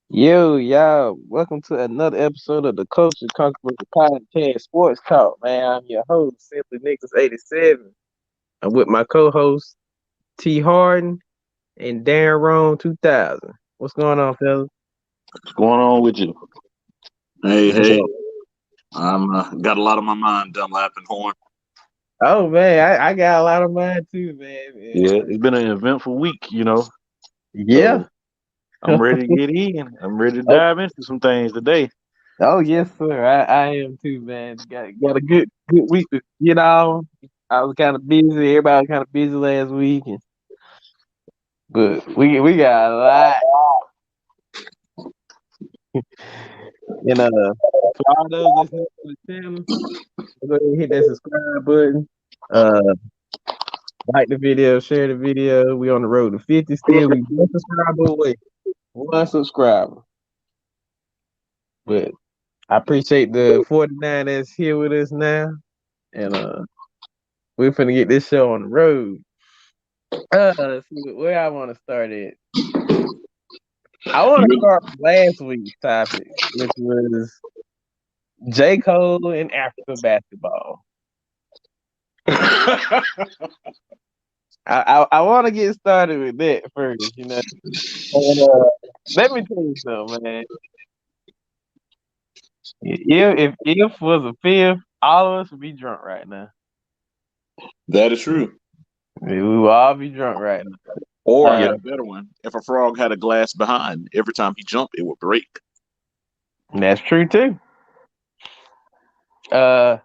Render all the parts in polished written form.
Y'all, welcome to another episode of the Coach and Controversial Podcast Sports Talk, man. I'm your host, Simply Nicholas 87. I'm with my co-host, T Harden and Darren Roan 2000. What's going on, fellas? What's going on with you? Hey, What's hey, up? I'm got a lot on my mind, Dunlap and Horn. Oh, man, I got a lot of mine too, man. Yeah, it's been an eventful week. Yeah. So I'm ready to get in. I'm ready to Oh, dive into some things today. oh, yes, sir. I am too, man. Got a good week. I was kind of busy. Everybody was kind of busy last week, but we got a lot. For all those listening to the channel, go ahead and hit that subscribe button. Uh, like the video, share the video. We on the road to 50 still. We one subscriber away. One subscriber. But I appreciate the 49 that's here with us now. And we're finna get this show on the road. Let's see where I want to start at. I want to start with last week's topic, which was J. Cole and Africa basketball. I want to get started with that first. And, let me tell you something, man. If was a fifth, all of us would be drunk right now. That is true. We will all be drunk right now. Or I Yeah, got a better one. If a frog had a glass behind, every time he jumped, it would break. That's true too. Uh,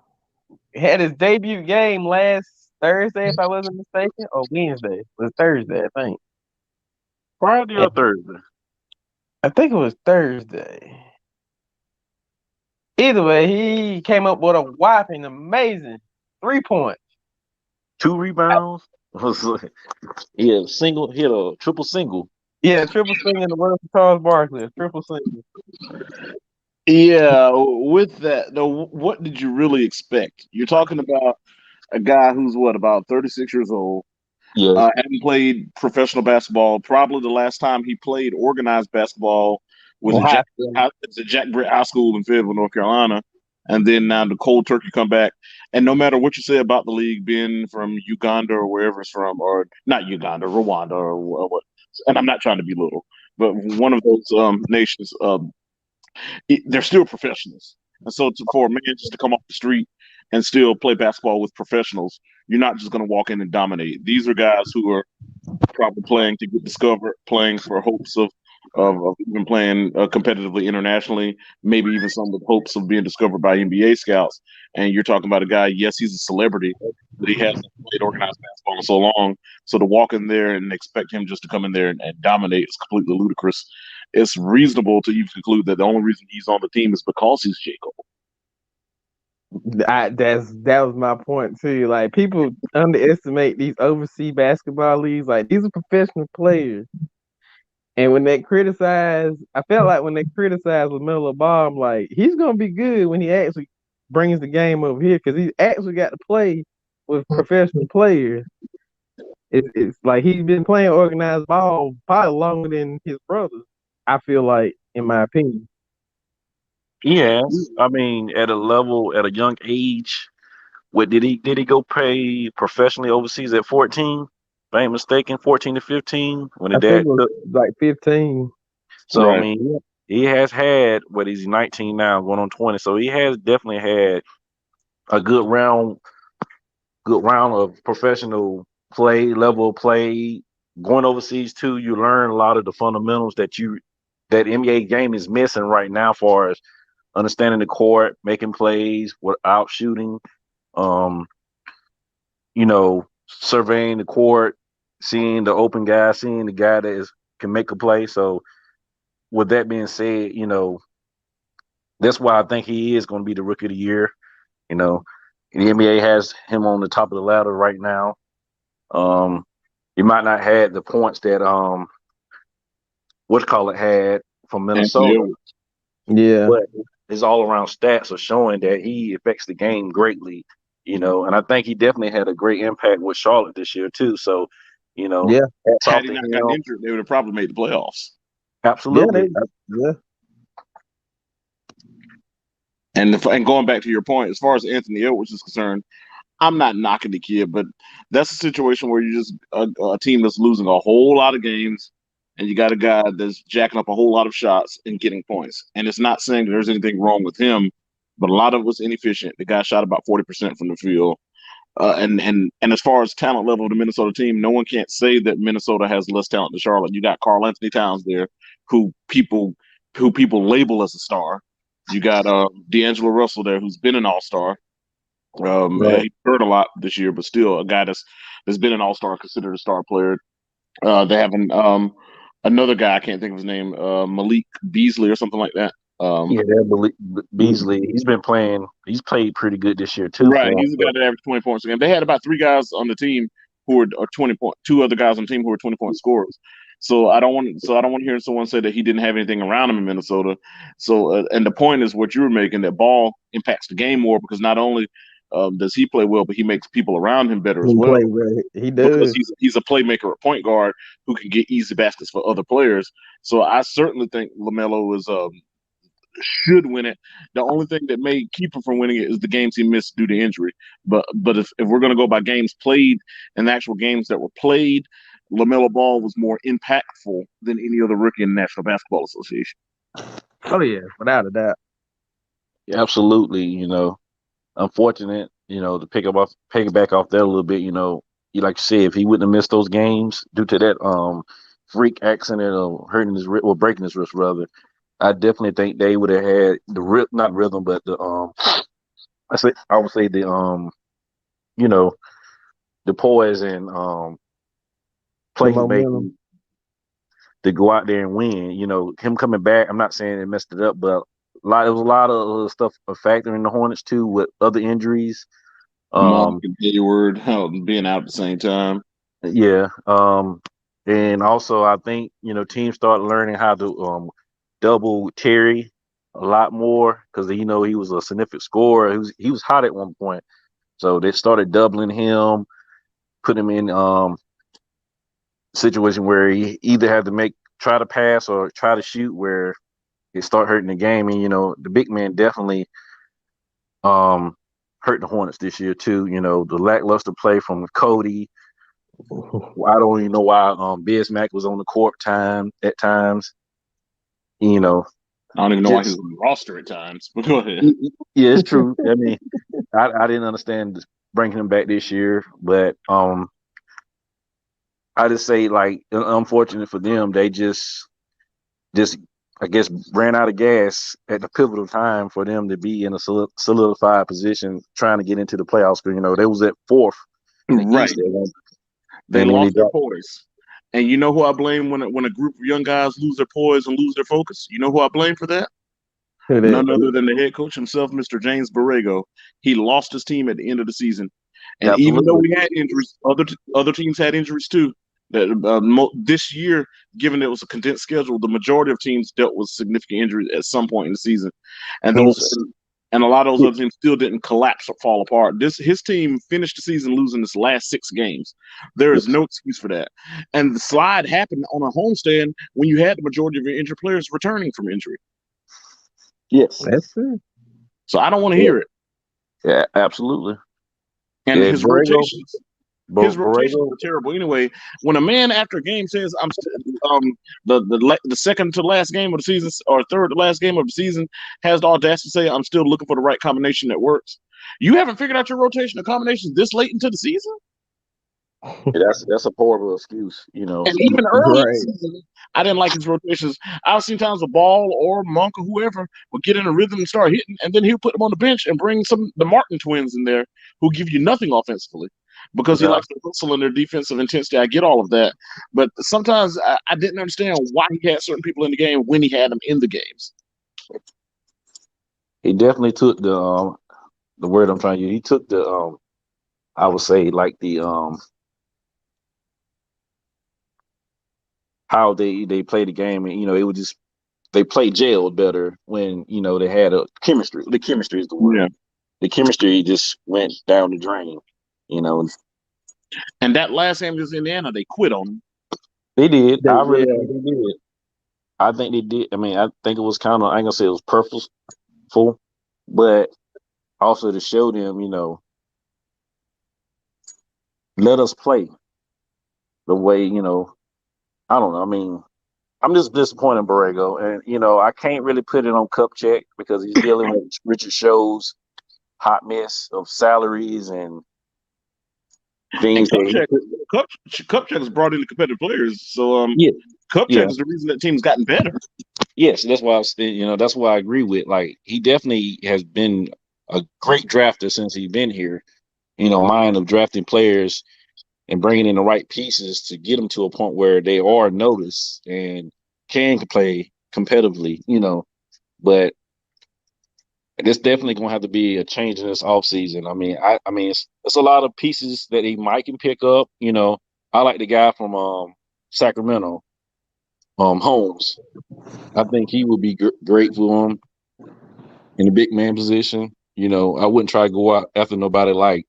had his debut game last Thursday, if I wasn't mistaken, or Wednesday. It was Thursday, I think. Friday And or Thursday. I think it was Thursday. Either way, he came up with a whopping amazing 3 points. 2 rebounds. He had a triple single. Yeah, triple single in the world for Charles Barkley. A triple single. Yeah, with that, though, what did you really expect? You're talking about a guy who's what, about 36 years old, Yes. hadn't played professional basketball. Probably the last time he played organized basketball was In at high school. Jack Britt High School in Fayetteville, North Carolina. And then now the cold turkey come back. And no matter what you say about the league being from Uganda or wherever it's from, or not Uganda, Rwanda or what, and I'm not trying to be little, but one of those nations, they're still professionals. And so for a man just to come off the street and still play basketball with professionals, you're not just going to walk in and dominate. These are guys who are probably playing to get discovered, playing for hopes of even playing competitively internationally, maybe even some with hopes of being discovered by NBA scouts. And you're talking about a guy, yes, he's a celebrity, but he hasn't played organized basketball in so long. So to walk in there and expect him just to come in there and dominate is completely ludicrous. It's reasonable to even conclude that the only reason he's on the team is because he's J. Cole. That was my point too. Like people underestimate these overseas basketball leagues. Like these are professional players, and when they criticize, I felt like when they criticize LaMelo Ball, I'm like he's gonna be good when he actually brings the game over here because he actually got to play with professional players. It's like he's been playing organized ball probably longer than his brothers. I feel like, in my opinion. He has. I mean, at a young age. What did he go play professionally overseas at 14? If I ain't mistaken, 14 to 15 when the I think dad it was took. like 15. So I Right. mean, he has had what is he 19 now, going on 20. So he has definitely had a good round of professional play, level of play. Going overseas too, you learn a lot of the fundamentals that NBA game is missing right now, far as understanding the court, making plays without shooting. Um, surveying the court, seeing the open guy, seeing the guy can make a play. So with that being said, that's why I think he is going to be the rookie of the year. You know, the NBA has him on the top of the ladder right now. Um, he might not have the points that what call it had from Anthony Minnesota, Edwards. Yeah. but his all around stats are showing that he affects the game greatly. And I think he definitely had a great impact with Charlotte this year too. So, Yeah. hats Had off he to not gotten him. injured, they would have probably made the playoffs. Yeah, Absolutely. yeah. And going back to your point, as far as Anthony Edwards is concerned, I'm not knocking the kid, but that's a situation where you just a team that's losing a whole lot of games, and you got a guy that's jacking up a whole lot of shots and getting points. And it's not saying that there's anything wrong with him, but a lot of it was inefficient. The guy shot about 40% from the field. And as far as talent level of the Minnesota team, no one can't say that Minnesota has less talent than Charlotte. You got Karl Anthony Towns there, who people who people label as a star. You got D'Angelo Russell there, who's been an All Star. Right. He hurt a lot this year, but still a guy that's been an All Star, considered a star player. They have another guy, I can't think of his name, Malik Beasley or something like that. Yeah, that Beasley, he's played pretty good this year too Right, for him. he's a guy that averaged 20 points a game. They had about three guys on the team who were or 20 point, two other guys on the team who were 20-point scorers. So I don't want to hear someone say that he didn't have anything around him in Minnesota. So and the point is what you were making, that Ball impacts the game more because not only does he play well, but he makes people around him better as He well play well. He because does. he's a playmaker at point guard who can get easy baskets for other players. So I certainly think LaMelo is should win it. The only thing that may keep him from winning it is the games he missed due to injury. But if we're going to go by games played and the actual games that were played, LaMelo Ball was more impactful than any other rookie in the National Basketball Association. Oh yeah, without a doubt. Absolutely, unfortunate, to pick it back off there a little bit, you like you said, if he wouldn't have missed those games due to that freak accident or hurting his wrist or breaking his wrist rather, I definitely think they would have had not rhythm, but I would say you know, the poise and The play momentum. making to go out there and win. Him coming back, I'm not saying it messed it up, but there was a lot of stuff a factor in the Hornets too with other injuries. Monk Um, and Hayward being out at the same time. yeah. And also I think, teams start learning how to double Terry a lot more because he was a significant scorer. He was hot at one point. So they started doubling him, put him in situation where he either had to try to pass or try to shoot where it start hurting the game. And the big man definitely hurt the Hornets this year too. The lackluster play from Cody. I don't even know why Bismack was on the court at times. I don't even know why he's Just on the roster at times, but go ahead. yeah, it's true. I mean, I didn't understand bringing him back this year, but I just say like unfortunate for them, they just I guess ran out of gas at the pivotal time for them to be in a solidified position trying to get into the playoffs. They was at fourth in the Right. East at one, They and then they lost their dropped. poise. And you know who I blame when a group of young guys lose their poise and lose their focus? You know who I blame for that? Who that? None other than the head coach himself, Mr. James Borrego. He lost his team at the end of the season. And even though Absolutely. we had injuries, other teams had injuries too. That this year, given it was a condensed schedule, the majority of teams dealt with significant injuries at some point in the season, and those Hence, and a lot of those other teams still didn't collapse or fall apart. His team finished the season losing his last 6 games. There is no excuse for that. And the slide happened on a homestand when you had the majority of your injured players returning from injury. yes, That's true. So I don't want to yeah, hear it. yeah, absolutely. And Yeah, his rotations. His rotations Borrego. were terrible. Anyway, when a man after a game says, "I'm the second to last game of the season or third to last game of the season," has the audacity to say, "I'm still looking for the right combination that works." You haven't figured out your rotation of combinations this late into the season, Yeah, that's a horrible excuse. and even early in the Right. season, I didn't like his rotations. I've seen times a Ball or Monk or whoever would get in a rhythm and start hitting, and then he'll put them on the bench and bring the Martin twins in there who give you nothing offensively because he Yeah, likes to hustle in their defensive intensity. I get all of that, but sometimes I didn't understand why he had certain people in the game when he had them in the games. he definitely took the word I'm trying to use. He took I would say like the how they play the game, and it would just they play jailed better when they had a chemistry. The chemistry is the word. Yeah, The chemistry just went down the drain. You know, and that last game against Indiana, they quit on him. they did. I really Yeah. think they did. I think they did. I mean, I think it was kind of, I ain't gonna say it was purposeful, but also to show them, let us play the way, I don't know. I mean, I'm just disappointed in Borrego. And, I can't really put it on Kupchak because he's dealing with Richard Show's hot mess of salaries and And things that he Kupchak has brought in the competitive players, so yeah, Kupchak yeah. is the reason that team's gotten better. Yes, that's why that's why I agree with. Like, he definitely has been a great drafter since he's been here. Mind of drafting players and bringing in the right pieces to get them to a point where they are noticed and can play competitively. But it's definitely going to have to be a change in this offseason. I mean, it's a lot of pieces that he might can pick up. I like the guy from Sacramento, Holmes. I think he would be great for him in the big man position. I wouldn't try to go out after nobody like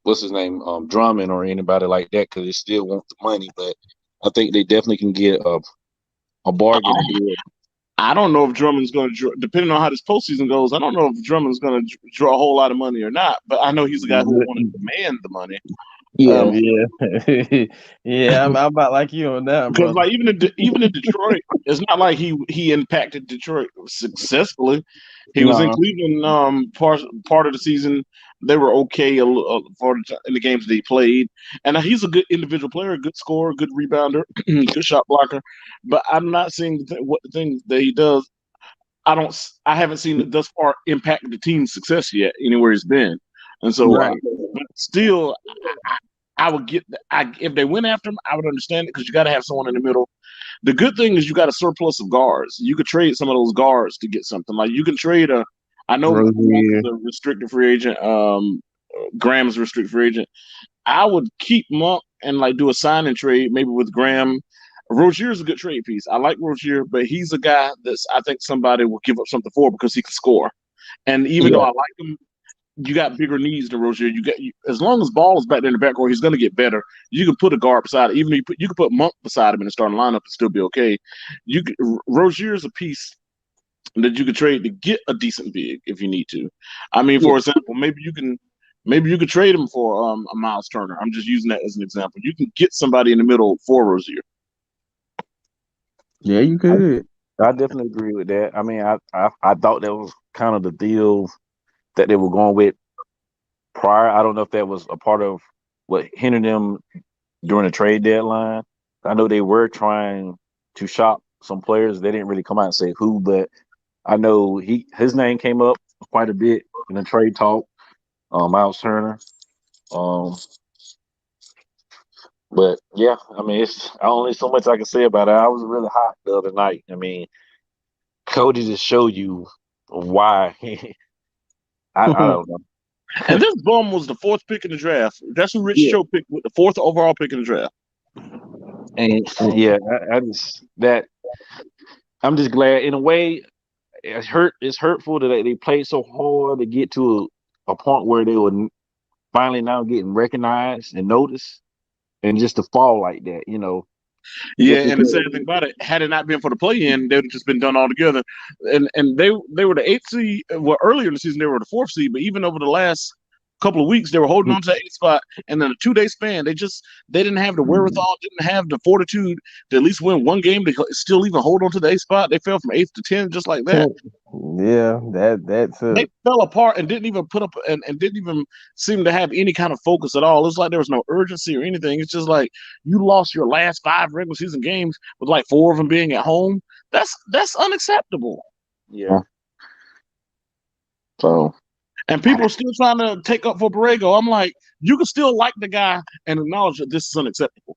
what's his name, Drummond or anybody like that because they still want the money. But I think they definitely can get a bargain deal. I don't know if Drummond's going to, depending on how this postseason goes, I don't know if Drummond's going to draw a whole lot of money or not. But I know he's a guy who will want to demand the money. Yeah, Yeah, yeah. I'm about like you on that, Because brother. like even in Detroit, it's not like he impacted Detroit successfully. He was in no, Cleveland part of the season. They were okay in the games that he played, and he's a good individual player, good scorer, good rebounder, good shot blocker. But I'm not seeing what the things that he does. I haven't seen it thus far impact the team's success yet anywhere he's been, and so Right. but still, I would get. If they went after him, I would understand it because you got to have someone in the middle. The good thing is you got a surplus of guards. You could trade some of those guards to get something. Like you can trade a. I know Monk is Rozier. a restricted free agent. Graham is a restricted free agent. I would keep Monk and like do a sign and trade maybe with Graham. Rozier is a good trade piece. I like Rozier, but he's a guy that's I think somebody will give up something for because he can score. And even though yeah, I like him, you got bigger needs than Rozier. As long as Ball is back there in the backcourt, he's going to get better. You can put a guard beside it. Even if you can put Monk beside him in the starting lineup and still be okay. Rozier is a piece that you could trade to get a decent big if you need to. I mean, yeah, for example, maybe you could trade him for a Miles Turner. I'm just using that as an example. You can get somebody in the middle for Rozier. Yeah, you could. I definitely agree with that. I mean, I thought that was kind of the deal that they were going with prior. I don't know if that was a part of what hindered them during the trade deadline. I know they were trying to shop some players. They didn't really come out and say who, but I know his name came up quite a bit in the trade talk. Miles Turner. Um, but yeah, I mean, it's only so much I can say about it. I was really hot the other night. I mean, Cody just showed you why. I don't know. And this bum was the fourth pick in the draft. That's who Rich Yeah, Cho picked with the fourth overall pick in the draft. and yeah, I just that I'm just glad in a way. It's hurtful that they played so hard to get to a point where they were finally now getting recognized and noticed, and just to fall like that. Yeah, Just and the because. sad thing about it, had it not been for the play-in, they would have just been done altogether. And they were the eighth seed. Well, earlier in the season they were the fourth seed, but even over the last couple of weeks they were holding on to that eighth spot. And in a 2 day span, they didn't have the wherewithal, didn't have the fortitude to at least win one game to still even hold on to the eighth spot. They fell from eighth to 10 just like that. Yeah, that's They it. fell apart and didn't even put up and didn't even seem to have any kind of focus at all. It's like there was no urgency or anything. It's just like you lost your last 5 regular season games with like 4 of them being at home. That's unacceptable. Yeah. So And people are still trying to take up for Borrego. I'm like, you can still like the guy and acknowledge that this is unacceptable.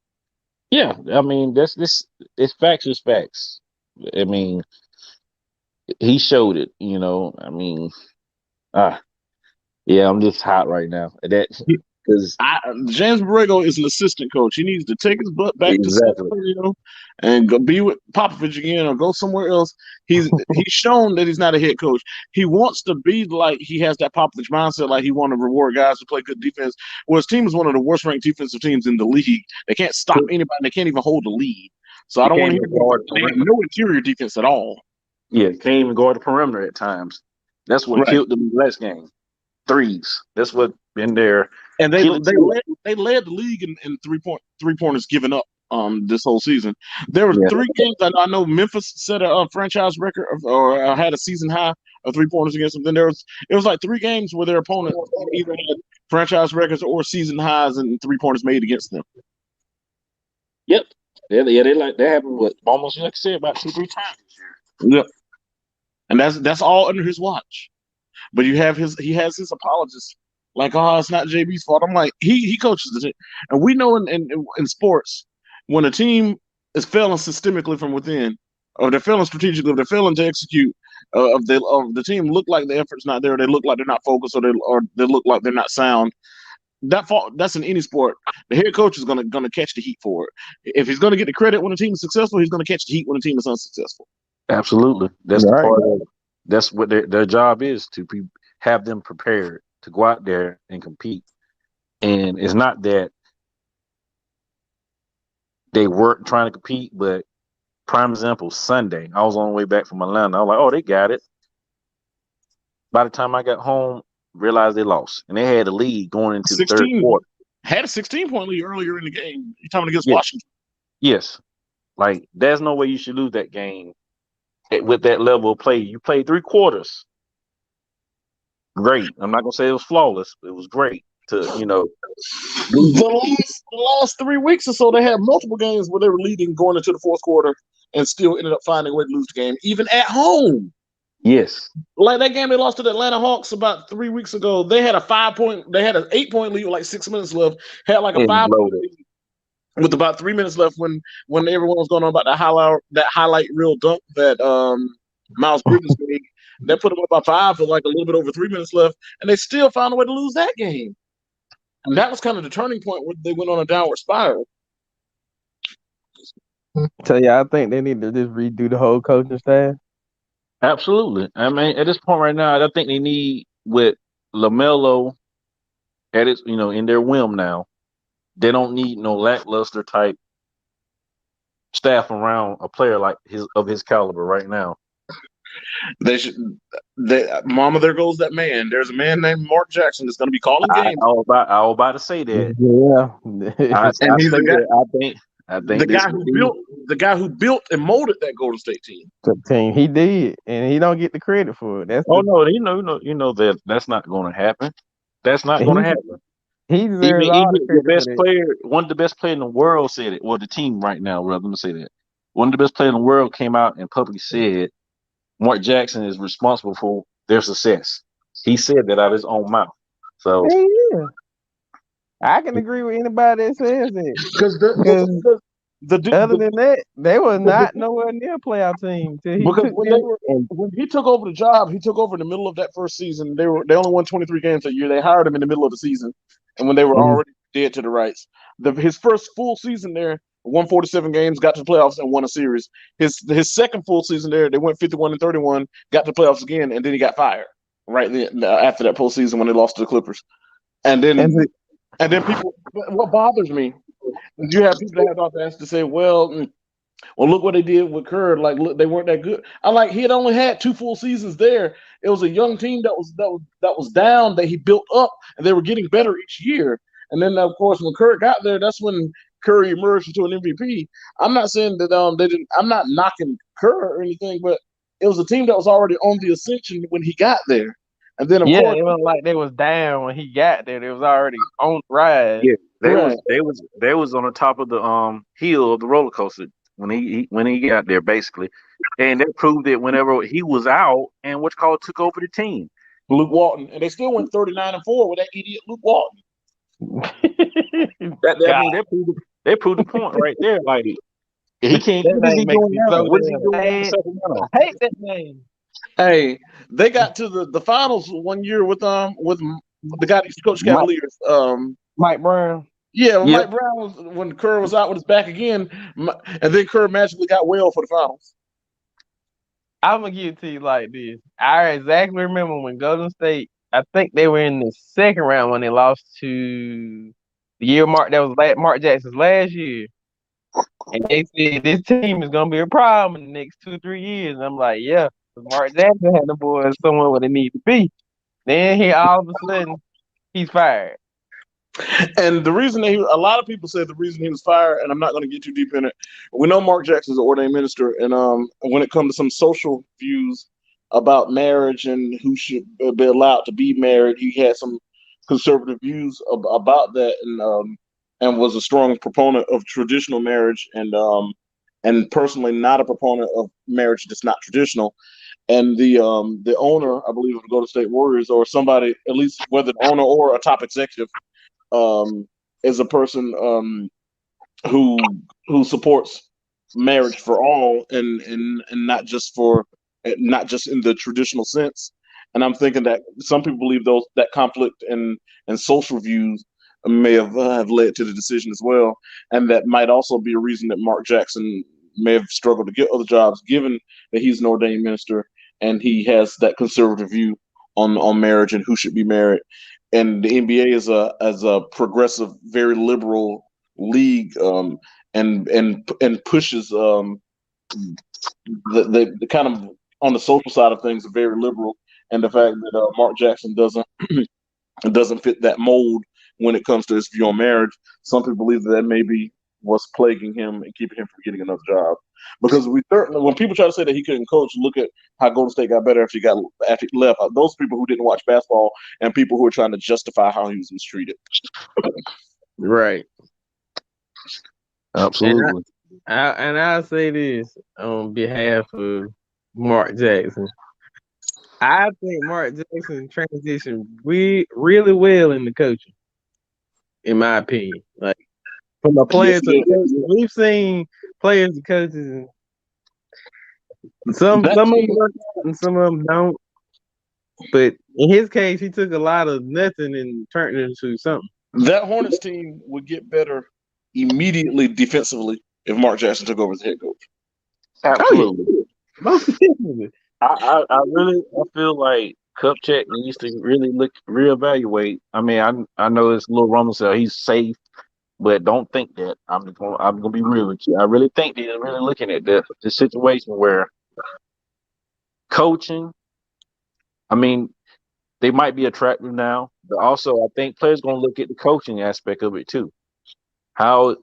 yeah, I mean that's this. It's facts. Is facts. I mean, he showed it. I mean, ah, yeah, I'm just hot right now. That because James Borrego is an assistant coach. He needs to take his butt back to San exactly. Antonio and go be with Popovich again or go somewhere else. He's shown that he's not a head coach. He wants to be like he has that Popovich mindset, like he want to reward guys who play good defense. Well, his team is one of the worst ranked defensive teams in the league. They can't stop anybody. They can't even hold the lead. So I He don't can't want to even hear guard the they have perimeter. no interior defense at all. Yeah, can't even guard the perimeter at times. That's what Right. killed them last game. Threes. That's what been there. And they Killing they too. led the league in three pointers given up this whole season. There were Yeah. 3 games I know Memphis set a franchise record or had a season high of 3 pointers against them. Then it was like 3 games where their opponent either had franchise records or season highs in 3 pointers made against them. Yep. Yeah, they like that happened with almost like I said about 2-3 times this year. Yep. And that's all under his watch. But he has his apologists like, oh, it's not JB's fault. I'm like, he coaches the team, and we know in sports when a team is failing systemically from within, or they're failing strategically, if they're failing to execute, of the team look like the effort's not there, they look like they're not focused, or they look like they're not sound. That's in any sport. The head coach is gonna catch the heat for it. If he's gonna get the credit when the team is successful, he's gonna catch the heat when the team is unsuccessful. Absolutely. That's the Right. part of that's what their job is to have them prepared to go out there and compete. And it's not that they weren't trying to compete, but prime example, Sunday, I was on the way back from Atlanta. I was like, oh, they got it. By the time I got home, realized they lost. And they had a lead going into the third 16 quarter. had a 16-point lead earlier in the game. You're talking against Yes. Washington. Yes. Like, there's no way you should lose that game with that level of play. You played 3 quarters. Great. I'm not gonna say it was flawless, but it was great to, The last 3 weeks or so, they had multiple games where they were leading going into the fourth quarter and still ended up finding a way to lose the game, even at home. Yes. Like that game they lost to the Atlanta Hawks about 3 weeks ago. They had an 8-point lead with like 6 minutes left. Had like a And 5-point loaded. lead with about 3 minutes left when everyone was going on about that highlight reel dunk that Miles Bridges made. They put them up by 5 with like a little bit over 3 minutes left, and they still found a way to lose that game. And that was kind of the turning point where they went on a downward spiral. So yeah, I think they need to just redo the whole coaching staff. Absolutely. I mean, at this point right now, I think they need with LaMelo at its, in their whim now. They don't need no lackluster type staff around a player like his caliber right now. They should. Mama, there goes that man. There's a man named Mark Jackson that's going to be calling games. I was about to say that. Yeah. I And he's say the guy. that. I think The guy who built and molded that Golden State team. The team he did, and he don't get the credit for it. Oh no, that's not going to happen. That's not going to happen. He deserves all the credit the best for that. player, one of the best players in the world said it. Well, the team right now, rather, let me say that. One of the best players in the world came out and publicly said Mark Jackson is responsible for their success. He said that out of his own mouth. So Yeah. I can agree with anybody that says it. Because Other than that, they were not nowhere near a playoff team till he because took them. when he took over the job, he took over in the middle of that first season. They only won 23 games that year. They hired him in the middle of the season, and when they were already dead to the rights. His first full season there, won 47 games, got to the playoffs, and won a series. His second full season there, they went 51-31, got to the playoffs again, and then he got fired right then after that postseason when they lost to the Clippers. And then people, what bothers me is you have people that have the audacity to say, well, look what they did with Kerr. Like, look, they weren't that good. He had only had 2 full seasons there. It was a young team that was down that he built up, and they were getting better each year. And then, of course, when Kerr got there, that's when Curry emerged into an MVP. I'm not saying that they didn't. I'm not knocking Kerr or anything, but it was a team that was already on the ascension when he got there. And then, of course, it wasn't like they was down when he got there. They was already on the rise. yeah, they was on the top of the hill of the roller coaster when he got there basically, and that proved it whenever he was out and took over the team. Luke Walton, and they still went 39-4 with that idiot Luke Walton. They proved the point right there. Like he can't. What is he doing now? What is he doing in Sacramento? I hate that name. Hey, they got to the finals one year with the guy that used to coach Cavaliers, Mike Brown. Yeah, Mike Brown when Kerr was out with his back again, and then Kerr magically got well for the finals. I'm gonna give it to you like this. I exactly remember when Golden State, I think they were in the second round when they lost to the year Mark. That was Mark Jackson's last year. And they said this team is gonna be a problem in the next 2 3 years. And I'm like, yeah, 'cause Mark Jackson had the boys somewhere where they need to be. Then he all of a sudden he's fired. And the reason that a lot of people said the reason he was fired, and I'm not going to get too deep in it. We know Mark Jackson's an ordained minister, and when it comes to some social views about marriage and who should be allowed to be married, he had some conservative views about that, and was a strong proponent of traditional marriage, and personally not a proponent of marriage that's not traditional. And the owner, I believe, of the Golden State Warriors, or somebody, at least whether the owner or a top executive, um, is a person who supports marriage for all, and not just in the traditional sense. And I'm thinking that some people believe those that conflict and social views may have led to the decision as well, and that might also be a reason that Mark Jackson may have struggled to get other jobs, given that he's an ordained minister and he has that conservative view on marriage and who should be married. And the NBA is a progressive, very liberal league, and pushes the kind of, on the social side of things, very liberal. And the fact that Mark Jackson doesn't fit that mold when it comes to his view on marriage, some people believe that maybe what's plaguing him and keeping him from getting another job. Because we certainly, when people try to say that he couldn't coach, look at how Golden State got better after he left. Those people who didn't watch basketball and people who are trying to justify how he was mistreated. Right. Absolutely. And I'll say this on behalf of Mark Jackson. I think Mark Jackson transitioned really well in the coaching, in my opinion. Like from a player Yes, to he coach, we've seen players and coaches, and some did. of them work out and some of them don't. But in his case, he took a lot of nothing and turned it into something. That Hornets team would get better immediately defensively if Mark Jackson took over as head coach. Oh yeah, Absolutely. most definitely. I feel like Kupchak needs to really reevaluate. I mean, I know it's a little rumble, so he's safe, but don't think that. I'm gonna be real with you. I really think they're really looking at the situation where coaching. I mean, they might be attractive now, but also I think players gonna look at the coaching aspect of it too. How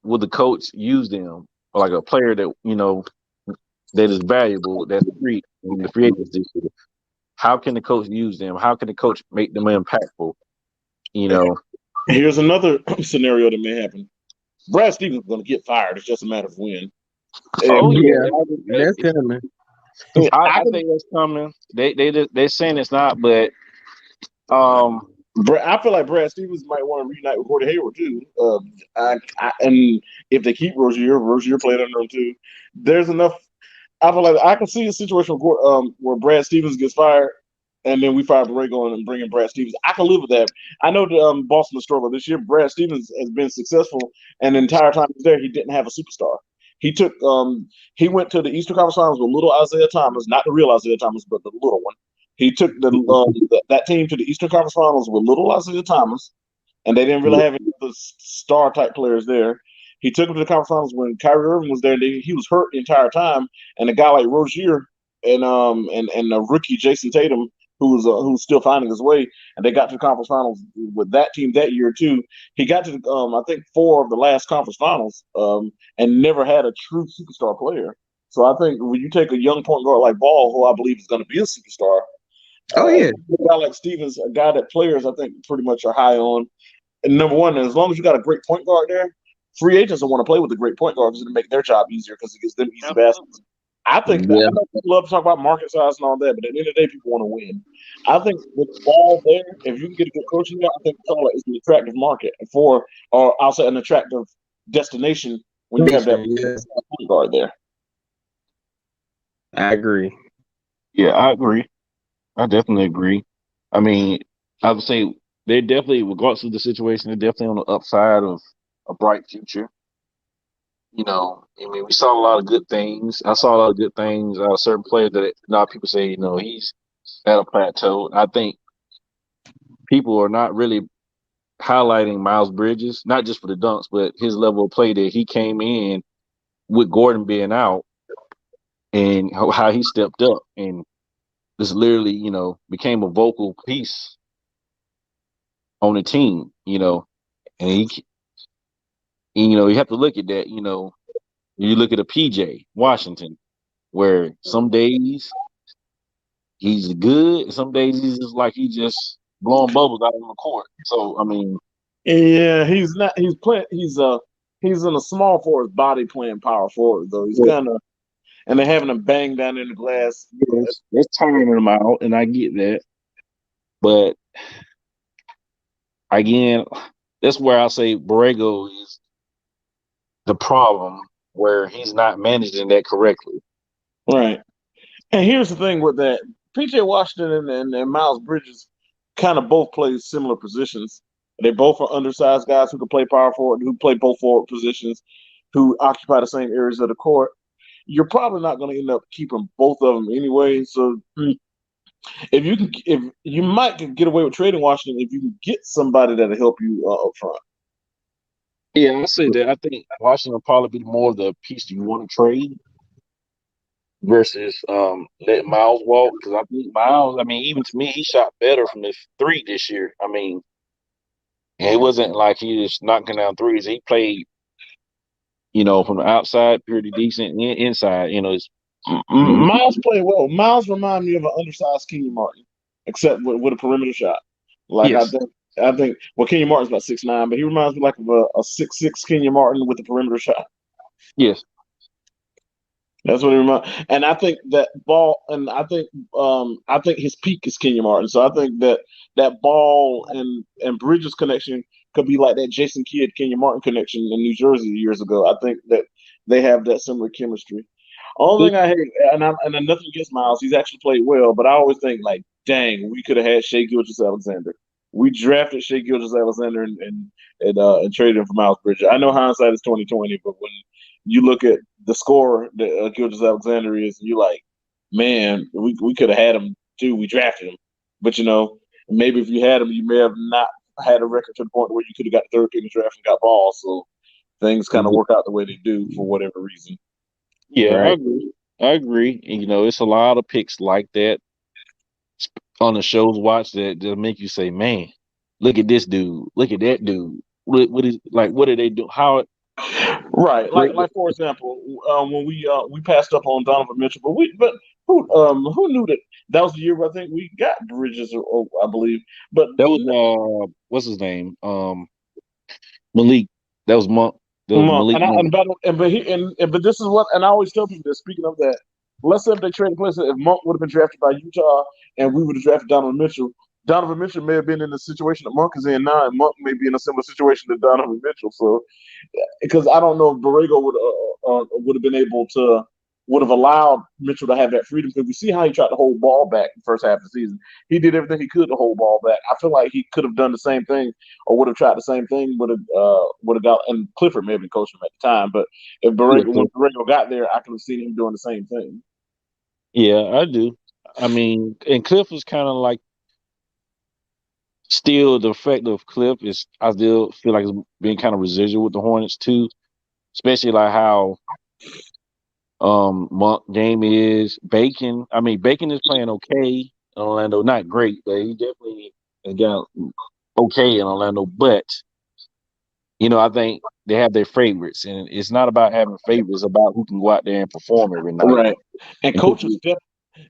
will the coach use them? Like a player that that is valuable, that's free in the free agency. How can the coach use them? How can the coach make them impactful? You know, Here's another scenario that may happen. Brad Stevens is going to get fired. It's just a matter of when. oh And Yeah, yeah, that's coming. I I think that's coming. They're saying it's not, but um, I feel like Brad Stevens might want to reunite with Gordon Hayward too. And if they keep Rozier playing under him too. There's enough. I feel like I can see a situation where Brad Stevens gets fired, and then we fire Borrego and bring in Brad Stevens. I can live with that. I know that Boston has struggled this year. Brad Stevens has been successful, and the entire time he was there, he didn't have a superstar. He took he went to the Eastern Conference Finals with little Isaiah Thomas, not the real Isaiah Thomas, but the little one. He took that team to the Eastern Conference Finals with little Isaiah Thomas, and they didn't really have any of the star type players there. He took them to the conference finals when Kyrie Irving was there. He was hurt the entire time, and a guy like Rozier and a rookie Jason Tatum, who's still finding his way, and they got to the conference finals with that team that year too. He got to I think 4 of the last conference finals, and never had a true superstar player. So I think when you take a young point guard like Ball, who I believe is going to be a superstar, Oh yeah, a guy like Stevens, a guy that players I think pretty much are high on. And number one, as long as you got a great point guard there, free agents will want to play with a great point guard because it'll make their job easier because it gives them easy baskets. I think that, yeah. I know people love to talk about market size and all that, but at the end of the day, people want to win. I think with Ball there, if you can get a good coaching there, I think Charlotte is an attractive market or I'll say an attractive destination when you have that Yeah, point guard there. I agree. yeah, I agree. I definitely agree. I mean, I would say they're definitely, regardless of the situation, they're definitely on the upside of a bright future. I mean, we saw a lot of good things. I saw a lot of good things out of certain players that a lot of people say, he's at a plateau. I think people are not really highlighting Miles Bridges, not just for the dunks, but his level of play that he came in. with Gordon being out and how he stepped up and just literally, became a vocal piece on the team, and you have to look at that, you look at a PJ Washington, where some days he's good, and some days he's just like he just blowing bubbles out on the court. So I mean, Yeah, he's not. He's playing. He's in a small forward body playing power forward though. He's kind of, and they're having him bang down in the glass. yes, that's tiring him out, and I get that. But again, that's where I say Borrego is the problem, where he's not managing that correctly. Right. And here's the thing with that: PJ Washington and Miles Bridges kind of both play similar positions. They both are undersized guys who can play power forward, who play both forward positions, who occupy the same areas of the court. You're probably not going to end up keeping both of them anyway. So if you might get away with trading Washington if you can get somebody that'll help you up front. Yeah, I say that. I think Washington will probably be more of the piece you want to trade versus letting Miles walk. Because I think Miles, I mean, even to me, he shot better from the three this year. I mean, and it wasn't like he was knocking down threes. He played, from the outside pretty decent, and inside, it's, Miles played well. Miles remind me of an undersized Kenyon Martin, except with a perimeter shot. Like yes, I think well, Kenyon Martin's about 6'9", but he reminds me like of a 6'6" Kenyon Martin with a perimeter shot. yes. That's what he reminds. And I think that ball, and I think his peak is Kenyon Martin. So I think that ball and Bridges connection could be like that Jason Kidd Kenyon Martin connection in New Jersey years ago. I think that they have that similar chemistry. Only thing I hate, and nothing against Miles, he's actually played well, but I always think like, dang, we could have had Shea Gilgeous-Alexander. We drafted Shea Gilgeous-Alexander and traded him for Miles Bridges. I know hindsight is 2020, but when you look at the score that Gilgeous-Alexander is, and you're like, man, we could have had him too. We drafted him, but maybe if you had him, you may have not had a record to the point where you could have got the third pick in the draft and got ball. So things kind of work out the way they do for whatever reason. Yeah, I Right. agree. I agree. And, it's a lot of picks like that on the shows watch that make you say, man, look at this dude. Look at that dude. What is like? What do they do? How? Right, like for example, when we passed up on Donovan Mitchell, but who knew that was the year where I think we got Bridges, I believe. But That was what's his name? Malik. That was Monk. That was Monk, Malik Monk. but this is what, and I always tell people that speaking of that, let's say if they traded places, if Monk would have been drafted by Utah and we would have drafted Donovan Mitchell may have been in the situation that Monk is in now, and Monk may be in a similar situation to Donovan Mitchell. So, because I don't know if Borrego would have been able to would have allowed Mitchell to have that freedom, because we see how he tried to hold ball back in the first half of the season. He did everything he could to hold ball back. I feel like he could have done the same thing, or would have tried the same thing. Would have got, and Clifford may have been coaching him at the time, but if when Borrego got there, I could have seen him doing the same thing. Yeah, I do. I mean, and Cliff was kind of like, still the effect of Cliff is, I still feel like it's being kind of residual with the Hornets too, especially like how Monk game is. Bacon. I mean, Bacon is playing okay in Orlando, not great, but he definitely has got okay in Orlando. But I think they have their favorites, and it's not about having favorites; it's about who can go out there and perform every night. Right. And coaches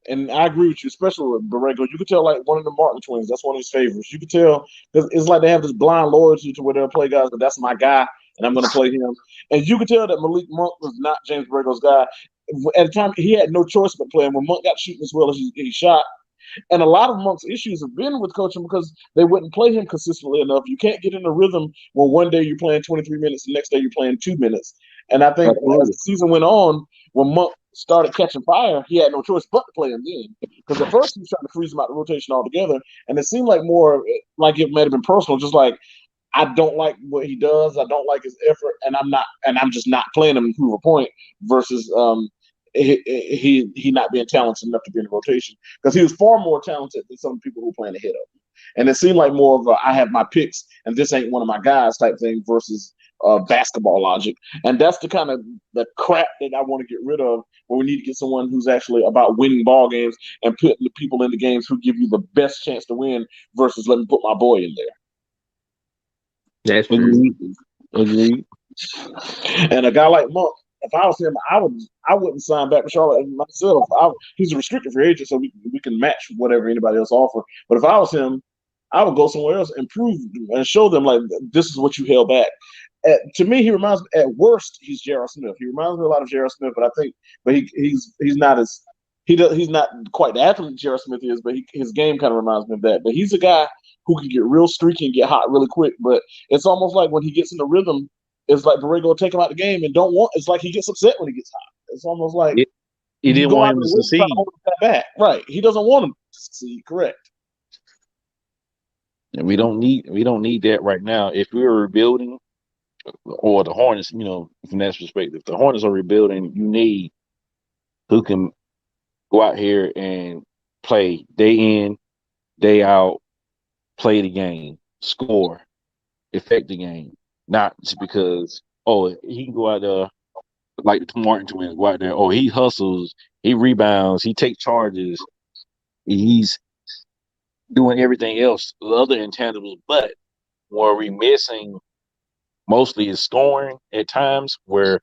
and I agree with you, especially with Borrego. You could tell, like, one of the Martin twins, that's one of his favorites. You could tell, because it's like they have this blind loyalty to where they'll play guys, but that's my guy, and I'm going to play him. And you could tell that Malik Monk was not James Borrego's guy. At the time, he had no choice but playing. When Monk got shooting as well as he shot, and a lot of Monk's issues have been with coaching because they wouldn't play him consistently enough. You can't get in a rhythm when one day you're playing 23 minutes, the next day you're playing 2 minutes. And I think as the season went on, when Monk started catching fire, he had no choice but to play him then. Because at first he was trying to freeze him out the rotation altogether, and it seemed like more like it might have been personal, just like, I don't like what he does, I don't like his effort, and I'm just not playing him to prove a point. Versus he not being talented enough to be in the rotation, because he was far more talented than some people who playing ahead of him. And it seemed like more of a, I have my picks and this ain't one of my guys type thing, versus basketball logic, and that's the kind of the crap that I want to get rid of. Where we need to get someone who's actually about winning ball games and putting the people in the games who give you the best chance to win versus let me put my boy in That's there. true. Agreed. And a guy like Monk, if I was him, I wouldn't sign back with Charlotte myself. He's a restricted free agent, so we can match whatever anybody else offer. But if I was him, I would go somewhere else and prove and show them like this is what you held back. To me, he reminds me. At worst, he's J.R. Smith. He reminds me a lot of J.R. Smith, but I think, but he's not as he's not quite the athlete J.R. Smith is, but his game kind of reminds me of that. But he's a guy who can get real streaky and get hot really quick. But it's almost like when he gets in the rhythm, it's like Borrego will take him out the game and don't want. It's like he gets upset when he gets hot. It's almost like He you didn't go want out him of to the way to try to succeed. hold that back. Right? He doesn't want him to succeed. Correct. And we don't need that right now. If we were rebuilding, or the Hornets, from that perspective, if the Hornets are rebuilding, you need who can go out here and play day in, day out, play the game, score, affect the game. Not just because, he can go out there like the Martin twins, go out there, he hustles, he rebounds, he takes charges, he's doing everything else, the other intangibles, but where we missing mostly is scoring at times where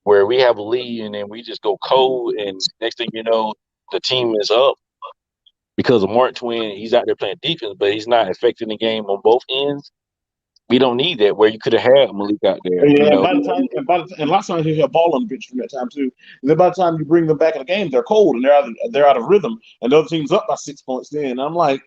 we have a lead and then we just go cold and next thing you know, the team is up because of Martin Twin. He's out there playing defense, but he's not affecting the game on both ends. We don't need that where you could have had Malik out there, Yeah, and and lots of times you have ball on the bench from that time too. And then by the time you bring them back in the game, they're cold and they're out of rhythm, and the other team's up by 6 points. Then and I'm like,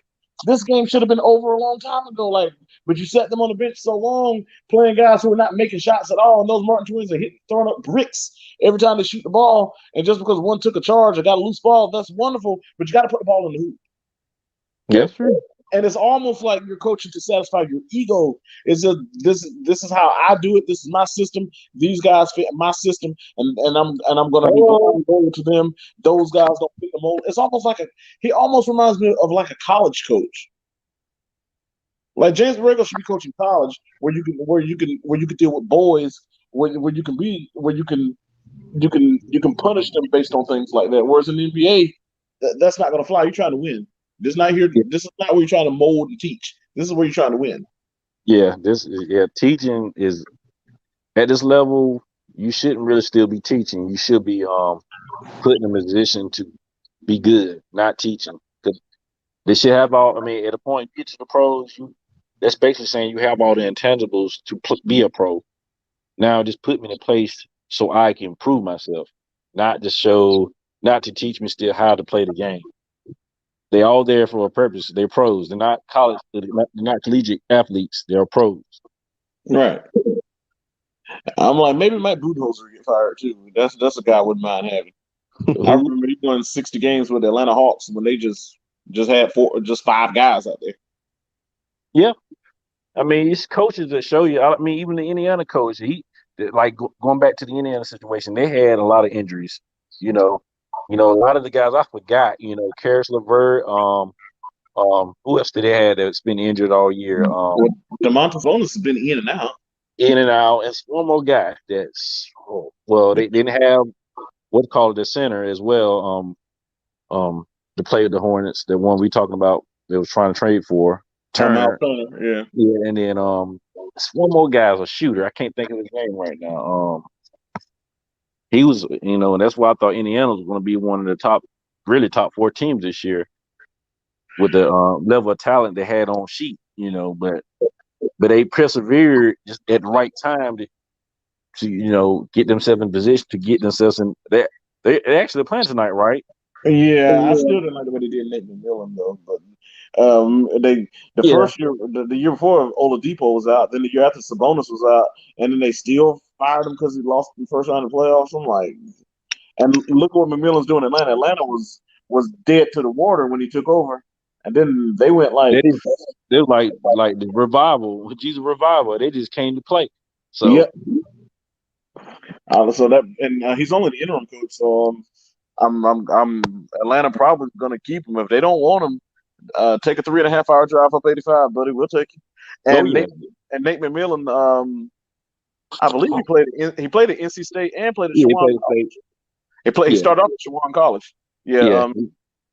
this game should have been over a long time ago. Like, but you set them on the bench so long, playing guys who are not making shots at all, and those Martin Twins are throwing up bricks every time they shoot the ball. And just because one took a charge or got a loose ball, that's wonderful. But you got to put the ball in the hoop. That's true. And it's almost like you're coaching to satisfy your ego. It's just this is how I do it. This is my system. These guys fit my system, and I'm gonna be loyal to them. Those guys don't fit the mold. It's almost like he almost reminds me of like a college coach. Like James Borrego should be coaching college, where you can deal with boys, where you can be where you can punish them based on things like that. Whereas in the NBA, that's not going to fly. You're trying to win. This is not where you're trying to mold and teach. This is where you're trying to win. Yeah, teaching is at this level. You shouldn't really still be teaching. You should be put in a position to be good, not teaching. Because they should have all. I mean, at a point you get to the pros, that's basically saying you have all the intangibles to be a pro. Now just put me in a place so I can improve myself, not to teach me still how to play the game. They're all there for a purpose. They're pros. They're not college. They're not collegiate athletes. They're pros. Right. I'm like, maybe Mike Budenholzer get fired too. That's a guy I wouldn't mind having. I remember he won 60 games with the Atlanta Hawks when they just had five guys out there. Yeah, I mean, it's coaches that show you. I mean, even the Indiana coach, going back to the Indiana situation, they had a lot of injuries. A lot of the guys I forgot. Karis LeVert. Who else did they have that's been injured all year? DeMontis Bonus has been in and out. In and out. And one more guy they didn't have what call it the center as well. To play with the Hornets, the one we talking about, they was trying to trade for Turner. Yeah. Yeah, and then one more guy is a shooter. I can't think of his name right now. He was, and that's why I thought Indiana was going to be one of the top 4 teams this year with the level of talent they had on sheet. But they persevered just at the right time to get themselves in position to get themselves in. They actually playing tonight, right? Yeah, I still didn't like the way they did Nate McMillan though. But first year, the year before Oladipo was out, then the year after Sabonis was out, and then they still fired him because he lost the first round of playoffs. I'm like, and look what McMillan's doing in Atlanta. Atlanta was dead to the water when he took over, and then they went like they're like the revival, Jesus revival. They just came to play. So yeah. So that and he's only the interim coach, so I'm Atlanta probably going to keep him if they don't want him. Take a 3.5 hour drive up 85, buddy. We'll take you. And Nate McMillan, I believe he played at NC State and played at Yeah, he Shawan played at College. State. He Yeah, started off at Shawan College. Yeah, yeah,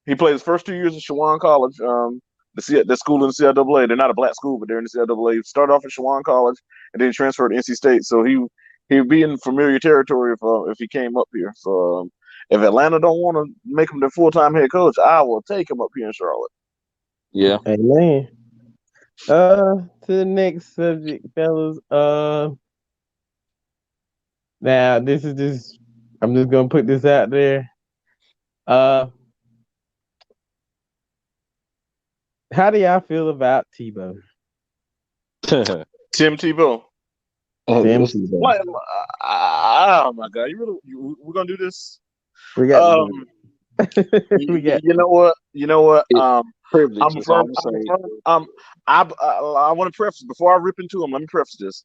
he played his first 2 years at Shawan College. The school in the CIAA. They're not a black school, but they're in the CIAA. He started off at Shawan College and then transferred to NC State. So he'd be in familiar territory if he came up here. So if Atlanta don't want to make him their full-time head coach, I will take him up here in Charlotte. yeah. Amen. To the next subject, fellas. Now this is just I'm just gonna put this out there. Uh, how do y'all feel about Tebow? Tim Tebow. Tim Let's see that. Tebow. Like, oh my God, we're gonna do this? We got to Um, do it. We got you know what? You know what? It, privilege. I'm a That's all firm. I'm I'm a saying. firm. I want to preface before I rip into him. Let me preface this.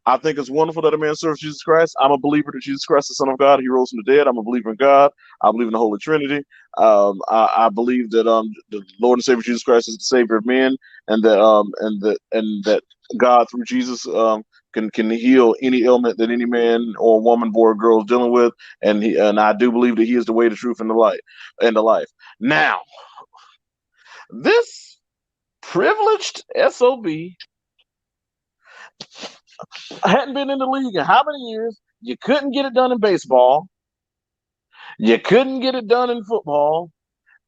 I think it's wonderful that a man serves Jesus Christ. I'm a believer that Jesus Christ is the Son of God. He rose from the dead. I'm a believer in God. I believe in the Holy Trinity. I believe that the Lord and Savior Jesus Christ is the Savior of men, and that God through Jesus can heal any ailment that any man or woman, boy or girl is dealing with, and I do believe that He is the way, the truth, and the light, and the life. Now, this privileged SOB hadn't been in the league in how many years? You couldn't get it done in baseball. You couldn't get it done in football.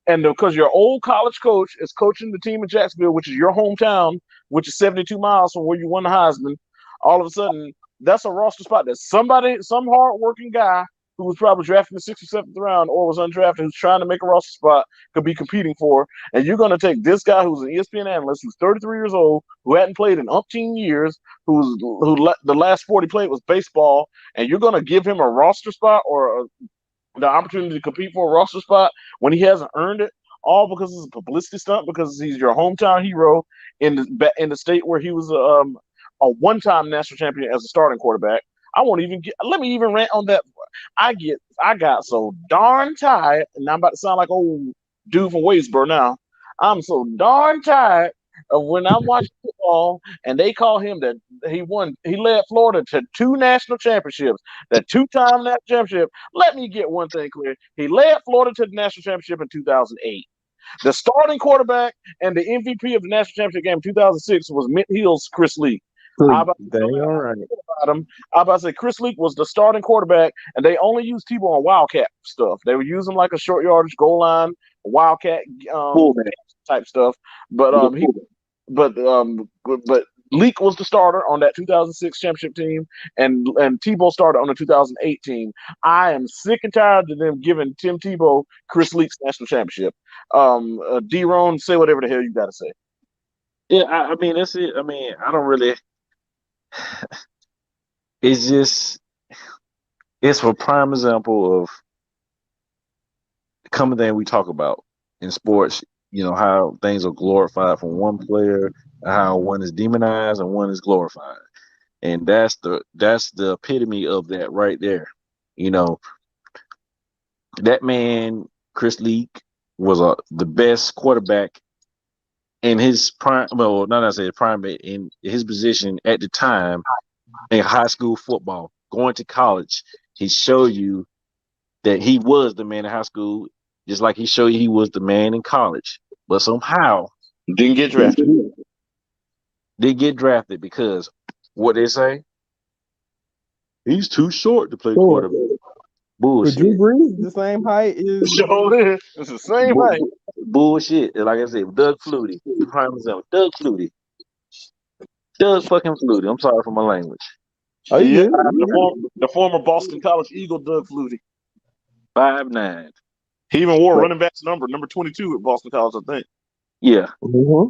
And because your old college coach is coaching the team in Jacksonville, which is your hometown, which is 72 miles from where you won the Heisman, all of a sudden, that's a roster spot that some hardworking guy who was probably drafted in the sixth or seventh round or was undrafted, who's trying to make a roster spot, could be competing for. And you're going to take this guy who's an ESPN analyst, who's 33 years old, who hadn't played in umpteen years, the last sport he played was baseball, and you're going to give him a roster spot or the opportunity to compete for a roster spot when he hasn't earned it, all because it's a publicity stunt, because he's your hometown hero in the state where he was a one-time national champion as a starting quarterback. Let me even rant on that. I got so darn tired, and I'm about to sound like old dude from Waysboro now. I'm so darn tired of when I'm watching football and they call him that he led Florida to two national championships, that two-time national championship. Let me get one thing clear. He led Florida to the national championship in 2008. The starting quarterback and the MVP of the national championship game in 2006 was Mint Hill's Chris Leak. I about Dang, all right. about him. I about to say Chris Leak was the starting quarterback, and they only used Tebow on Wildcat stuff. They were using like a short yardage goal line, Wildcat Cool, man. type stuff. But but Leak was the starter on that 2006 championship team, and Tebow started on the 2008 team. I am sick and tired of them giving Tim Tebow Chris Leak's national championship. D-Ron, say whatever the hell you got to say. Yeah, I mean that's it. I mean, I don't really. It's just it's a prime example of the common thing we talk about in sports. You know how things are glorified from one player, how one is demonized and one is glorified, and that's the epitome of that right there. You know that man, Chris Leak, was the best quarterback in his prime. Well, not necessarily prime, but in his position at the time in high school football. Going to college, he showed you that he was the man in high school, just like he showed you he was the man in college. But somehow Didn't get drafted. they get drafted because what they say, he's too short to play Cool. quarterback. But Drew Bullshit. Brees, the same height is. It's the same height. Bullshit. Like I said, Doug Flutie, prime example. Doug Flutie. Doug fucking Flutie. I'm sorry for my language. Oh, Yeah, you good? the former Boston College Eagle, Doug Flutie. 5'9". He even wore But running back's number 22 at Boston College, I think. yeah, Mm-hmm.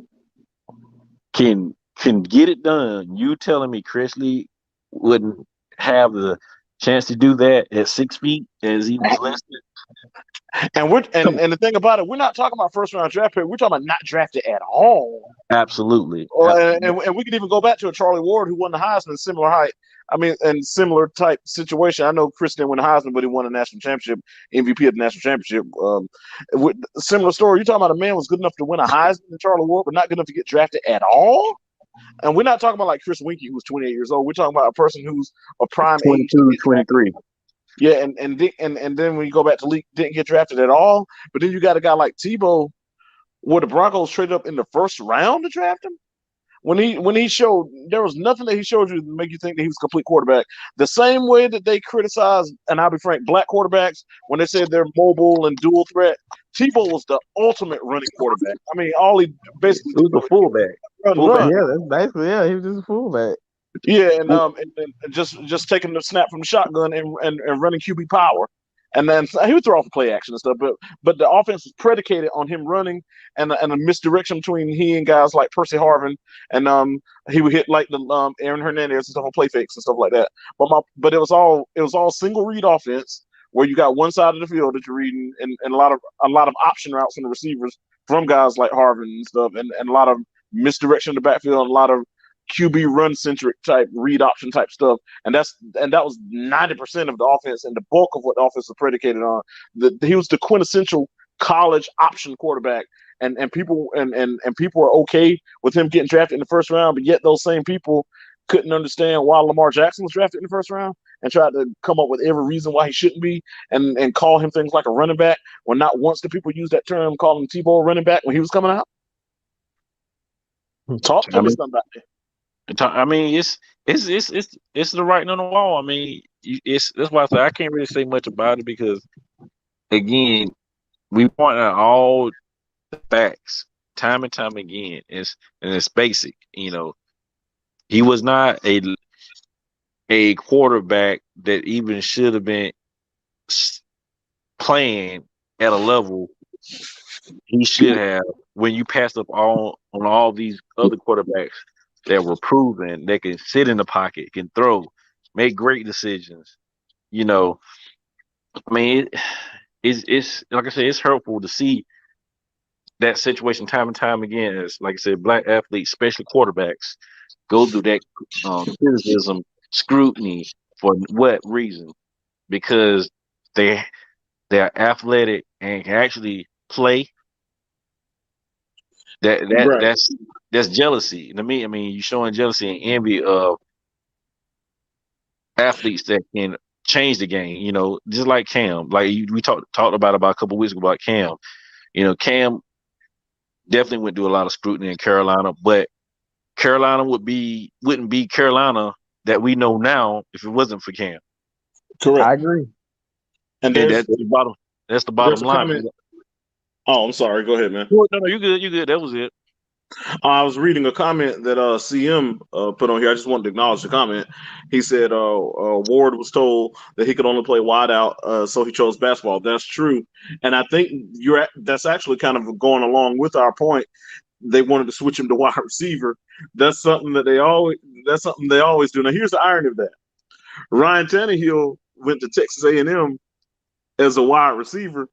can get it done. You telling me Chris Lee wouldn't have the chance to do that at 6 feet as he was listed? And and the thing about it, we're not talking about first round draft pick. We're talking about not drafted at all. Absolutely. And we could even go back to a Charlie Ward who won the Heisman, similar height. I mean, and similar type situation. I know Chris didn't win the Heisman, but he won a national championship, MVP of the national championship. Similar story. You're talking about a man was good enough to win a Heisman in Charlie Ward, but not good enough to get drafted at all? And we're not talking about like Chris Winkie, who's 28 years old. We're talking about a person who's a prime age to 22, get drafted. 23. Yeah, and then when you go back to Leak, didn't get drafted at all. But then you got a guy like Tebow, where the Broncos traded up in the first round to draft him. When he showed, there was nothing that he showed you to make you think that he was a complete quarterback. The same way that they criticize, and I'll be frank, black quarterbacks when they said they're mobile and dual threat. Tebow was the ultimate running quarterback. I mean, all he basically He was a fullback. run. Yeah, that's basically, he was just a fullback. Yeah, and just taking the snap from the shotgun and running QB power, and then he would throw off the play action and stuff. But the offense was predicated on him running and a misdirection between he and guys like Percy Harvin, and he would hit like the Aaron Hernandez and stuff on play fakes and stuff like that. But it was all single read offense where you got one side of the field that you're reading and a lot of option routes from the receivers from guys like Harvin and stuff, and a lot of misdirection in the backfield, and a lot of QB run centric type read option type stuff, and that was 90% of the offense, and the bulk of what the offense was predicated on. He was the quintessential college option quarterback, and people people are okay with him getting drafted in the first round, but yet those same people couldn't understand why Lamar Jackson was drafted in the first round and tried to come up with every reason why he shouldn't be, and call him things like a running back when not once did people use that term calling Tebow a running back when he was coming out. Talk to me somebody. I mean, it's the writing on the wall. I mean, that's why I say I can't really say much about it because, again, we point out all the facts time and time again. It's basic. He was not a quarterback that even should have been playing at a level he should have when you passed up on all these other quarterbacks that were proven that can sit in the pocket, can throw, make great decisions. I mean, it's like I said, it's hurtful to see that situation time and time again. As like I said, black athletes, especially quarterbacks, go through that criticism, scrutiny for what reason? Because they're athletic and can actually play. Right. That's jealousy to me. I mean, you're showing jealousy and envy of athletes that can change the game. Just like Cam. Like we talked about a couple of weeks ago about Cam. Cam definitely went through a lot of scrutiny in Carolina, but Carolina wouldn't be Carolina that we know now if it wasn't for Cam. Correct. I agree. And that's the bottom. That's the bottom line. Oh, I'm sorry. Go ahead, man. No, you good. You good. That was it. I was reading a comment that CM put on here. I just wanted to acknowledge the comment. He said Ward was told that he could only play wide out, so he chose basketball. That's true, and I think that's actually kind of going along with our point. They wanted to switch him to wide receiver. That's something they always do. Now, here's the irony of that: Ryan Tannehill went to Texas A&M as a wide receiver,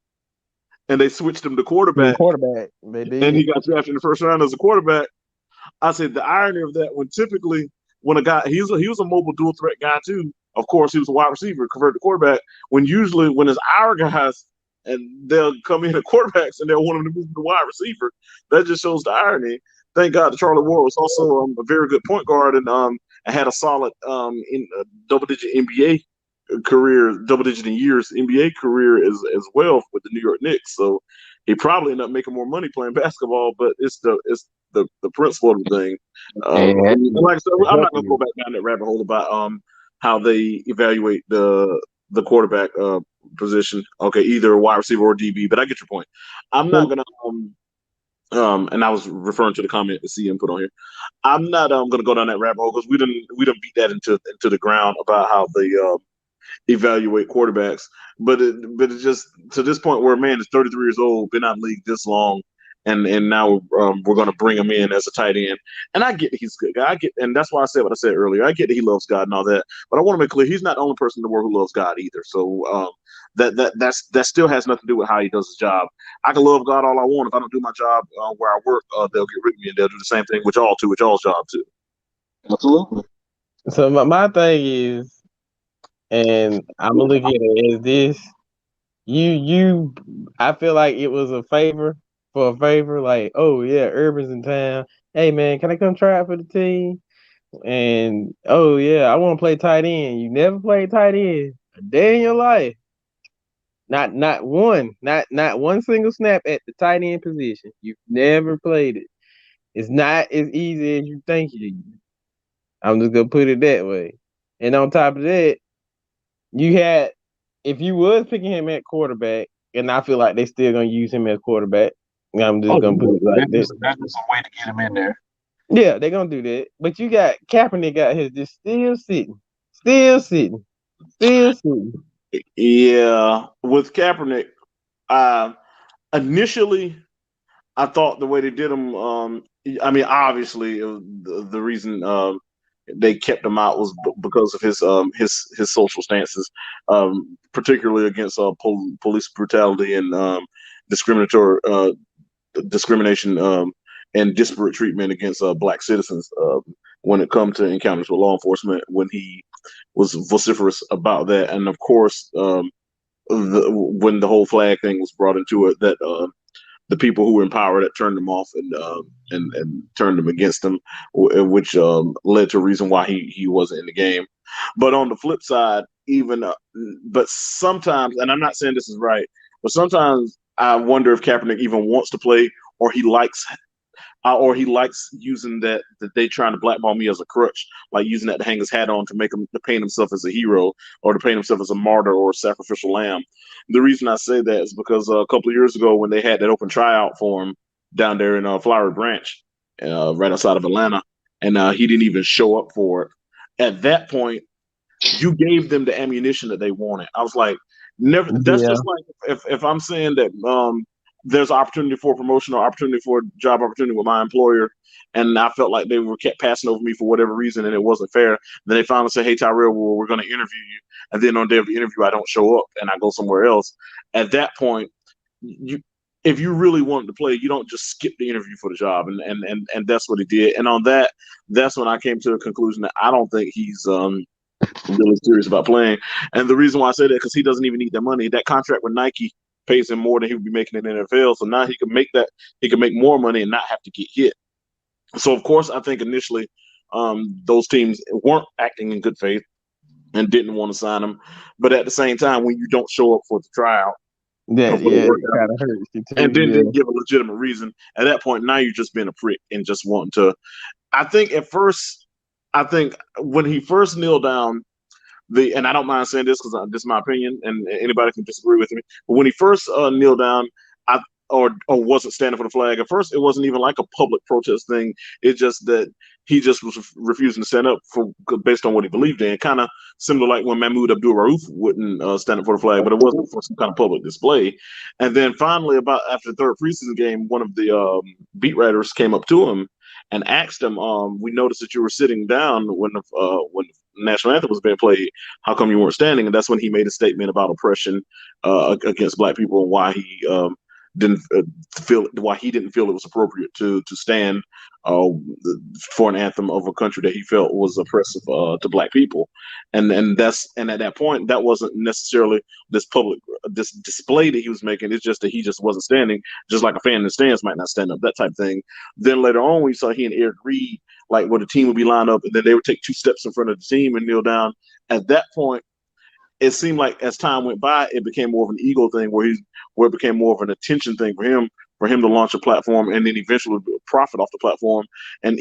and they switched him to quarterback. They did. And he got drafted in the first round as a quarterback. I said the irony of that when a guy he was a mobile dual threat guy too. Of course, he was a wide receiver converted to quarterback. When it's our guys and they'll come in at quarterbacks and they'll want them to move to wide receiver. That just shows the irony. Thank God that Charlie Ward was also a very good point guard and had a solid in double-digit NBA career, double-digit in years NBA career as well with the New York Knicks. So he probably ended up making more money playing basketball, but it's the principle of the thing. Like I said, I'm not gonna go back down that rabbit hole about how they evaluate the quarterback position. Okay, either wide receiver or DB, but I get your point. I'm not gonna and I was referring to the comment that CM put on here. I'm not gonna go down that rabbit hole because we didn't beat that into the ground about how they evaluate quarterbacks. But it's just to this point where man is 33 years old, been out of the league this long, and now we're going to bring him in as a tight end. And I get that he's a good guy. And that's why I said what I said earlier. I get that he loves God and all that, but I want to make clear he's not the only person in the world who loves God either. So that still has nothing to do with how he does his job. I can love God all I want. If I don't do my job where I work, they'll get rid of me, and they'll do the same thing with y'all too, with y'all's job too. Absolutely. So my thing is, and I'm looking at it as this. I feel like it was a favor for a favor, like, oh yeah, Urban's in town. Hey man, can I come try out for the team? And oh yeah, I want to play tight end. You never played tight end a day in your life. Not one single snap at the tight end position. You've never played it. It's not as easy as you think it is. I'm just gonna put it that way. And on top of that, you had if you was picking him at quarterback, and I feel like they still gonna use him as quarterback. I'm just Oh, gonna put it like that. that's just a way to get him in there. Yeah, they're gonna do that. But you got Kaepernick out here just still sitting, still sitting. Yeah, with Kaepernick, uh, initially I thought the way they did him. I mean, obviously, the reason they kept him out was because of his social stances, particularly against police brutality and discriminatory discrimination and disparate treatment against black citizens when it comes to encounters with law enforcement. When he was vociferous about that, and of course, when the whole flag thing was brought into it, that the people who were in power that turned him off and turned him against him, which led to a reason why he wasn't in the game. But on the flip side, even but sometimes, and I'm not saying this is right, but sometimes I wonder if Kaepernick even wants to play, or he likes using that they trying to blackball me as a crutch, like using that to hang his hat on to make him to paint himself as a hero or to paint himself as a martyr or a sacrificial lamb. The reason I say that is because a couple of years ago when they had that open tryout for him down there in Flowery Branch, right outside of Atlanta, and he didn't even show up for it. At that point, you gave them the ammunition that they wanted. I was like, never. That's Yeah, just like if I'm saying that there's opportunity for promotion or opportunity for job opportunity with my employer, and I felt like they were kept passing over me for whatever reason, and it wasn't fair. Then they finally say, "Hey, Tyrell, well, we're going to interview you," and then on the day of the interview, I don't show up and I go somewhere else. At that point, you. If you really wanted to play, you don't just skip the interview for the job, and that's what he did. And on that, that's when I came to the conclusion that I don't think he's really serious about playing. And the reason why I say that because he doesn't even need that money. That contract with Nike pays him more than he would be making in the NFL. So now he can make that he can make more money and not have to get hit. So of course I think initially those teams weren't acting in good faith and didn't want to sign him. But at the same time, when you don't show up for the tryout or that for the yeah, that workout kind of hurts you and too. then Yeah, didn't give a legitimate reason, at that point now you're just being a prick and just wanting to. I think at first, I think when he first kneeled down and I don't mind saying this because this is my opinion, and anybody can disagree with me. But when he first kneeled down, I or wasn't standing for the flag. At first, it wasn't even like a public protest thing. It's just that he just was refusing to stand up for based on what he believed in. Kind of similar like when Mahmoud Abdul Rauf wouldn't stand up for the flag, but it wasn't for some kind of public display. And then finally, about after the third preseason game, one of the beat writers came up to him and asked him, "We noticed that you were sitting down when the national anthem was being played. How come you weren't standing?" And that's when he made a statement about oppression against black people and why he didn't feel why he didn't feel it was appropriate to stand uh, for an anthem of a country that he felt was oppressive to black people. And at that point that wasn't necessarily this display that he was making. It's just that he just wasn't standing, just like a fan in the stands might not stand up, that type of thing. Then later on we saw he and Eric Reed, like where the team would be lined up and then they would take two steps in front of the team and kneel down. At that point, it seemed like as time went by, it became more of an ego thing where it became more of an attention thing for him to launch a platform and then eventually profit off the platform and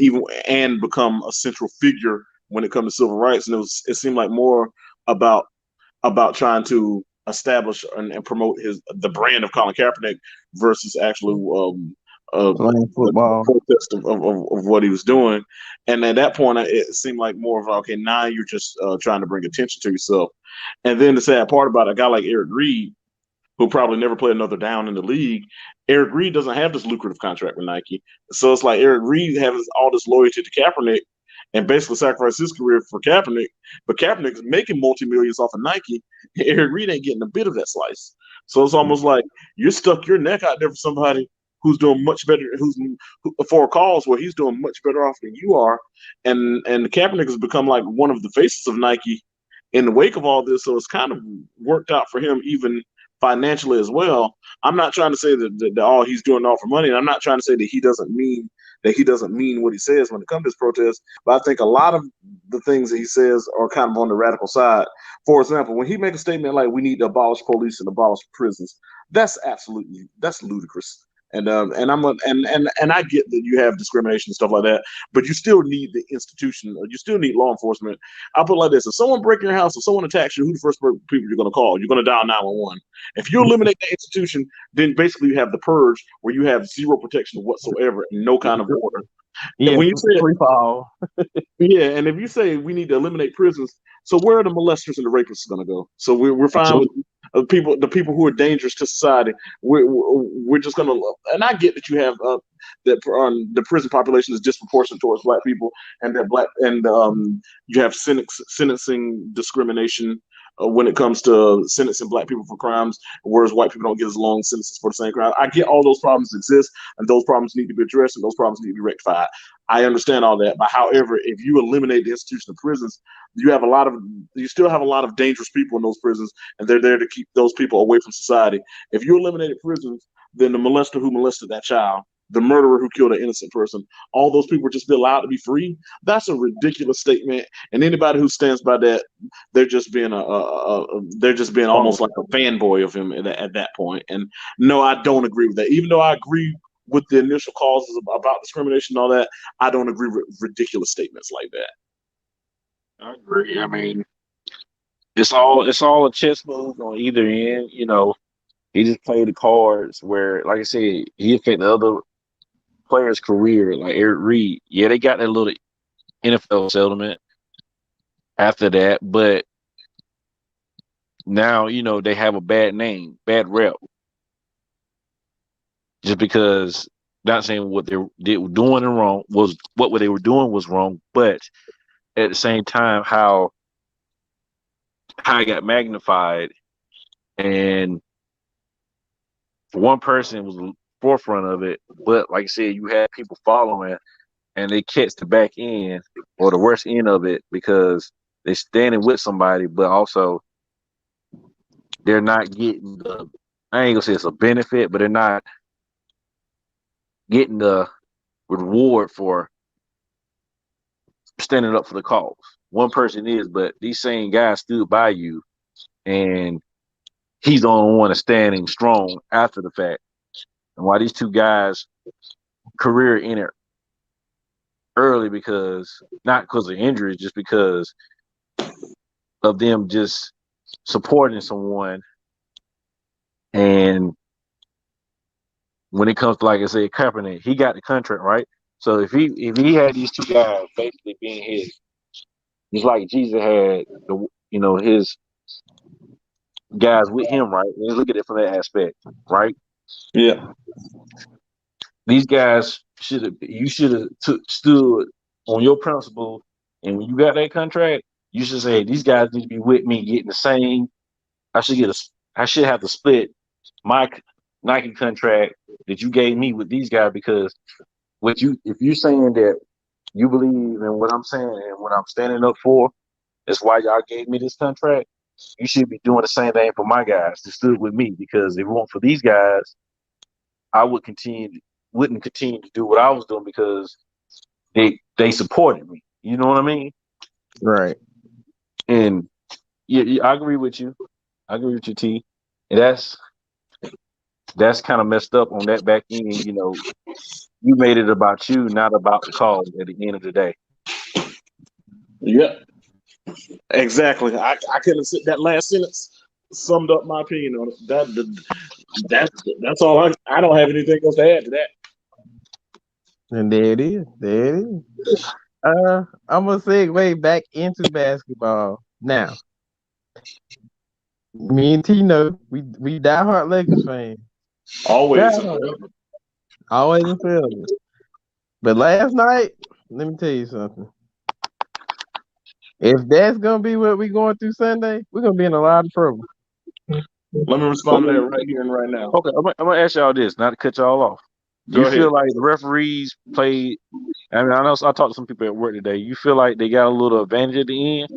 become a central figure when it comes to civil rights. And it seemed like more about trying to establish and promote the brand of Colin Kaepernick versus actually playing a football. protest of what he was doing. And at that point, it seemed like more of okay, now you're just trying to bring attention to yourself. And then the sad part about a guy like Eric Reed, who probably never played another down in the league, Eric Reed doesn't have this lucrative contract with Nike. So it's like Eric Reed has all this loyalty to Kaepernick and basically sacrificed his career for Kaepernick. But Kaepernick is making multi-millions off of Nike. Eric Reed ain't getting a bit of that slice. So it's almost like you're stuck your neck out there for somebody who's doing much better, for a cause where he's doing much better off than you are. And Kaepernick has become like one of the faces of Nike in the wake of all this. So it's kind of worked out for him even financially as well. I'm not trying to say that all he's doing all for money, and I'm not trying to say that he doesn't mean what he says when it comes to this protest. But I think a lot of the things that he says are kind of on the radical side. For example, when he makes a statement like we need to abolish police and abolish prisons, that's ludicrous. And I get that you have discrimination and stuff like that, but you still need the institution. You still need law enforcement. I'll put it like this: if someone breaks your house, if someone attacks you, who the first people you're going to call? You're going to dial 911. If you eliminate that institution, then basically you have the purge, where you have zero protection whatsoever and no kind of order. And Yeah, when you say free fall. yeah, and if you say we need to eliminate prisons, so where are the molesters and the rapists going to go? So we're fine with the people who are dangerous to society. We're just going to, and I get that you have that the prison population is disproportionate towards black people, and that you have sentencing discrimination. When it comes to sentencing black people for crimes, whereas white people don't get as long sentences for the same crime. I get all those problems exist, and those problems need to be addressed, and those problems need to be rectified. I understand all that, but however, if you eliminate the institution of prisons, you still have a lot of dangerous people in those prisons, and they're there to keep those people away from society. If you eliminated prisons, then the molester who molested that child, the murderer who killed an innocent person, all those people would just be allowed to be free. That's a ridiculous statement, and anybody who stands by that, they're just being they're just being almost like a fanboy of him at that point. And no, I don't agree with that. Even though I agree with the initial causes about discrimination and all that, I don't agree with ridiculous statements like that. I agree. I mean, it's all a chess move on either end. He just played the cards where, like I said, he affected other players' career, like Eric Reed. Yeah, they got that little NFL settlement after that, but now they have a bad name, bad rep, just because. Not saying what they were doing wrong was what they were doing was wrong, but at the same time, how it got magnified, and one person was the forefront of it, but like I said, you had people following, and they catch the back end or the worst end of it because they're standing with somebody, but also they're not getting the. I ain't gonna say it's a benefit, but they're not getting the reward for standing up for the cause. One person is, but these same guys stood by you, and he's the only one that's standing strong after the fact. And why these two guys' career ended early, because not because of injuries, just because of them just supporting someone. And when it comes to, like I said, Kaepernick, he got the contract, right? So if he had these two guys basically being his, just like Jesus had his guys with him, right? Let's look at it from that aspect, right? Yeah. These guys should have stood on your principle, and when you got that contract, you should say these guys need to be with me, getting the same. I should have to split my Nike contract that you gave me with these guys, because if you're saying that you believe in what I'm saying and what I'm standing up for, that's why y'all gave me this contract. You should be doing the same thing for my guys that stood with me, because if it weren't for these guys, I wouldn't continue to do what I was doing, because they supported me. You know what I mean? Right. And yeah, I agree with you. I agree with you, T. And that's kind of messed up on that back end. You made it about you, not about the cause at the end of the day. Yeah. Exactly. I couldn't sit that last sentence summed up my opinion on it. That's all. I don't have anything else to add to that. And there it is. There it is. I'm gonna segue back into basketball now. Me and Tino, we diehard Lakers fans. Always. Diehard. Always and forever. But last night, let me tell you something. If that's gonna be what we going through Sunday, we're gonna be in a lot of trouble. Let me respond to that right here and right now. Okay, I'm gonna ask y'all this, not to cut y'all off. Do you feel like the referees played? I mean, I know I talked to some people at work today. You feel like they got a little advantage at the end?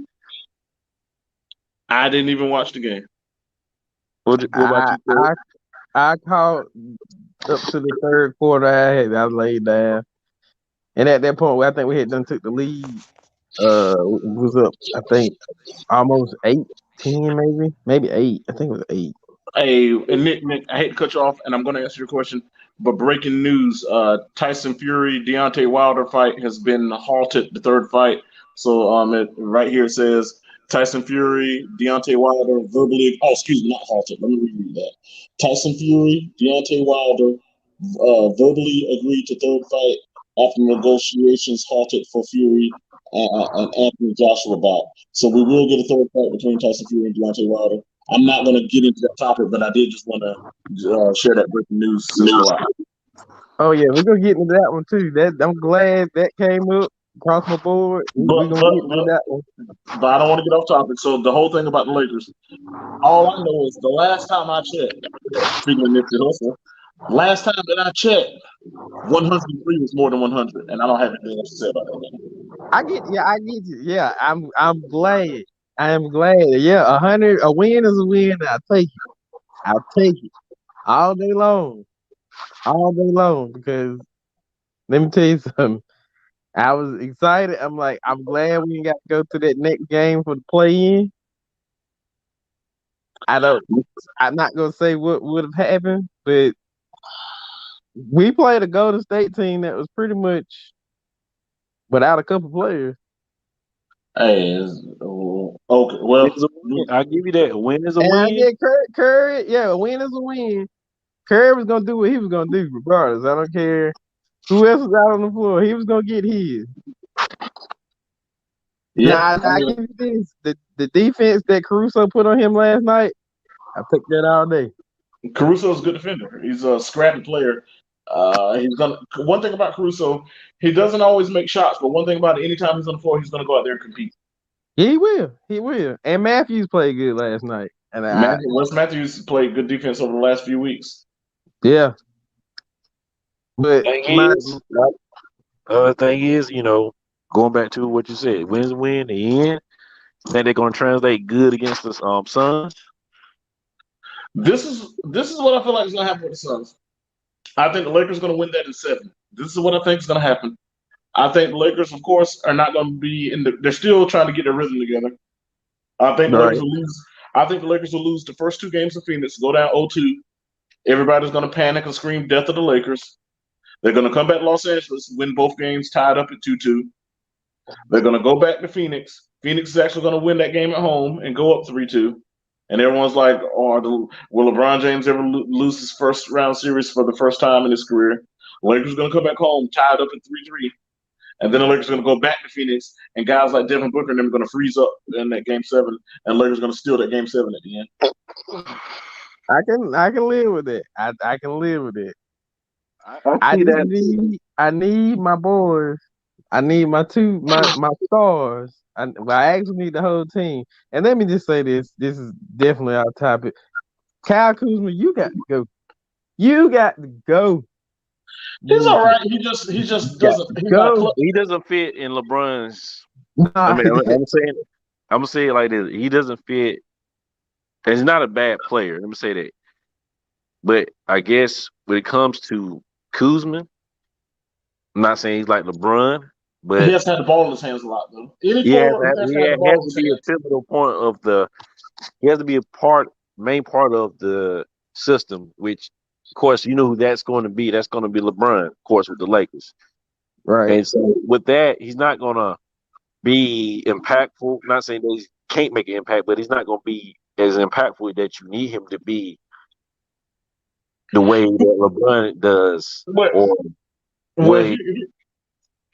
I didn't even watch the game. What about I you, Chris? I I caught up to the third quarter. I laid down, and at that point, I think we had done took the lead. Was up. I think almost 18, maybe 8. I think it was 8. Hey, and Nick, I hate to cut you off, and I'm going to answer your question. But breaking news: Tyson Fury Deontay Wilder fight has been halted. The third fight. So right here it says Tyson Fury Deontay Wilder verbally. Oh, excuse me, not halted. Let me reread that. Tyson Fury Deontay Wilder verbally agreed to third fight after negotiations halted for Fury and Anthony Joshua back. So we will get a third fight between Tyson Fury and Deontay Wilder. I'm not going to get into that topic, but I did just want to share that breaking news since we're live. Oh yeah, we're gonna get into that one too. That I'm glad that came up across my board. We're But gonna but get into but that one. but I don't want to get off topic. So the whole thing about the Lakers, all I know is the last time I checked, speaking of Nipsey Hussle, last time that I checked, 103 was more than 100, and I don't have anything else to say about that. I get you. Yeah, I'm glad. I am glad. Yeah, 100, a win is a win. I'll take it. I'll take it all day long, all day long. Because let me tell you something. I was excited. I'm like, I'm glad we ain't got to go to that next game for the play-in. I don't. I'm not gonna say what would have happened, but we played a Golden State team that was pretty much without a couple players. Hey, okay. Win Well, is a win. I give you that. A win is a And I win. get Curry. Yeah, a win is a win. Curry was gonna do what he was gonna do, regardless. I don't care who else was out on the floor. He was gonna get his. yeah. Now I give you this: the defense that Caruso put on him last night, I took that all day. Caruso's a good defender. He's a scrappy player. He's gonna. One thing about Caruso, he doesn't always make shots, but one thing about it, anytime he's on the floor, he's gonna go out there and compete. He will. He will. And Matthews played good last night. And Wes Matthews played good defense over the last few weeks. yeah, but Thing my is, thing is, going back to what you said, win is a win. The end. Think they're gonna translate good against the Suns. This is what I feel like is gonna happen with the Suns. I think the Lakers are gonna win that in 7. This is what I think is gonna happen. I think the Lakers, of course, are not gonna be in the. They're still trying to get their rhythm together. I think the Lakers right, will lose. I think the Lakers will lose the first 2 games of Phoenix, go down 0-2. Everybody's going to panic and scream death of the Lakers. They're going to come back to Los Angeles, win both games tied up at 2-2. They're going to go back to Phoenix. Phoenix is actually going to win that game at home and go up 3-2. And everyone's like, oh, will LeBron James ever lose his first round series for the first time in his career? Lakers are going to come back home tied up at 3-3. And then the Lakers are going to go back to Phoenix, and guys like Devin Booker and them are going to freeze up in that game 7, and the Lakers are going to steal that game 7 at the end. I can live with it. I can live with it. I I see just that. need my boys. I need my stars. I actually need the whole team. And let me just say this. This is definitely our topic. Kyle Kuzma, you got to go. You got to go. He's You all right. He just got doesn't. to He's not. go. He doesn't fit in LeBron's. I Nah, mean, I'm gonna say it like this. He doesn't fit. He's not a bad player. Let me say that. But I guess when it comes to Kuzma, I'm not saying he's like LeBron, He but has to have the ball in his hands a lot, though. Any he has, forward, he has to he have the ball has in to his be a hands. pivotal point of the. He has to be main part of the system. Which, of course, you know who that's going to be. That's going to be LeBron, of course, with the Lakers. right. And so with that, he's not gonna be impactful. Not saying that he can't make an impact, but he's not gonna be as impactful that you need him to be the way that LeBron does, But or well, way.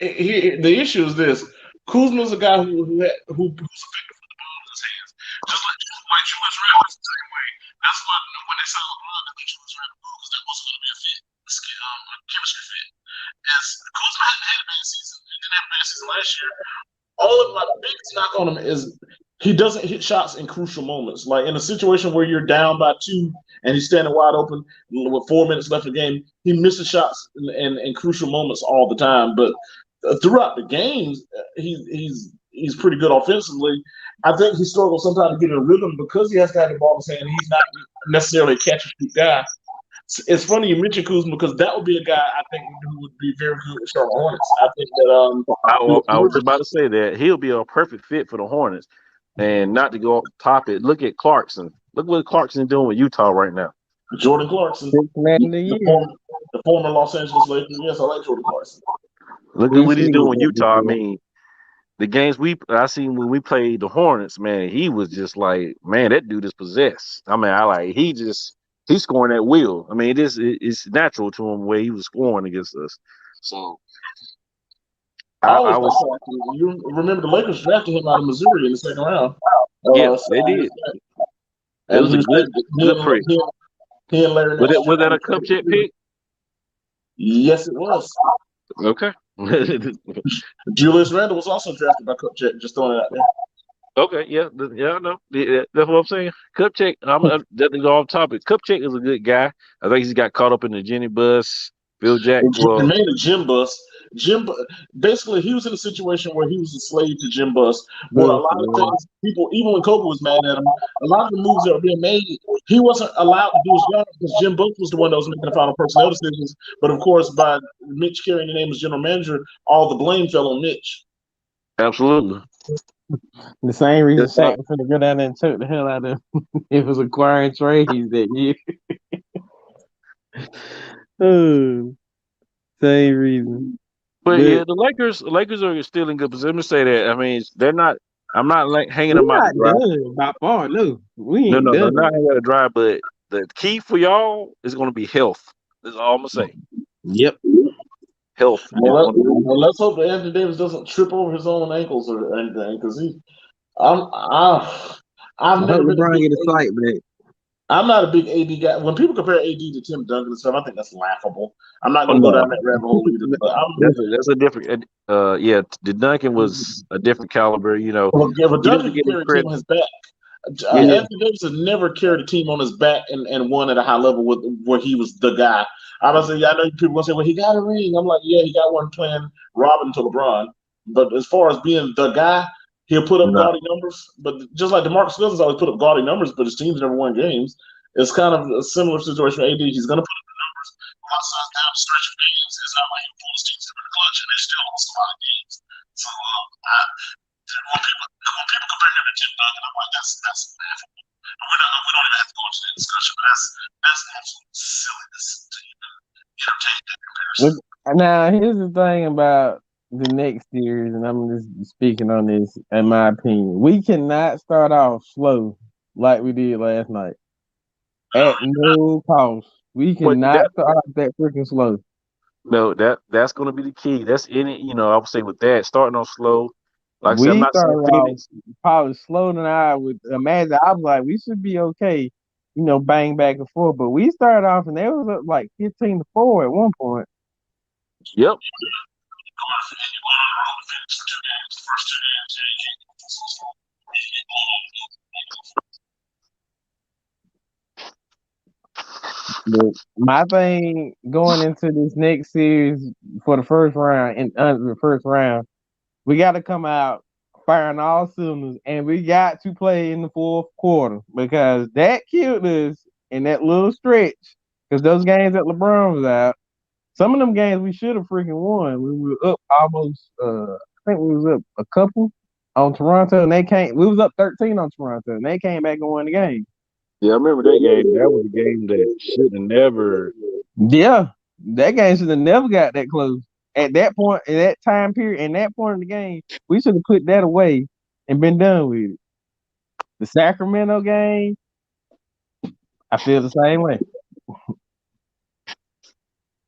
the issue is this: Kuzma's a guy who's effective with the ball in his hands, just like Julius Randle is the same way. That's why when they signed LeBron, they let Julius Randle go because that wasn't going to be a fit, a chemistry fit. As Kuzma hadn't had a bad season, and didn't have a bad season last year. All of my biggest knock on him is he doesn't hit shots in crucial moments. Like in a situation where you're down by 2 and he's standing wide open with 4 minutes left in the game, he misses shots in crucial moments all the time. But throughout the games, he's pretty good offensively. I think he struggles sometimes to get in a rhythm because he has to have the ball in his hand. He's not necessarily a catch and shoot guy. It's funny you mentioned Kuzma because that would be a guy I think who would be very good with Charlotte Hornets. I think that I was about to say that he'll be a perfect fit for the Hornets. And not to go off topic, look at Clarkson. Look what Clarkson doing with Utah right now. Jordan Clarkson, Sixth man of the year. the former Los Angeles Lakers. Yes, I like Jordan Clarkson. Look at what he's doing with Utah. I mean, the games I seen when we played the Hornets, man, he was just like, man, that dude is possessed. I mean, he's scoring at will. I mean, it's natural to him where he was scoring against us. So I always I was thought that. You remember the Lakers drafted him out of Missouri in the second round. yeah, they did. It And was he a was good prick. he and Larry Was Nash. that a cup check pick? Yes, it was. Okay. Julius Randle was also drafted by Kupchak. Just throwing it out there. Okay, yeah, I know. Yeah, that's what I'm saying. Kupchak, I'm definitely go off topic. Kupchak is a good guy. I think he's got caught up in the Jenny bus. Phil Jack, And made a Jim Bus. Basically, he was in a situation where he was a slave to Jim Bus, where a lot of things people, even when Kobe was mad at him, a lot of the moves that were being made, he wasn't allowed to do his job because Jim Bus was the one that was making the final personnel decisions. But of course, by Mitch carrying the name as general manager, all the blame fell on Mitch. absolutely. The same reason Shaq was going to go down there and choke the hell out of him. It was acquiring trades that year. Oh, same reason. But yeah, the Lakers are still in good position. Let me say that. I mean, they're not. I'm not like hanging them We're out to not dry. done by far. No, we No, ain't no, no, done. not hanging out to dry. But the key for y'all is going to be health. That's all I'm gonna say. Yep. Health. Well, let's hope that Anthony Davis doesn't trip over his own ankles or anything, because I've I hope never been a LeBron big get a fight back. I'm not a big AD guy. When people compare AD to Tim Duncan and stuff, I think that's laughable. I'm not going to go No, down that rabbit hole either. But that's a different. Yeah, the Duncan was a different caliber. You know, but he Duncan doesn't can get his carry a team credit. on his back. Yeah, Anthony Davis has never carried a team on his back and won at a high level where he was the guy. I was say, I know people will say, well, he got a ring. I'm like, yeah, he got one playing Robin to LeBron. But as far as being the guy, he'll put up no. gaudy numbers. But just like DeMarcus Cousins always put up gaudy numbers, but his teams never won games. It's kind of a similar situation for AD. He's going to put up the numbers. Outside down the stretch of games, it's not like he pulls teams in the clutch and they still lost a lot of games. So when people compare him to Tim Duncan, I'm like, that's laughable. We don't even have to go into that discussion, but that's absolute silliness to even entertain that comparison. Now, here's the thing about the next series, and I'm just speaking on this, in my opinion. We cannot start off slow like we did last night. At no cost. We But cannot start off that freaking slow. no, that's going to be the key. That's any. You know, I would say with that starting off slow. Like I said, I'm We not saying started off Phoenix. probably slower than I would imagine. I was like, we should be okay, bang back and forth. But we started off and they was up like 15-4 at one point. Yep. But my thing going into this next series for the first round and the first round, we got to come out firing all cylinders, and we got to play in the fourth quarter because that killed us in that little stretch. Because those games that LeBron was out, some of them games we should have freaking won. We were up almost. I think we was up a couple on Toronto, and they came. We was up 13 on Toronto, and they came back and won the game. Yeah, I remember that game. That was a game that should have never. Yeah, that game should have never got that close. At that point, in that time period, in that point in the game, we should have put that away and been done with it. The Sacramento game, I feel the same way.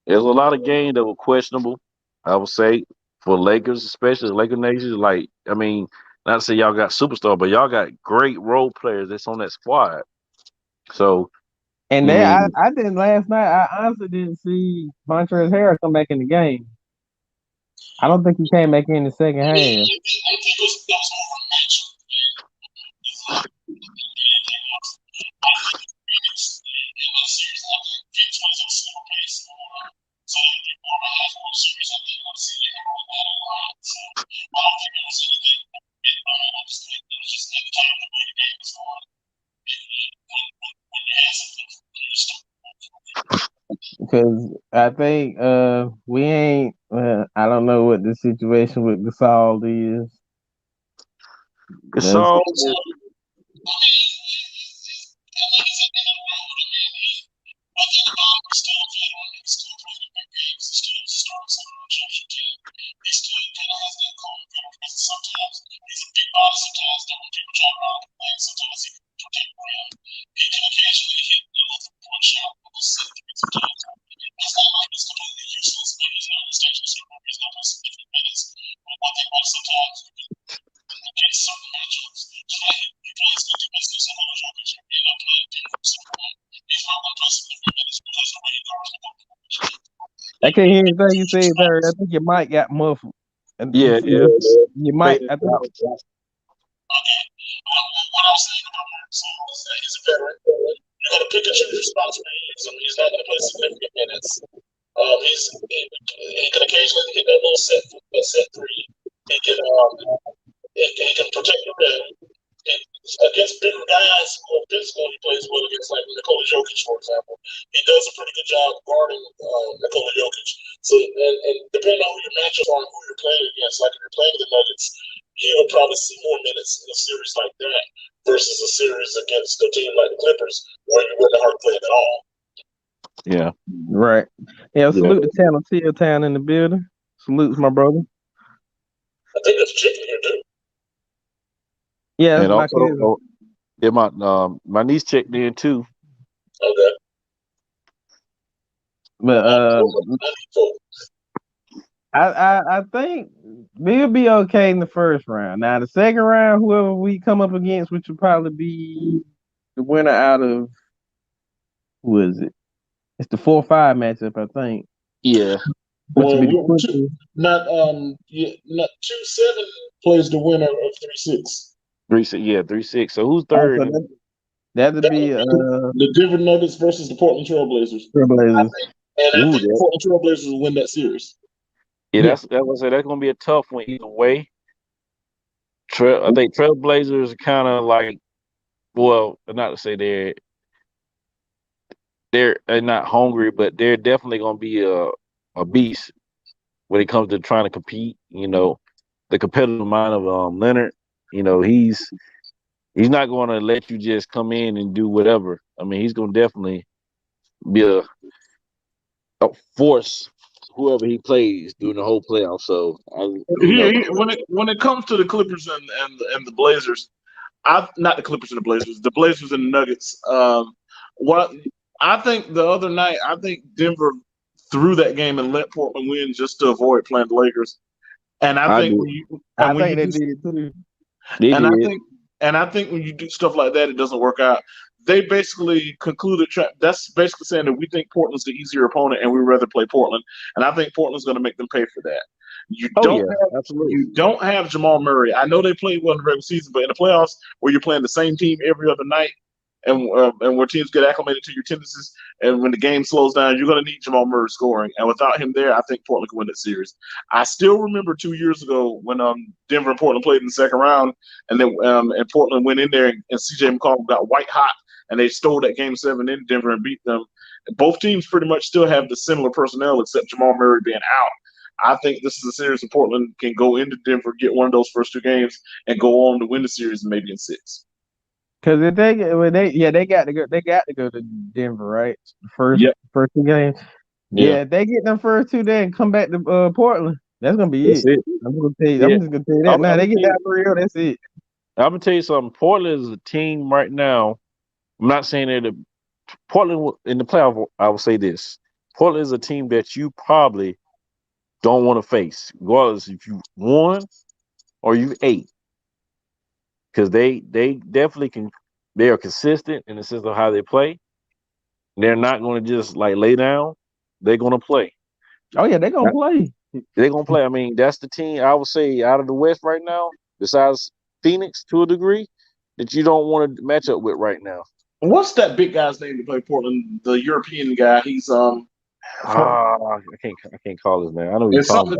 There's a lot of games that were questionable. I would say for Lakers, especially Laker Nation. Like, I mean, not to say y'all got superstar, but y'all got great role players that's on that squad. So, And I they, I, mean, I didn't last night. I honestly didn't see Montrezl Harrell come back in the game. I don't think he came back in the second half. because I think we ain't. I don't know what the situation with Gasol is. That's Gasol, I can't hear anything you said there. I think your mic got muffled. And yeah, yeah. your mic. Faded I think. out. What I'm saying about Marcus is that he's a veteran. You're going to pick and choose your spots when you use him. He's not going to play significant minutes. He can occasionally hit that little set three. He can protect the rim. Against bigger guys who are physical, he plays well against like Nikola Jokic, for example. He does a pretty good job guarding Nikola Jokic. So, and depending on who your matchups are and who you're playing against, like if you're playing the Nuggets, you'll probably see more minutes in a series like that versus a series against a team like the Clippers where you wouldn't hardly play him at all. Yeah. Right. Yeah. Salute the Channel Till Town in the building. Salutes my brother. I think there's a chicken here too. Yeah, that's And my also, cousin. yeah, my niece checked in too. Okay. But I think we'll be okay in the first round. Now the second round, whoever we come up against, which will probably be the winner out of who is it? It's the 4-5 matchup, I think. Yeah. Which will be the Well, Clippers. not 2-7 plays the winner of 3-6. 3-6. So who's third? So that'd be The Denver Nuggets versus the Portland Trailblazers. Trailblazers. I think the Portland Trailblazers will win that series. Yeah, that's gonna be a tough one either way. I think Trailblazers are kind of like, well, not to say they're not hungry, but they're definitely gonna be a beast when it comes to trying to compete. You know, the competitive mind of Leonard. You know, he's not going to let you just come in and do whatever. I mean, he's going to definitely be a force whoever he plays during the whole playoff. So when it comes to the Clippers and the Blazers, not the Clippers and the Blazers and the Nuggets. What I think the other night, I think Denver threw that game and let Portland win just to avoid playing the Lakers. And I think I think they did too. And I think when you do stuff like that, it doesn't work out. They basically concluded that's basically saying that we think Portland's the easier opponent and we'd rather play Portland. And I think Portland's going to make them pay for that. You don't have Jamal Murray. I know they played well in the regular season, but in the playoffs where you're playing the same team every other night and where teams get acclimated to your tendencies, and when the game slows down, you're going to need Jamal Murray scoring. And without him there, I think Portland can win that series. I still remember 2 years ago when Denver and Portland played in the second round, and then and Portland went in there and CJ McCollum got white hot, and they stole that game 7 in Denver and beat them. Both teams pretty much still have the similar personnel, except Jamal Murray being out. I think this is a series that Portland can go into Denver, get one of those first 2 games, and go on to win the series maybe in 6. Because if they got to go to Denver, right? First 2 games. Yeah, if they get them first 2 days and come back to Portland, that's gonna be it. I'm just gonna tell you that. Now they get that for real, that's it. I'm gonna tell you something. Portland is a team right now. I'm not saying that Portland in the playoff. I will say this: Portland is a team that you probably don't want to face, regardless if you won or you 8, because they definitely can. They are consistent in the sense of how they play. They're not going to just like lay down. They're going to play. Oh yeah, they're gonna play. They're going to play. I mean, that's the team I would say out of the West right now, besides Phoenix to a degree, that you don't want to match up with right now. What's that big guy's name to play Portland? The European guy. He's I can't call his name. I know it's something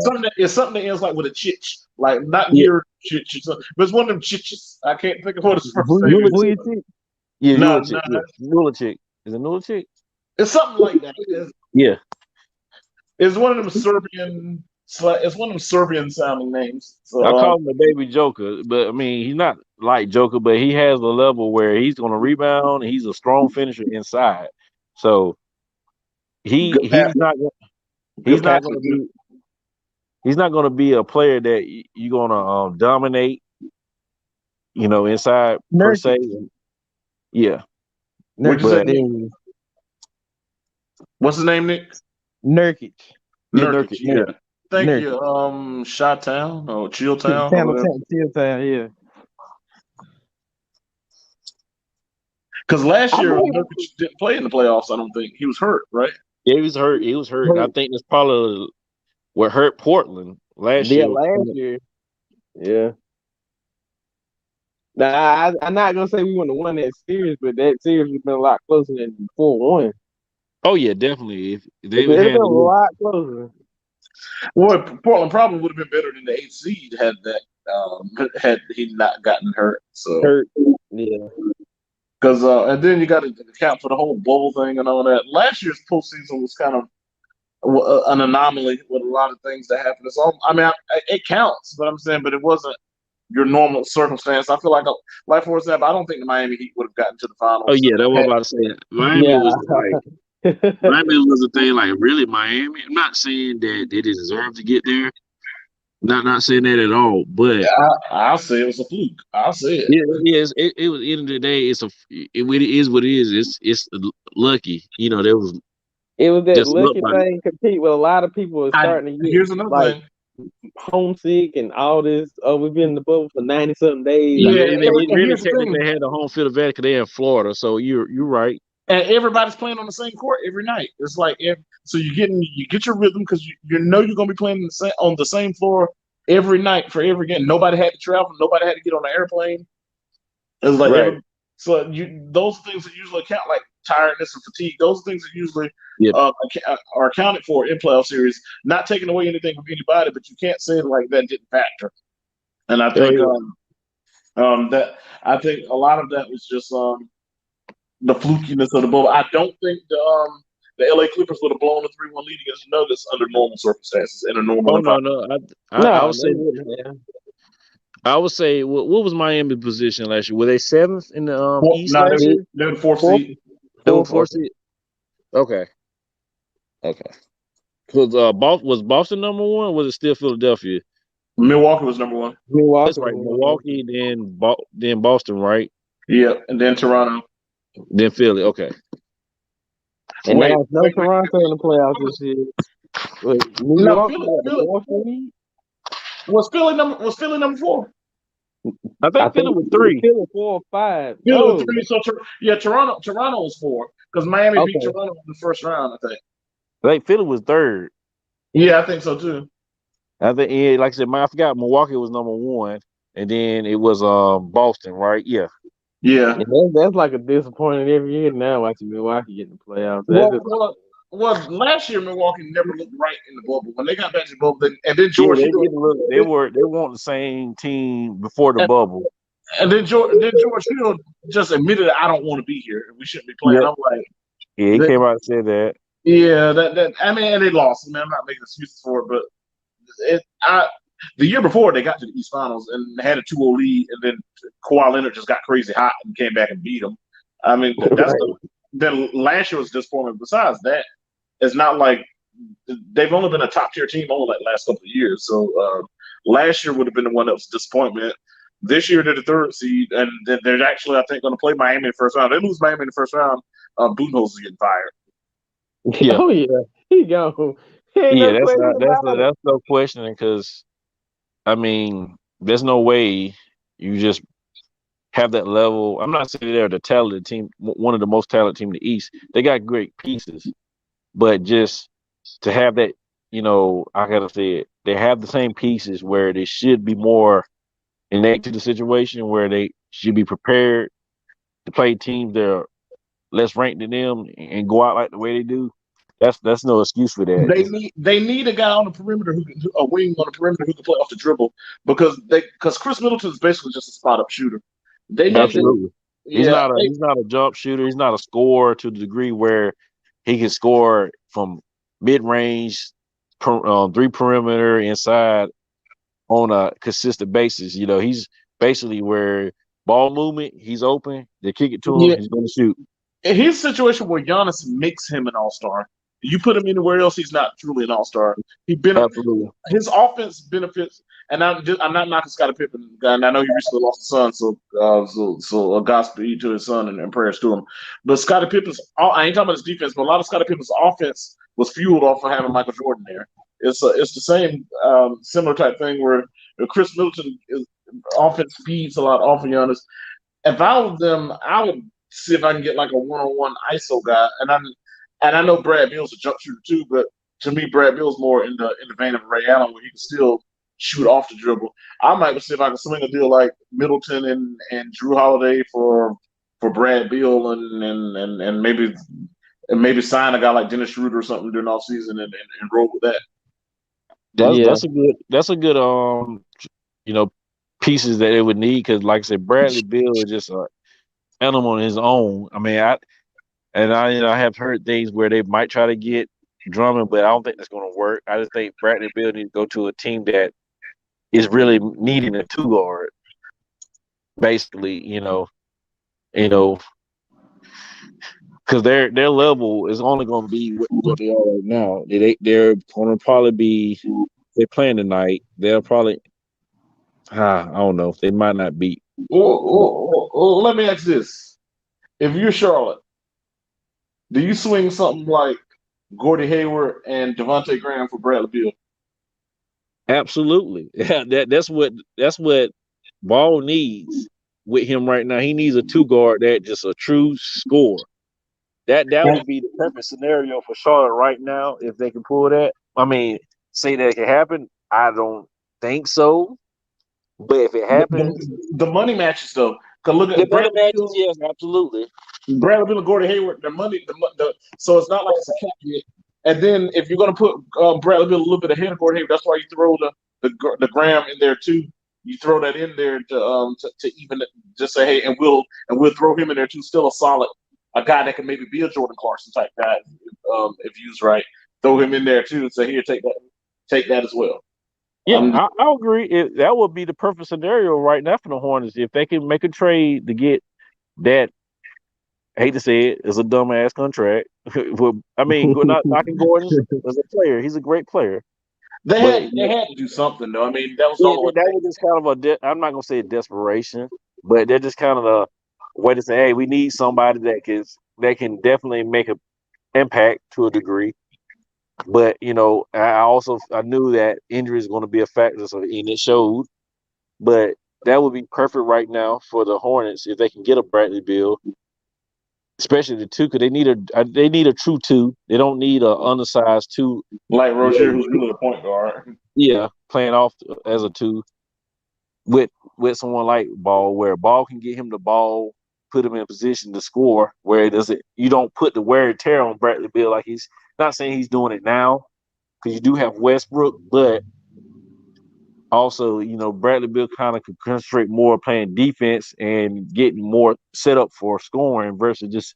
that ends like with a chich, like not your chich, but it's one of them chiches. I can't think of what his first name is. Yeah, Nulachik. Is it Nulachik? It's something like that. Yeah. It's one of them Serbian. It's one of them Serbian sounding names. So I call him the baby Joker, but I mean he's not like Joker, but he has a level where he's going to rebound. And he's a strong finisher inside, so good he's passer. not Good he's not passer going to too. be he's not going to be a player that you're going to dominate, inside per se. Nurkic. Yeah, What'd you say, but Nick? Then What's his name, Nick? Nurkic. yeah, Nurkic. Nurkic. Yeah. Thank Nurkic. you. Shot Town or Chill Town or Town, whatever. yeah. Because last I year think Nurkic didn't play in the playoffs. I don't think he was hurt, right? Yeah, he was hurt. He was hurt, and I think that's probably what hurt Portland last yeah, year. last year. Yeah. Now I'm not gonna say we wouldn't have won that series, but that series would have been a lot closer than 4-1. Oh yeah, definitely. If they It'd have had been a a little, lot closer. Well, Portland probably would have been better than the 8th seed had he not gotten hurt. So Hurt. Yeah. because and then you got to account for the whole bubble thing and all that. Last year's postseason was kind of an anomaly with a lot of things that happened. So I mean, it counts, but I'm saying, but it wasn't your normal circumstance. I feel like for example, I don't think the Miami Heat would have gotten to the oh finals. yeah, that's what I'm about to say. Miami Yeah. was like Miami was the thing. Like really, Miami. I'm not saying that they deserve to get there. Not saying that at all. But I'll say it was a fluke. I'll say it. yeah, it was end of the day. It is what it is. It's lucky. There was It was that just luck lucky by thing compete with a lot of people are starting to get Here's another like thing. homesick and all this. Oh, we've been in the bubble for 90 something days. Yeah, Yeah, and they and really here's the technically thing. had the home field advantage because they're in Florida. So you're right. And everybody's playing on the same court every night. It's like so you get your rhythm because you know you're gonna be playing on the same floor every night for every game. Nobody had to travel. Nobody had to get on an airplane. It was like Right. those things that usually count like tiredness and fatigue. Those things that usually Yep. are accounted for in playoff series. Not taking away anything from anybody, but you can't say it like that didn't factor. And I think I think a lot of that was just the flukiness of the bubble. I don't think the LA Clippers would have blown a 3-1 lead against the Nuggets under normal circumstances in a normal Oh environment. no. I No, would say they wouldn't have. I would say what was Miami's position last year? Were they seventh in the East No, last year? they're the fourth Fourth, seed. They were fourth, fourth seed. Okay. Because was Boston number one? Or was it still Philadelphia? Milwaukee was number one. That's Milwaukee. right. Milwaukee, then Boston, right? Yeah, and then Toronto. Then Philly. Okay. And Wait, now it's no Toronto in the playoffs this year. Wait, New no, York Philly, was the Philly fourth seed? was Philly number 4. I think Philly was 3. Philly 4 or 5. Philly Oh, was 3. So Toronto was 4 because Miami beat okay. Toronto in the first round. I think. I think Philly was 3rd. Yeah, I think so too. I think, yeah, like I said, I forgot Milwaukee was number 1, and then it was Boston, right? Yeah. Yeah. That's like a disappointment every year now watching Milwaukee get in the playoffs. Well, last year Milwaukee never looked right in the bubble. When they got back to the bubble, and then Yeah, George Hill, they weren't the same team before the bubble. and then George Hill just admitted I don't want to be here. We shouldn't be playing. Yeah. I'm like, Yeah, he came out and said that. yeah, that I mean, and they lost. I mean, I'm not making excuses for it, but the year before they got to the East Finals and had a 2-0 lead, and then Kawhi Leonard just got crazy hot and came back and beat them. I mean, then last year was disappointing. Besides that, it's not like they've only been a top tier team only like last couple of years. So last year would have been the one that was disappointment. This year they're the 3rd seed, and they're actually I think going to play Miami in the first round. They lose Miami in the first round, Budenholzer is getting fired. Yeah. Oh yeah, he go. Yeah, that's no questioning because I mean, there's no way you just have that level. I'm not saying they're the talented team, one of the most talented team in the East. They got great pieces, but just to have that, I gotta say it. They have the same pieces where they should be more innate to the situation, where they should be prepared to play teams that are less ranked than them and go out like the way they do. That's no excuse for that. They need a guy on the perimeter a wing on the perimeter who can play off the dribble because Chris Middleton is basically just a spot up shooter. They need Absolutely. he's He's not a jump shooter. He's not a scorer to the degree where he can score from mid range, three perimeter, inside on a consistent basis. He's basically where ball movement, he's open. They kick it to him, Yeah, he's going to shoot. here's a situation where Giannis makes him an all-star. You put him anywhere else, he's not truly an all-star. Absolutely. His offense benefits, and I'm not knocking Scottie Pippen, and I know he recently lost a son, so a Godspeed to his son and prayers to him. But Scottie Pippen's, I ain't talking about his defense, but a lot of Scottie Pippen's offense was fueled off of having Michael Jordan there. It's the same similar type thing where Chris Middleton offense feeds a lot off of Giannis. If I was them, I would see if I can get like a one-on-one ISO guy, and I know Brad Beal's a jump shooter too, but to me, Brad Beal's more in the vein of Ray Allen, where he can still shoot off the dribble. I might see if I can swing a deal like Middleton and Drew Holiday for Brad Beal, and maybe sign a guy like Dennis Schroeder or something during off season and roll with that. That's a good pieces that they would need, because like I said, Bradley Beal is just an animal on his own. I mean, I have heard things where they might try to get Drummond, but I don't think that's going to work. I just think Bradley Beal needs to go to a team that is really needing a two guard, basically. Because their level is only going to be what they are right now. They're going to probably be. They're playing tonight. They'll probably. I don't know. They might not beat. Well, let me ask this: if you're Charlotte, do you swing something like Gordie Hayward and Devontae Graham for Bradley Beal? Absolutely. Yeah, that's what Ball needs with him right now. He needs a two guard that just a true scorer. That would be the perfect scenario for Charlotte right now if they can pull that. I mean, say that it can happen. I don't think so. But if it happens, The money matches though. Cause look the at money Bradley matches, Beal, yes, absolutely. Beal and Gordie Hayward. So it's not like it's a cap hit. And then if you're gonna put Bradley Beal a little bit ahead of Gordie Hayward, that's why you throw the Graham in there too. You throw that in there to even just say hey, and we'll throw him in there too. Still a guy that can maybe be a Jordan Clarkson type guy if used right. Throw him in there too and say here, take that as well. Yeah, I agree. That would be the perfect scenario right now for the Hornets if they can make a trade to get that. I hate to say it, it's a dumbass contract. I mean, not knocking Gordon as a player. He's a great player. They But had to do something though. I mean, that was the yeah, only that way. was just kind of I'm not gonna say a desperation, but they're just kind of a way to say, hey, we need somebody that can definitely make an impact to a degree. But I knew that injury is going to be a factor, and it showed. But that would be perfect right now for the Hornets if they can get a Bradley Beal, especially the two, because they need a true two. They don't need an undersized two. Like Rozier, who's really a point guard. Yeah, playing off as a two with someone like Ball, where Ball can get him the ball, put him in a position to score. Where it doesn't, you don't put the wear and tear on Bradley Beal like he's not saying he's doing it now, because you do have Westbrook, but also, Bradley Beal kind of could concentrate more playing defense and getting more set up for scoring versus just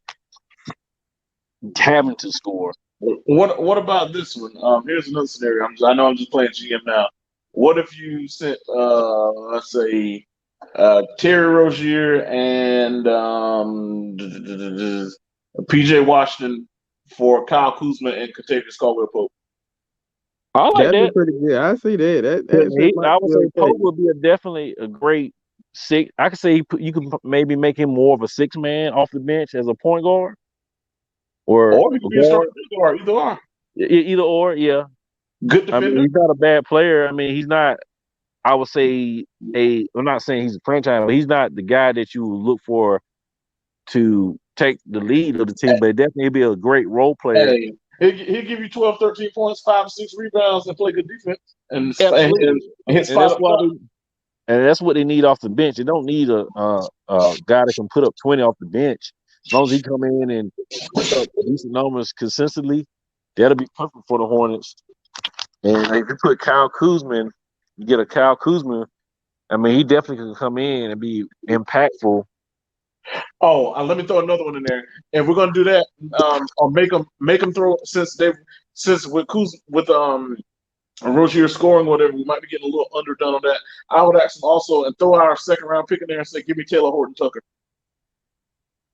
having to score. What about this one? Here's another scenario. I know I'm just playing GM now. What if you sent let's say Terry Rozier and PJ Washington for Kyle Kuzma and Kentavious Caldwell-Pope? I like That'd be that. pretty good. I see that. That shit might I be would say okay. Pope would be definitely a great six. I could say you could maybe make him more of a six man off the bench as a point guard, or Or he could be a starting guard, either or. Either or, yeah. Good I mean, defender. he's not a bad player. I mean, he's not. I would say I'm not saying he's a franchise, but he's not the guy that you would look for to take the lead of the team. But definitely be a great role player. Hey, he'll give you 12, 13 points, 5 or 6 rebounds, and play good defense and hit spot up shot. And that's what they need off the bench. They don't need a guy that can put up 20 off the bench. As long as he come in and put up decent numbers consistently, that'll be perfect for the Hornets. And if you put Kyle Kuzma, you get a Kyle Kuzma. I mean, he definitely can come in and be impactful Oh, let me throw another one in there. If we're gonna do that, or make them throw since with Rozier scoring whatever, we might be getting a little underdone on that. I would ask them also and throw our second round pick in there and say, give me Taylor Horton Tucker.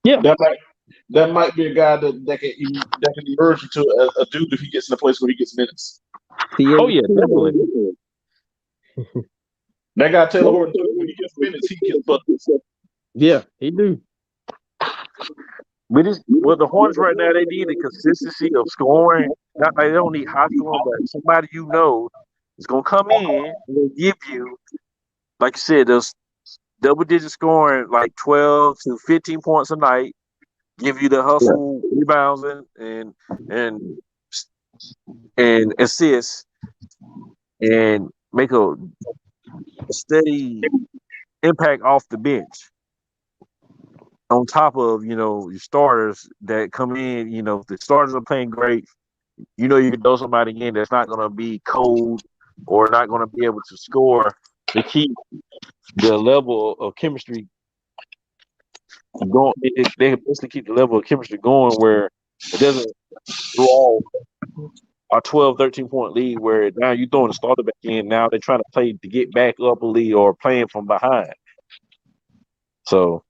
Yeah. That might be a guy that can emerge into a dude if he gets in a place where he gets minutes. Oh yeah, definitely. That guy Taylor Horton Tucker, when he gets minutes, he gets buckets. Yeah, he do. The Hornets right now, they need the consistency of scoring. Not they don't need high scoring, but somebody is gonna come in and give you, like you said, those double digit scoring, like 12 to 15 points a night, give you the hustle rebounds and and assists, and make a steady impact off the bench. On top of your starters that come in, if the starters are playing great, you can throw somebody in that's not going to be cold or not going to be able to score to keep the level of chemistry going. They basically keep the level of chemistry going where it doesn't draw a 12, 13-point lead where now you're throwing the starter back in. Now they're trying to play to get back up a lead or playing from behind. So,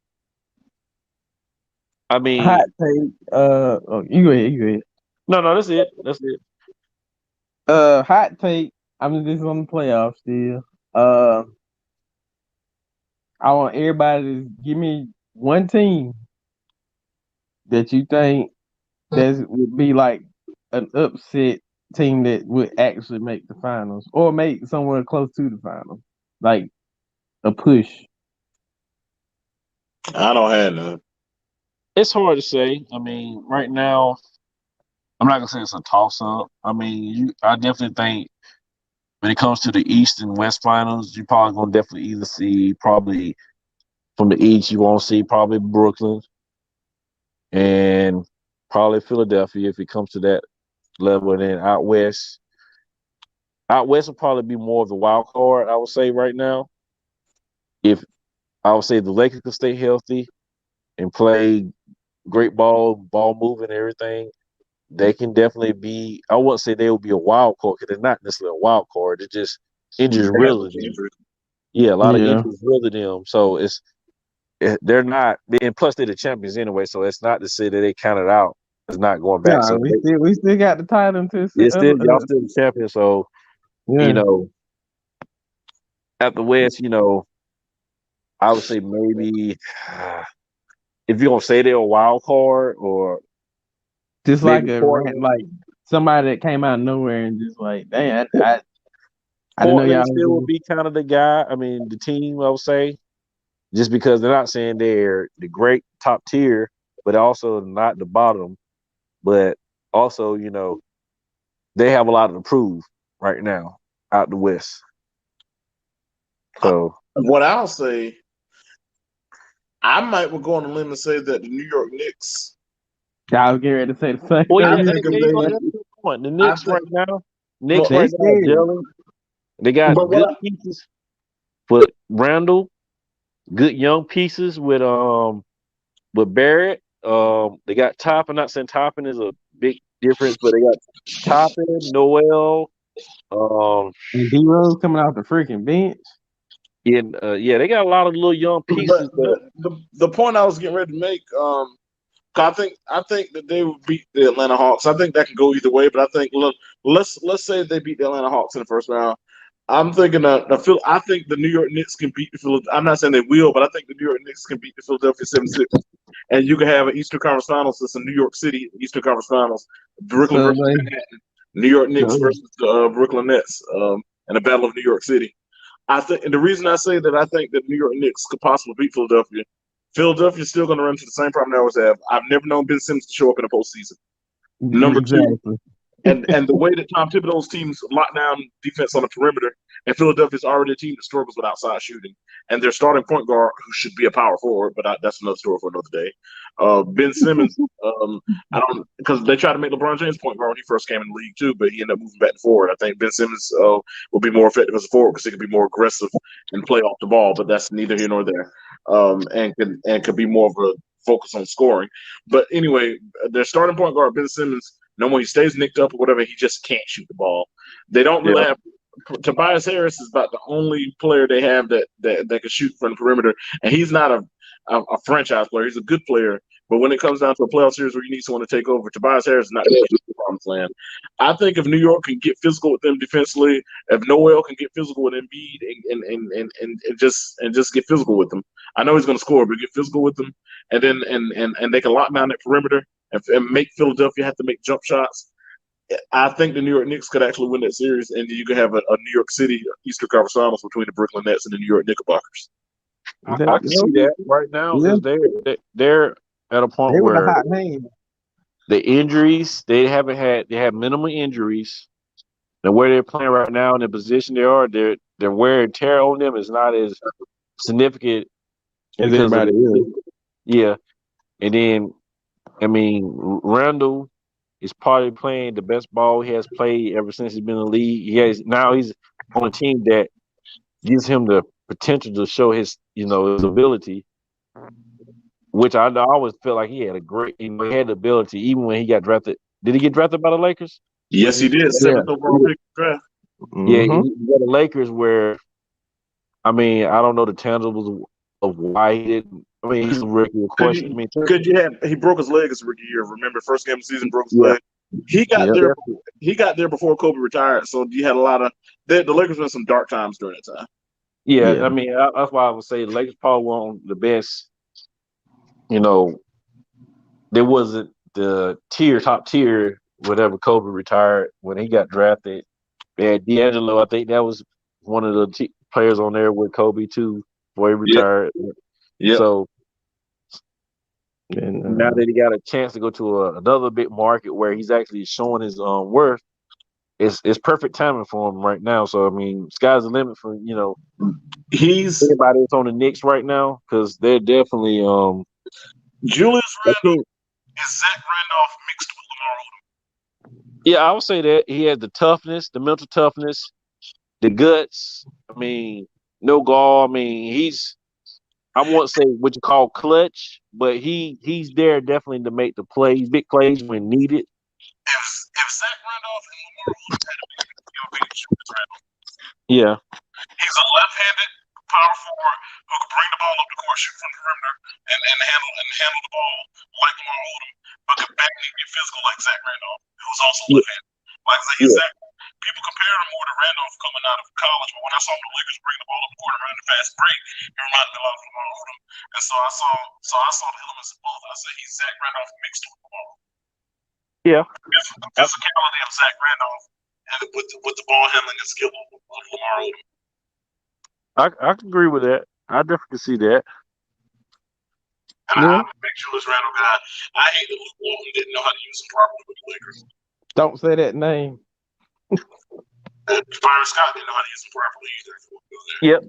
I mean, Hot take. You go ahead. You go ahead. no, that's it. That's it. Hot take. I'm just on the playoffs still. I want everybody to give me one team that you think would be like an upset team that would actually make the finals or make somewhere close to the finals, like a push. I don't have none. It's hard to say. I mean, right now, I'm not gonna say it's a toss up. I mean, I definitely think when it comes to the East and West finals, you're probably gonna definitely either see probably from the East, you won't see probably Brooklyn and probably Philadelphia if it comes to that level. And then out west will probably be more of the wild card. I would say right now, if I would say the Lakers could stay healthy and play great ball moving and everything, they can definitely be. I wouldn't say they will be a wild card because they're not necessarily a wild card. They're just injuries really them. Yeah, a lot of Yeah. injuries really them. So they're not. And plus, they're the champions anyway. So it's not to say that they counted out. It's not going back. Nah, So we still got the title to it's still y'all still the champions. So yeah. At the West, I would say maybe if you're gonna say they're a wild card or Just like maybe like somebody that came out of nowhere and just like, dang, I didn't know Portland y'all. still would be kind of the guy. I mean, the team, I would say, just because they're not saying they're the great top tier, but also not the bottom. But also, they have a lot to prove right now out the West. So What I'll say, I might go on a limb and say that the New York Knicks. I was getting ready to say the same. well, yeah, I that's think a good point. The Knicks think- right now, Knicks They right now are scared. gelling. They got But good pieces, but Randall, good young pieces with Barrett. They got Toppin. Not saying Toppin is a big difference, but they got Toppin, Noel. And D-Rose coming off the freaking bench. Yeah, they got a lot of little young pieces. But the point I was getting ready to make, 'cause I think that they would beat the Atlanta Hawks. I think that can go either way, but I think let's say they beat the Atlanta Hawks in the first round. I'm thinking I think the New York Knicks can beat the Philadelphia. I'm not saying they will, but I think the New York Knicks can beat the Philadelphia 76ers. And you can have an Eastern Conference Finals. It's a New York City Eastern Conference Finals. Brooklyn versus Manhattan. New York Knicks versus Brooklyn Nets. And a battle of New York City. I think, and the reason I say that I think that New York Knicks could possibly beat Philadelphia. Philadelphia's still going to run into the same problem they always have. I've never known Ben Simmons to show up in a postseason. Number two, and the way that Tom Thibodeau's teams lock down defense on the perimeter, and Philadelphia's already a team that struggles with outside shooting, and their starting point guard, who should be a power forward, but that's another story for another day. Ben Simmons, I don't, because they tried to make LeBron James point guard when he first came in the league too, but he ended up moving back to forward. I think Ben Simmons will be more effective as a forward because he can be more aggressive and play off the ball, but that's neither here nor there. and could be more of a focus on scoring. But anyway, their starting point guard Ben Simmons, no when he stays nicked up or whatever, he just can't shoot the ball. They don't really have Tobias Harris is about the only player they have that can shoot from the perimeter, and he's not a franchise player. He's a good player, but when it comes down to a playoff series where you need someone to take over, Tobias Harris is not going to get the promised land. I think if New York can get physical with them defensively, if Noel can get physical with Embiid and just get physical with them, I know he's going to score, but get physical with them, and then and they can lock down that perimeter and make Philadelphia have to make jump shots. I think the New York Knicks could actually win that series, and you could have a New York City Eastern Conference Finals between the Brooklyn Nets and the New York Knickerbockers. I can see that right now because they're at a point where a hot name. The injuries they have minimal injuries, and where they're playing right now in the position they are, their wear and tear on them is not as significant as everybody is. Yeah, and then Randall is probably playing the best ball he has played ever since he's been in the league. He's on a team that gives him the potential to show his ability, which I always felt like he had he had the ability even when he got drafted. Did he get drafted by the Lakers? Yes, he did. Seventh overall pick draft. Yeah, he got the Lakers where, I don't know the tangibles of why he didn't. He's a rookie, of course. He broke his leg his rookie year. Remember, first game of the season, broke his leg. He got there. He got there before Kobe retired, so you had a lot of the Lakers went some dark times during that time. Yeah. That's why I would say the Lakers probably weren't the best. There wasn't the top tier, whatever Kobe retired when he got drafted. They had D'Angelo. I think that was one of the players on there with Kobe too before he retired. Yeah. So now that he got a chance to go to another big market where he's actually showing his worth, it's perfect timing for him right now. So sky's the limit for anybody that's on the Knicks right now because they're definitely Julius Randle is Zach Randolph mixed with Lamar Odom. Yeah, I would say that he has the toughness, the mental toughness, the guts. No gall. I won't say what you call clutch, but he's there definitely to make the plays, big plays when needed. If Zach Randolph and Lamar Odom had a baby, he would be Julius Randle. Yeah. He's a left-handed power forward who can bring the ball up the court, shoot from the perimeter, and handle the ball like Lamar Odom, but can back and get physical like Zach Randolph, who's also left-handed. Like I say, people compare him more to Randolph coming out of college, but when I saw the Lakers bring the ball up the court around the fast break, it reminded me a lot of Lamar Odom. And so I saw the elements of both. I said he's Zach Randolph mixed with Lamar. Yeah. The physicality of Zach Randolph and with the ball handling and skill of Lamar Odom. I can agree with that. I definitely see that. And I'm a big Julius Randle guy. I hate that Luke Walton didn't know how to use him properly with the Lakers. Don't say that name. Byron Scott didn't know how to use him properly either. Yep.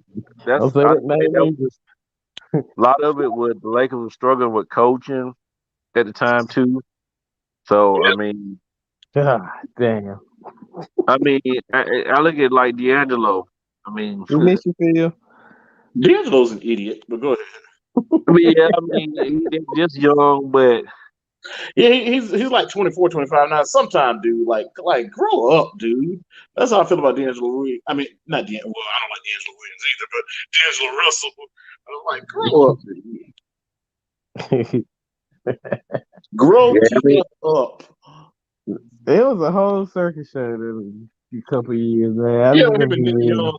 Don't say that name either. A lot of it was the Lakers were struggling with coaching at the time too. So God damn. I look at like D'Angelo. You miss you, Phil? D'Angelo's an idiot, but go ahead. He's just young, but yeah, he's like 24, 25 now. Sometime, dude, like grow up, dude. That's how I feel about D'Angelo Williams. Not D'Angelo. Well, I don't like D'Angelo Williams either, but D'Angelo Russell. I'm like, grow up, dude. Grow up. It was a whole circus show a couple of years, man. When Nick Young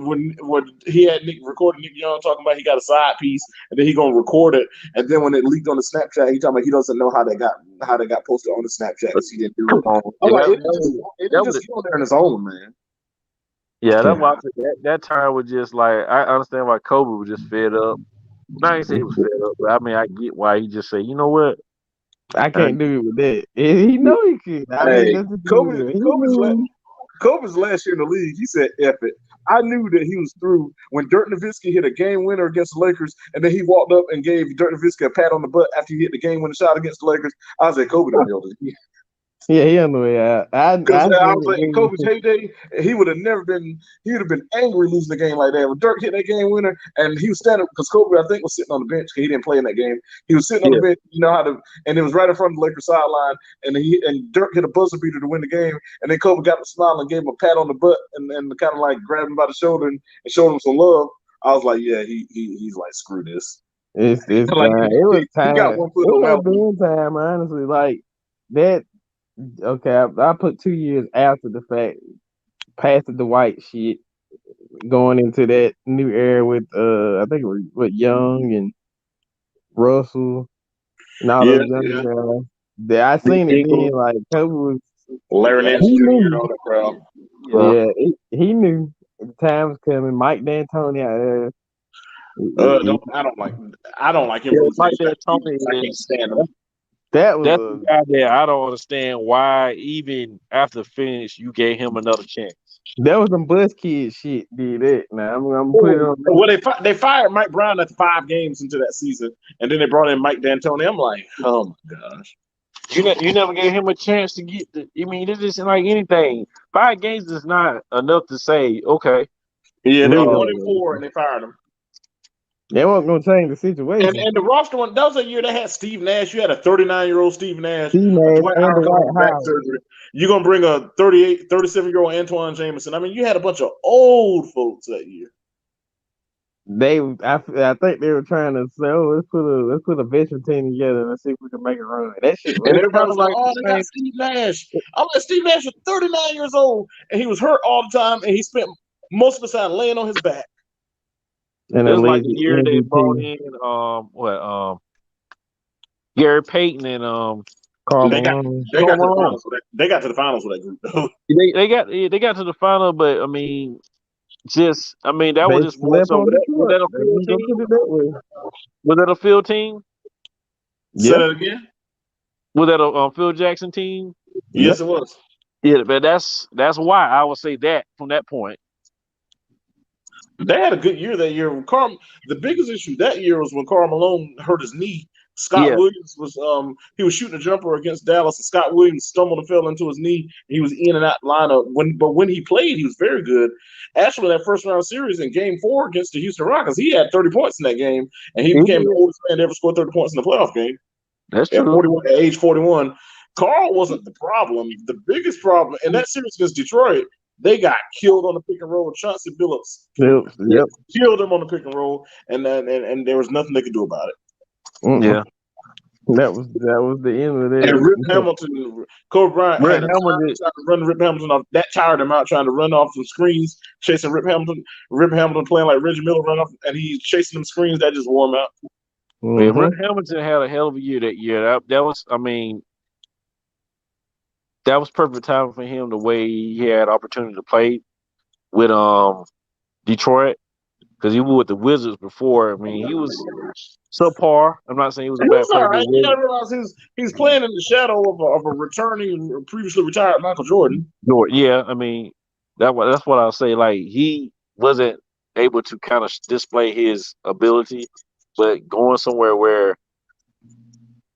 when he had recorded Nick Young talking about he got a side piece and then he gonna record it, and then when it leaked on the Snapchat, he talking about he doesn't know how they got posted on the Snapchat because he didn't do it. I'm like, it just go there on his own, man. Yeah, that's why that time was just like I understand why Kobe was just fed up. I ain't say he was fed up, but I get why he just said, you know what? I can't do it with that. He know he can. Kobe's last year in the league, he said, F it. I knew that he was through when Dirk Nowitzki hit a game winner against the Lakers, and then he walked up and gave Dirk Nowitzki a pat on the butt after he hit the game winning shot against the Lakers. I was like, Kobe don't know this. Yeah, he on the way out. Because I I seen was it like, in then. Kobe's heyday, he would have never been. He would have been angry losing the game like that. When Dirk hit that game winner, and he was standing because Kobe, I think, was sitting on the bench. He didn't play in that game. He was sitting on the Yeah. bench. You know how to, and it was right in front of the Lakers sideline. And Dirk hit a buzzer beater to win the game. And then Kobe got the smile and gave him a pat on the butt and kind of like grabbed him by the shoulder and showed him some love. I was like, yeah, he's like, screw this. It's Like time. It was he got time. one foot It on was Malibu. being time, honestly. Like that. Okay, I put 2 years after the fact, past the Dwight shit, going into that new era with I think it was with Young and Russell and all Yeah, those young yeah. guys. That I seen it then. Eagles. Like Kobe was, Larry Nance he Jr. and knew. all that crowd. Yeah. Yeah, he knew the time was coming. Mike D'Antoni, Don't I don't like him Yeah, from his Mike age. D'Antoni I can't is stand him. that was that's the a guy that I don't understand why even after finish you gave him another chance. that was some Buzz Kid shit. Did that now? I'm putting it on. Well, they fired Mike Brown after 5 games into that season, and then they brought in Mike D'Antoni. I'm like, oh my gosh. You never gave him a chance to get the. I mean, this isn't like anything. 5 games is not enough to say okay. Yeah, they were No, 1-4, and they fired him. they weren't gonna change the And situation. the roster one, that was a year they had Steve Nash. You had a 39-year-old Steve Nash, Steve Nash Dwight and Howard coming off Dwight back Howard. surgery. You're gonna bring a 37-year-old Antoine Jameson. I mean, you had a bunch of old folks that year. I think they were trying to say, oh, let's put a veteran team together and see if we can make a run. That shit And was everybody kind was of like, like "Oh, the they got Steve Nash." I'm like, Steve Nash was 39 years old, and he was hurt all the time, and he spent most of the time laying on his back. same. And It a was like the legend year they brought MVP, in Gary Payton and Karl They got Malone. they Karl got to the Malone. finals. They got to the finals with that group, though. They got to the final, but I mean, I mean that was They just more slept so. on Was Detroit. that a Let field me go put team? it that way. Was that a field team? Say Yeah, that again. Was that a Phil Jackson team? yeah. Yes, it was. Yeah, but that's why I would say that from that point. They had a good year that year. The biggest issue that year was when Karl Malone hurt his knee. Scott Yeah, Williams was he was shooting a jumper against Dallas, and Scott Williams stumbled and fell into his knee. He was in and out lineup. When he played, he was very good. Actually, that first round series in Game 4 against the Houston Rockets, he had 30 points in that game, and he he became the did. oldest man to ever score 30 points in the playoff game That's at true. 41, at age 41. Carl wasn't the problem. The biggest problem in that series against Detroit, they got killed on the pick and roll. Chauncey Billups Yep. killed him on the pick and roll, and there was nothing they could do about it. Mm-mm. Yeah, That was the end of And Rip that. Hamilton, Kobe Bryant Brett had a Hamilton. trying to run Rip Hamilton off. That tired him out trying to run off some screens, chasing Rip Hamilton. Rip Hamilton playing like Reggie Miller run off, and he's chasing them screens. That just wore him out. Yeah, Mm-hmm. Brett Hamilton had a hell of a year that year. That was, I mean, that was perfect time for him. The way he had opportunity to play with Detroit, because he was with the Wizards before. I mean, he was subpar. I'm not saying he was a He bad was player, all but right. You gotta realize he's playing in the shadow of a returning, previously retired Michael Jordan. yeah, I mean, that's what I'll say. Like he wasn't able to kind of display his ability, but going somewhere where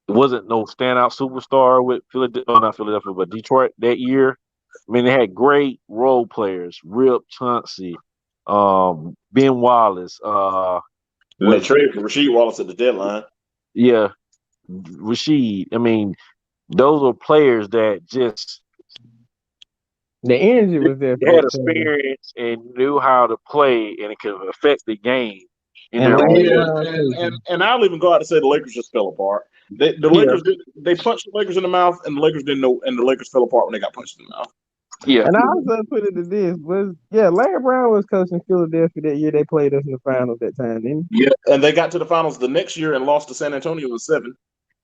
it wasn't no standout superstar with Philadelphia, not Philadelphia, but Detroit that year. I mean, they had great role players: Rip Chauncey, Ben Wallace, And they was traded for Rasheed Wallace at the deadline. yeah, Rasheed. I mean, those were players that just The energy was there for had that team. experience and knew how to play, and it could affect the game in And their Larry own Yeah, way. Brown and coaching. I'll even go out and say the Lakers just fell apart. The Yeah, Lakers they punched the Lakers in the mouth, and the Lakers didn't know, and the Lakers fell apart when they got punched in the mouth. yeah, And I also put it to this was Larry Brown was coaching Philadelphia that year they played us in the finals that time, didn't Yeah, and they got to the finals the next year and lost to San Antonio in 7.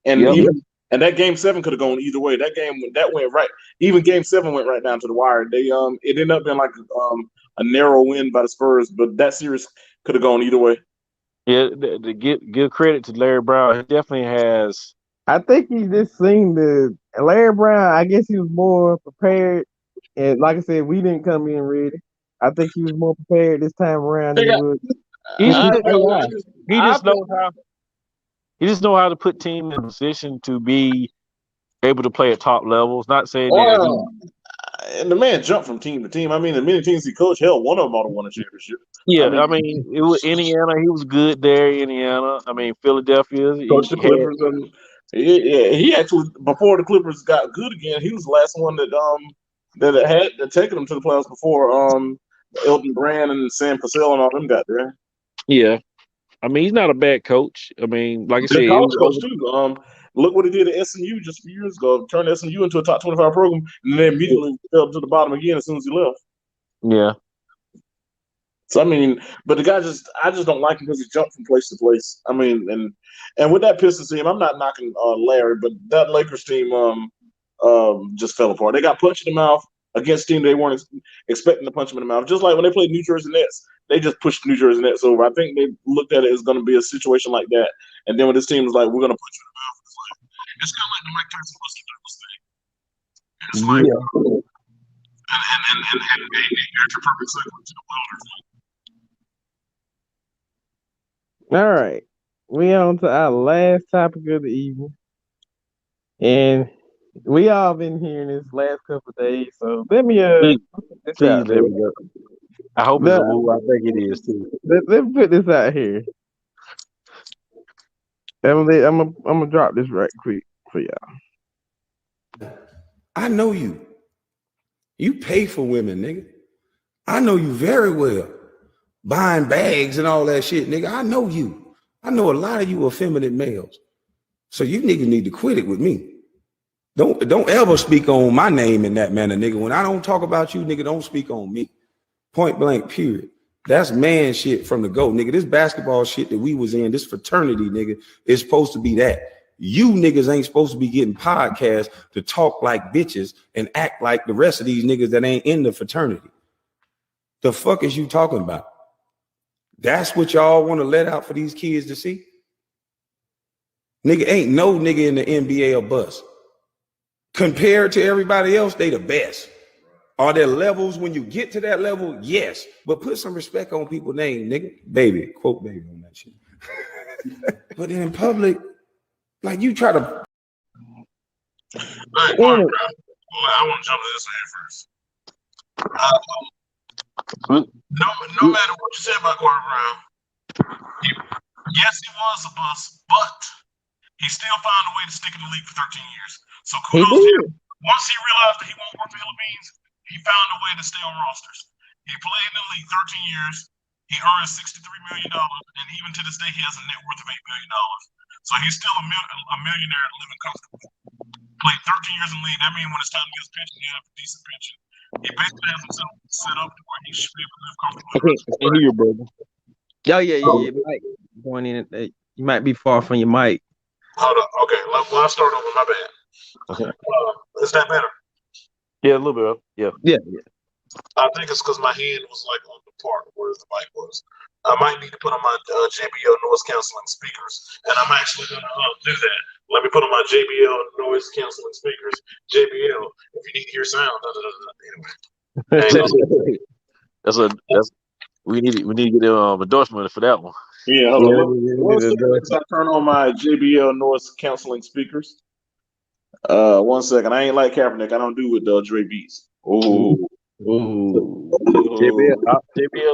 And yep, and that game 7 could have gone either way. That went right. Even game 7 went right down to the wire. They it ended up being like a narrow win by the Spurs, but that series could have gone either way. yeah. To give credit to Larry Brown, he definitely has. I think he just seen the Larry Brown. I guess he was more prepared, and like I said, we didn't come in ready. I think he was more prepared this time around They than he got. would. He's I, His I, AI. he I just think knows how. He just know how to put team in position to be able to play at top levels. Not saying that he. Wow. And the man jumped from team to team. I mean, the many teams he coached, hell, one of them ought to won a championship. Yeah, I I mean, mean, it was Indiana. He was good there. Indiana. I mean, Philadelphia. coached the He had. Clippers, and he actually before the Clippers got good again, he was the last one that had taken them to the playoffs before Elton Brand and Sam Cassell and all them got there. Yeah, I mean, he's not a bad coach. I mean, like I said, Good it college was coach over. too. Look what he did at SMU just a few years ago. Turned SMU into a top 25 program, and then immediately fell to the bottom again as soon as he left. Yeah, So I mean, but the guy I just don't like him because he jumped from place to place. I mean, and with that Pistons team, I'm not knocking Larry, but that Lakers team just fell apart. They got punched in the mouth against a team they weren't expecting to punch them in the mouth. Just like when they played New Jersey Nets, they just pushed New Jersey Nets over. I think they looked at it as going to be a situation like that, and then when this team was like, "We're going to punch you in the mouth," it's kind of like the Mike Tyson Buster Douglas thing. It's like, and you're perfect segue to the Wilder thing. All right. We on to our last topic of the evening. And we all been hearing this last couple of days, so let me please, this please out let there. me go. I hope it's a move. I think it is too. Let me put this out here. I'm gonna drop this right quick for y'all. I know you. You pay for women, nigga. I know you very well. Buying bags and all that shit, nigga. I know you. I know a lot of you effeminate males. So you niggas need to quit it with me. Don't ever speak on my name in that manner, nigga. When I don't talk about you, nigga, don't speak on me. Point blank, period. That's man shit from the go, nigga. This basketball shit that we was in, this fraternity, nigga, is supposed to be that. You niggas ain't supposed to be getting podcasts to talk like bitches and act like the rest of these niggas that ain't in the fraternity. The fuck is you talking about? That's what y'all want to let out for these kids to see? Nigga, ain't no nigga in the NBA a bust. Compared to everybody else, they the best. Are there levels when you get to that level? Yes. But put some respect on people's name, nigga. Baby, quote baby on that shit. But in public, like you try to. I want to jump to this in first. No matter what you say about Kwame Brown, yes, he was a bust, but he still found a way to stick in the league for 13 years. So kudos to him. Once he realized that he won't work for Philippines, he found a way to stay on rosters. He played in the league 13 years. He earned $63 million, and even to this day, he has a net worth of $8 million. So he's still a millionaire living comfortably. Played 13 years in the league. That means when it's time to get his pension, he has a decent pension. He basically has himself set up to where he should be able to live comfortably. I can hear you, brother. Yeah. Mike going in. You might be far from your mic. Hold on. Okay, I'll start over. My bad. Okay. Is that better? Yeah, a little bit. Yeah. I think it's because my hand was like on the part where the mic was. I might need to put on my JBL noise canceling speakers, and I'm actually going to do that. Let me put on my JBL noise canceling speakers. JBL, if you need to hear sound. Anyway. That's we need to get endorsement for that one. Yeah, hold on. Let's turn on my JBL noise canceling speakers. 1 second. I ain't like Kaepernick. I don't do with Dre Beats. JBL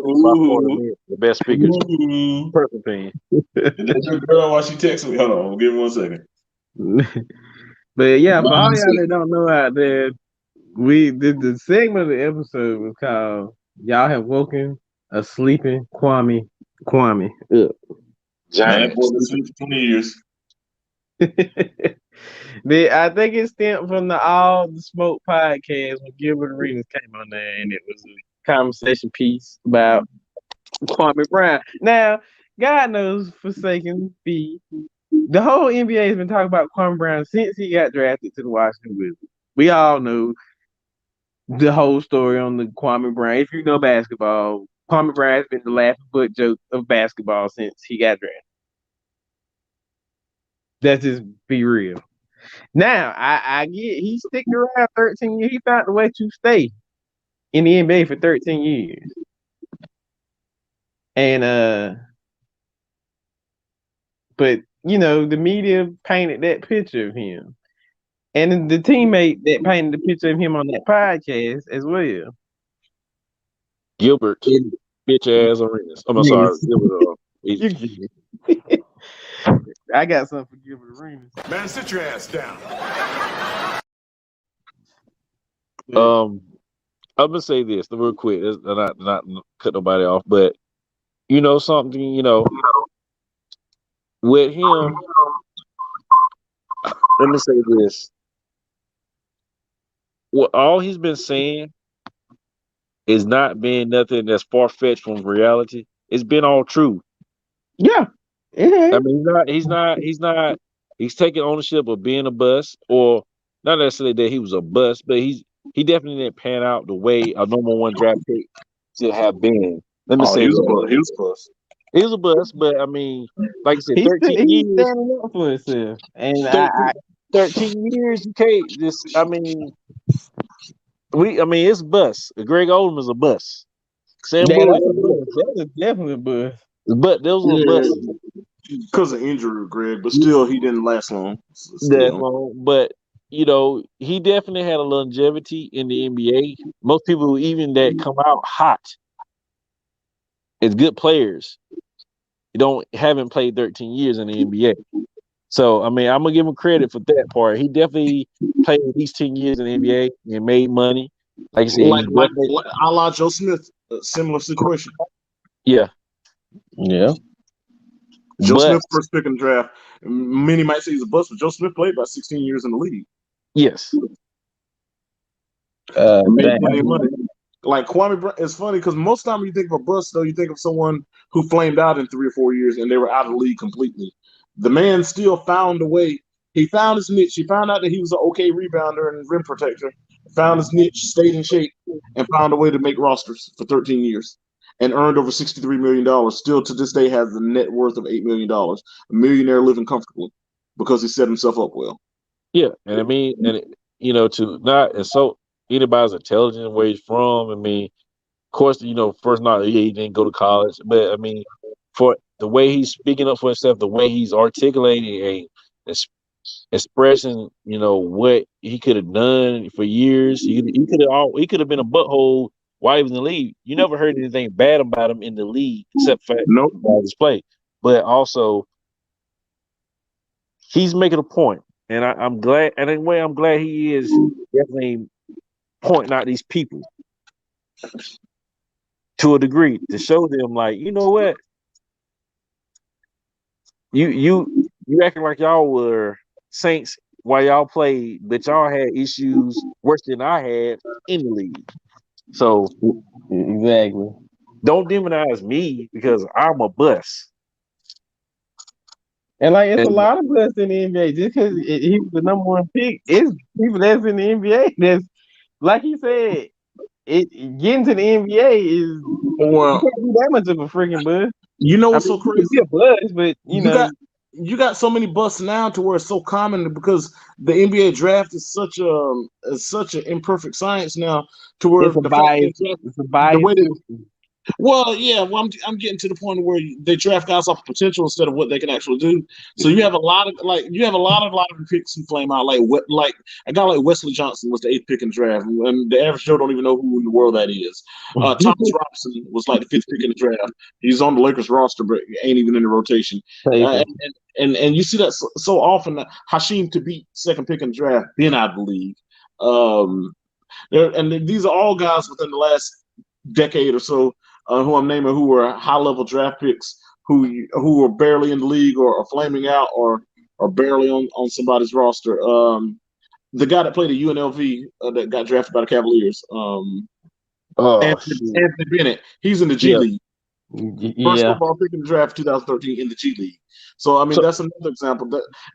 is by far the best speakers. Perfect opinion. That's your girl while she texts me. Hold on, give me 1 second. But yeah, for all y'all that don't know out there, we did the segment of the episode was called "Y'all Have Woken a Sleeping Kwame." Ugh. Giant boy been sleeping for 20 years. I think it stemmed from the All the Smoke podcast when Gilbert Arenas came on there, and it was a conversation piece about Kwame Brown. Now, God knows, Forsaken B, the whole NBA has been talking about Kwame Brown since he got drafted to the Washington Wizards. We all know the whole story on the Kwame Brown. If you know basketball, Kwame Brown has been the laughing butt joke of basketball since he got drafted. Let's just be real. Now, I get he sticked around 13 years. He found a way to stay in the NBA for 13 years. And but you know, the media painted that picture of him. And the teammate that painted the picture of him on that podcast as well. Gilbert, And, bitch ass Arenas. I'm sorry, yes, Gilbert. you can. I got something for Gilbert Arenas. Man, sit your ass down. I'm gonna say this real quick. Not cut nobody off, but you know something. You know, with him, let me say this. What all he's been saying is not being nothing that's far fetched from reality. It's been all true. Yeah. I mean, he's taking ownership of being a bust, or not necessarily that he was a bust, but he definitely didn't pan out the way a number one draft pick should have been. Let me Oh, say he was a that. bust. He was a bust. He was a bust, but I mean, like I said, He's 13 years, standing up for himself. And 13, 13 years, you can't just, I mean, it's a bust. Greg Oldham is a bust. Sam yeah, Bowie that's is a a buzz. bust. That's definitely a buzz. But those were Yeah, busts. because of injury, Greg, but still, he didn't last long. That's Still, long. But, you know, he definitely had a longevity in the NBA. Most people, even that come out hot, as good players, haven't played 13 years in the NBA. So I mean, I'm gonna give him credit for that part. He definitely played at least 10 years in the NBA and made money. Like I said, like he like, definitely, like a la Joe Smith, a similar situation. yeah. Yeah. Joe But Smith first pick in the draft. Many might say he's a bust, but Joe Smith played about 16 years in the league yes, and made plenty of Damn. money. Like Kwame Brown, it's funny because most time you think of a bust, though, you think of someone who flamed out in 3 or 4 years and they were out of the league completely. The man still found a way. He found his niche. He found out that he was an okay rebounder and rim protector. Found his niche, stayed in shape, and found a way to make rosters for 13 years and earned over $63 million. Still to this day has a net worth of $8 million. A millionaire living comfortably because he set himself up well. yeah. And I mean, you know, to not insult anybody's intelligence, where he's from. I mean, of course, you know, first not he didn't go to college, but I mean, for the way he's speaking up for himself, the way he's articulating and expressing, you know, what he could have done for years. He could have been a butthole while he was in the league. You never heard anything bad about him in the league except for Nope. his play. But also, he's making a point, and I'm glad. And in a way, I'm glad he is definitely pointing out these people to a degree to show them, like, you know what, you acting like y'all were saints while y'all played, but y'all had issues worse than I had in the league. So Exactly. don't demonize me because I'm a bust. And like it's a And lot of busts in the NBA. Just because he was the number one pick, it's people that's in the NBA that's like he said, getting to the NBA is you Well, can't be that much of a freaking bust. you know I what's mean, so you can crazy? be a bust, but You got you got so many busts now to where it's so common because the NBA draft is such an imperfect science now to where it's a the fact bias. that they draft It's a the bias way they system. well, yeah, well, I'm getting to the point where they draft guys off potential instead of what they can actually do. So you have a lot of lottery picks who flame out. Like what, like a guy like Wesley Johnson was the 8th pick in the draft, and the average Joe don't even know who in the world that is. Thomas Robinson was like the 5th pick in the draft. He's on the Lakers roster, but ain't even in the rotation. Uh, and you see that so often. Hasheem Thabit, 2nd pick in the draft, been out of the league. Um, and these are all guys within the last decade or so who I'm naming who were high level draft picks who were barely in the league or are flaming out or barely on somebody's roster. The guy that played at UNLV that got drafted by the Cavaliers, oh shoot, Anthony Bennett, he's in the G yeah. League. First Yeah. football pick in the draft 2013 in the G League. So I mean So that's another example.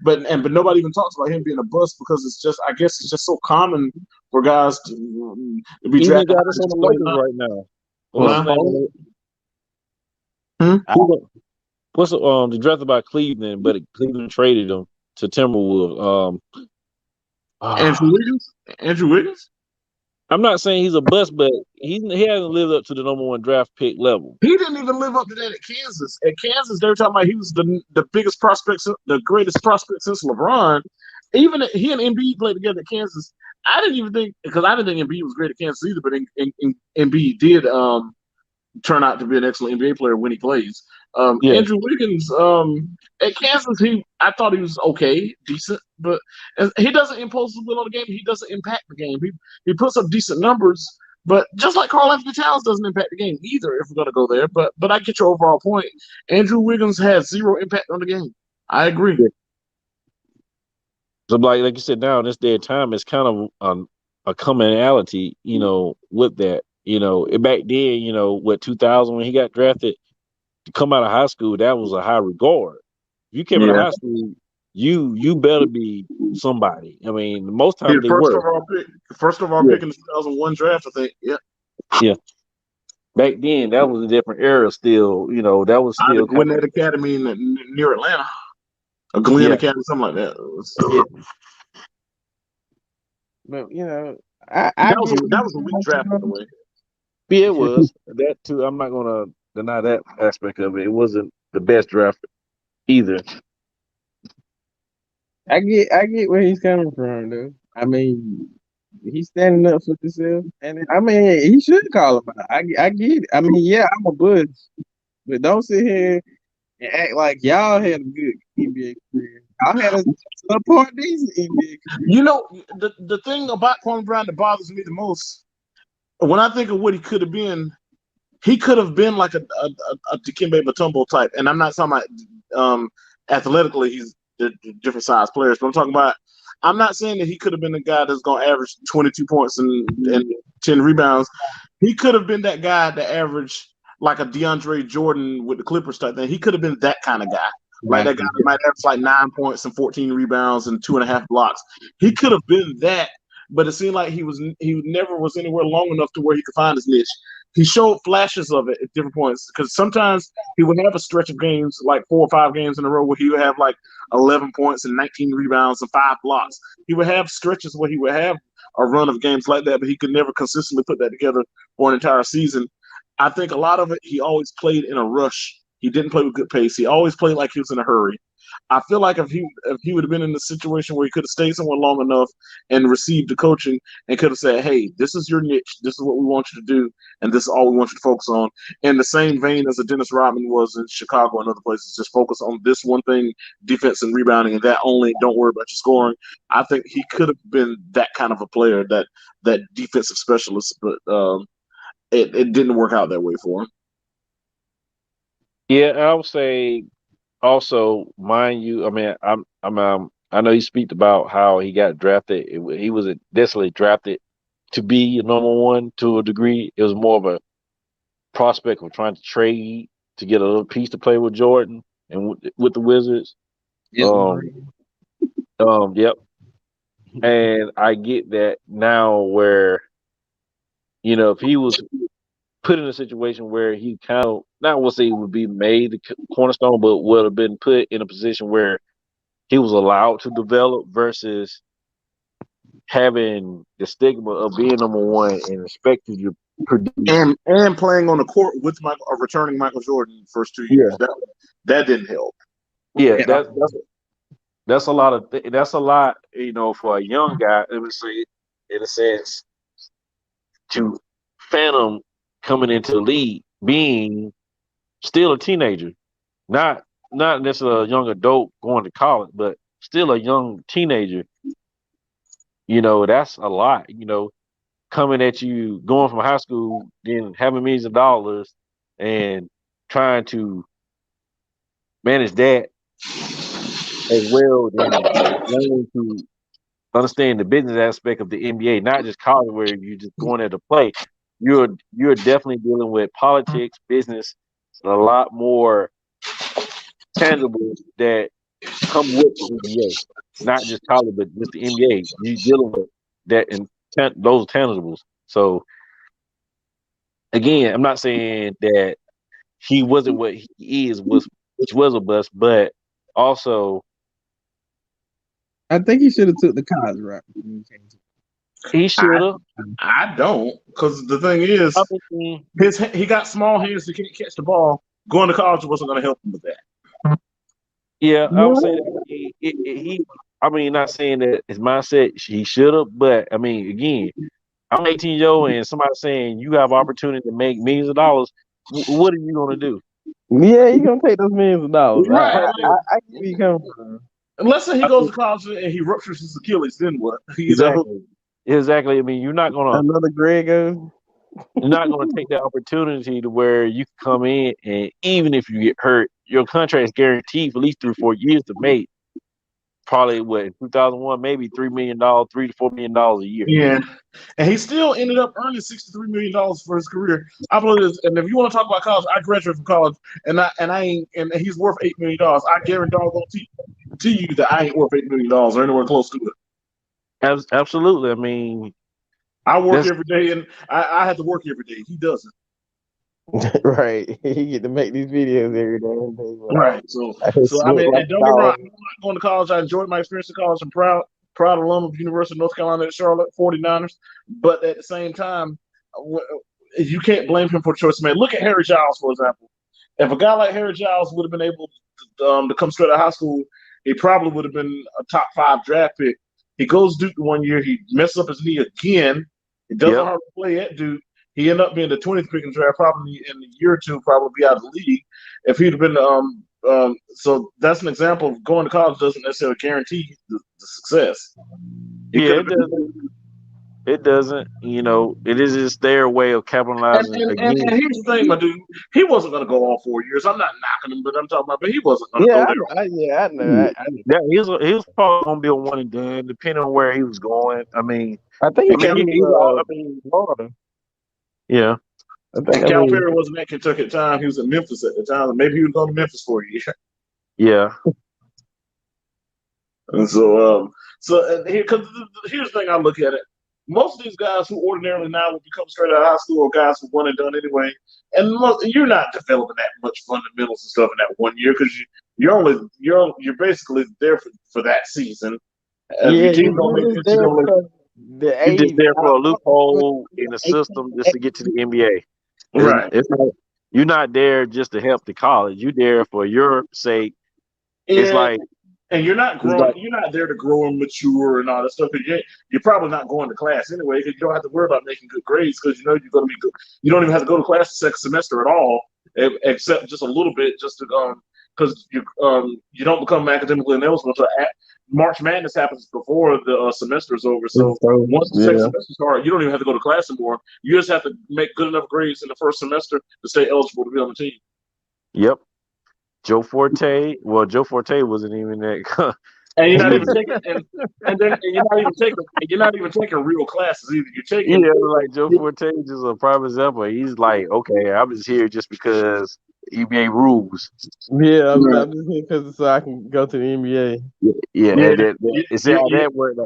But nobody even talks about him being a bust because I guess it's just so common for guys to be even the drafted guy high that's and on just the play Lakers high. right now. What's his Huh? name? Hmm? What's the drafted by Cleveland, but Cleveland traded him to Timberwolves. Andrew Ah, Wiggins? Andrew Wiggins? I'm not saying he's a bust, but he hasn't lived up to the number one draft pick level. He didn't even live up to that at Kansas. At Kansas, they were talking about he was the biggest prospect, the greatest prospect since LeBron. even he and Embiid played together at Kansas. I didn't even think because I didn't think Embiid was great at Kansas either, but Embiid did turn out to be an excellent NBA player when he plays. Yeah. Andrew Wiggins at Kansas, I thought he was okay, decent, but he doesn't impose his will on the game. He doesn't impact the game. He puts up decent numbers, but just like Karl Anthony Towns doesn't impact the game either. If we're gonna go there, but I get your overall point. Andrew Wiggins has zero impact on the game. I agree. Yeah. So like you said, now in this day and time, it's kind of a commonality, with that. Back then, 2000 when he got drafted to come out of high school, that was a high regard. If you came out of Yeah. high school, you better be somebody. I mean, most He times the they were. first overall Yeah. pick in the 2001 draft, I think. Yeah. Yeah. Back then, that was a different era. Still, that was Out still of kind of. Gwinnett Academy near Atlanta, or Glenn Yeah. Academy, something like that. Yeah. But I get That was a weak draft, by the way. Yeah, it was that too. I'm not gonna deny that aspect of it. It wasn't the best draft either. I get where he's coming from, though. I mean, he's standing up for himself, and I mean, he should call him out. I get it. I mean, yeah, I'm a Bush, but don't sit here and act like y'all had a good NBA career. Y'all had a subpar decent NBA career. You know, the thing about Kwame Brown that bothers me the most, when I think of what he could have been like a Dikembe Mutombo type. And I'm not talking about athletically, he's the different size players, but I'm not saying that he could have been the guy that's going to average 22 points and 10 rebounds. He could have been that guy that averaged like a DeAndre Jordan with the Clippers type thing. He could have been that kind of guy. Like that guy that might average like 9 points and 14 rebounds and 2.5 blocks. He could have been that, but it seemed like he never was anywhere long enough to where he could find his niche. He showed flashes of it at different points because sometimes he would have a stretch of games, like 4 or 5 games in a row, where he would have like 11 points and 19 rebounds and 5 blocks. He would have stretches where he would have a run of games like that, but he could never consistently put that together for an entire season. I think a lot of it, he always played in a rush. He didn't play with good pace. He always played like he was in a hurry. I feel like if he would have been in a situation where he could have stayed somewhere long enough and received the coaching and could have said, "Hey, this is your niche. This is what we want you to do, and this is all we want you to focus on." In the same vein as a Dennis Rodman was in Chicago and other places, just focus on this one thing, defense and rebounding, and that only. Don't worry about your scoring. I think he could have been that kind of a player, that defensive specialist, but it didn't work out that way for him. Yeah, I would say also, mind you, I mean, I know you speak about how he got drafted. He was definitely drafted to be a number one to a degree. It was more of a prospect of trying to trade to get a little piece to play with Jordan and with the Wizards. Yes, Yep. And I get that now where, if he was put in a situation where he kind of, not will say he would be made the cornerstone, but would have been put in a position where he was allowed to develop versus having the stigma of being number one and expected to produce. And playing on the court with returning Michael Jordan the first 2 years. Yeah. That didn't help. Yeah, that's a lot of that's a lot, for a young guy. Let me say, in a sense, to fathom coming into the league, being still a teenager, not necessarily a young adult going to college, but still a young teenager. That's a lot. Coming at you, going from high school, then having millions of dollars, and trying to manage that as well, then learning to understand the business aspect of the NBA, not just college where you're just going there to play. You're definitely dealing with politics, business, and a lot more tangible that come with the NBA. Not just college, but just the NBA. You're dealing with that and those tangibles. So again, I'm not saying that he wasn't what he is, which was a bust, but also I think he should have took the college route. he should have. I don't, because the thing is, he got small hands. He can't catch the ball. Going to college wasn't going to help him with that. Yeah, I would say that I mean, not saying that his mindset he should have, but I mean, again, I'm 18 years old, and somebody saying you have opportunity to make millions of dollars. What are you gonna do? Yeah, he gonna take those millions of dollars. Right. I get where you come from. And let's say he I goes mean, to college and he ruptures his Achilles, then what? You know? exactly, exactly. I mean, Another Grego. you're not gonna take that opportunity to where you can come in, and even if you get hurt, your contract is guaranteed for at least 3 or 4 years to make probably what in 2001 maybe $3 million, $3 to $4 million a year. Yeah. And he still ended up earning $63 million for his career. I believe this, and if you want to talk about college, I graduated from college and I ain't and he's worth $8 million. I guarantee to you that I ain't worth $8 million or anywhere close to it. Absolutely. I mean, I work that's every day and I have to work every day. He doesn't. Right. He get to make these videos every day. And Right. So they I sweat mean, like and don't a get me wrong, dog. I'm not going to college. I enjoyed my experience in college. I'm proud alum of the University of North Carolina at Charlotte 49ers. But at the same time, you can't blame him for the choice he made. Look at Harry Giles, for example. If a guy like Harry Giles would have been able to come straight out of high school, he probably would have been a top 5 draft pick. He goes Duke 1 year. He messes up his knee again. He doesn't yep. hardly play at Duke. He ended up being the 20th pick in the draft, probably in a year or two, probably be out of the league. If he'd have been, so that's an example of going to college doesn't necessarily guarantee the success. He Yeah, could have it doesn't. been. It doesn't. It is just their way of capitalizing And again. here's the thing, my dude. He wasn't going to go all 4 years. I'm not knocking him, but I'm talking about, but he wasn't going to Yeah, go there. I know. I know. Yeah, he was probably gonna be a one and done, depending on where he was going. I mean, I think he I mean, chose I mean, Florida. yeah, I And mean, Calipari wasn't at Kentucky at the time. He was in Memphis at the time. Maybe he was going to Memphis for a year. yeah, And so cause here's the thing I look at it. Most of these guys who ordinarily now would become straight out of high school are guys who one and done anyway. And you're not developing that much fundamentals and stuff in that 1 year because you're basically there for that season. If yeah, your team don't make you're it, just you there don't make because the you're just age. there for a loophole in the system just to get to the NBA. right. It's not, you're not there just to help the college. You're there for your sake. It's Yeah, like and you're not it's growing. like You're not there to grow and mature and all that stuff. Because you're probably not going to class anyway. Because you don't have to worry about making good grades. Because you know you're going to be good. You don't even have to go to class the second semester at all, except just a little bit, just to because you don't become academically ineligible until March Madness happens before the semester is over. So once the second Yeah. semester starts, you don't even have to go to class anymore. You just have to make good enough grades in the first semester to stay eligible to be on the team. yep. Joe Forte. Well, Joe Forte wasn't even that. And you're He not was, even taking, and you're not even taking real classes either. You're taking, yeah, like Joe Forte is just a prime example. He's like, okay, I'm just here just because NBA rules. Yeah, right. I'm just here because so I can go to the NBA. Yeah, yeah, and it's how that worked.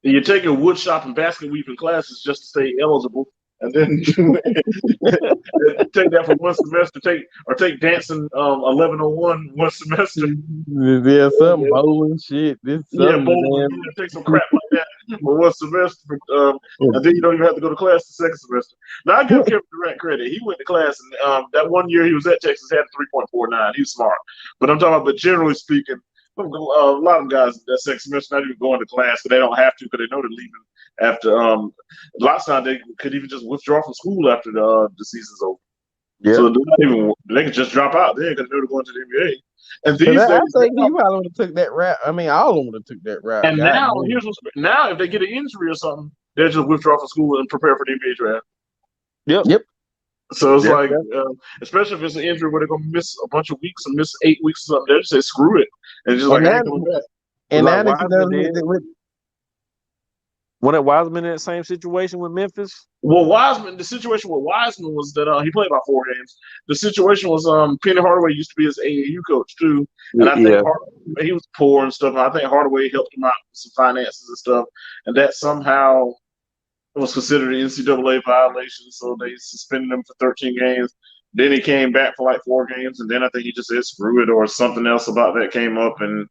you're taking wood shop and basket weaving classes just to stay eligible, and then take that for one semester. Take dancing 1101 semester. Yeah, something bowling shit. This Yeah, something bowling. Yeah, take some crap like that for one semester, and then you don't even have to go to class the second semester. Now I give Kevin Durant credit. He went to class, and that 1 year he was at Texas had a 3.49. He was smart, but I'm talking about. But generally speaking, a lot of guys that second semester not even going to class because they don't have to because they know they're leaving after. A lot of times they could even just withdraw from school after the season's over. Yeah, So they could just drop out there because they're going to the NBA. And So these that, I days, think he probably would have took that route. I mean, all of them would have took that route. and God now damn. now if they get an injury or something, they just withdraw from school and prepare for the NBA draft. yep. So it's Yep. like, especially if it's an injury where they're gonna miss a bunch of weeks or miss 8 weeks or something, they just say screw it and just And like I now, ain't coming back. and Like now that you know, Wiseman did. Wasn't Wiseman in that same situation with Memphis? Well, the situation with Wiseman was that he played about 4 games. The situation was Penny Hardaway used to be his AAU coach too, and I think Yeah. he was poor and stuff. And I think Hardaway helped him out with some finances and stuff, and that somehow was considered an NCAA violation, so they suspended him for 13 games. Then he came back for like 4 games, and then I think he just said screw it or something else about that came up, and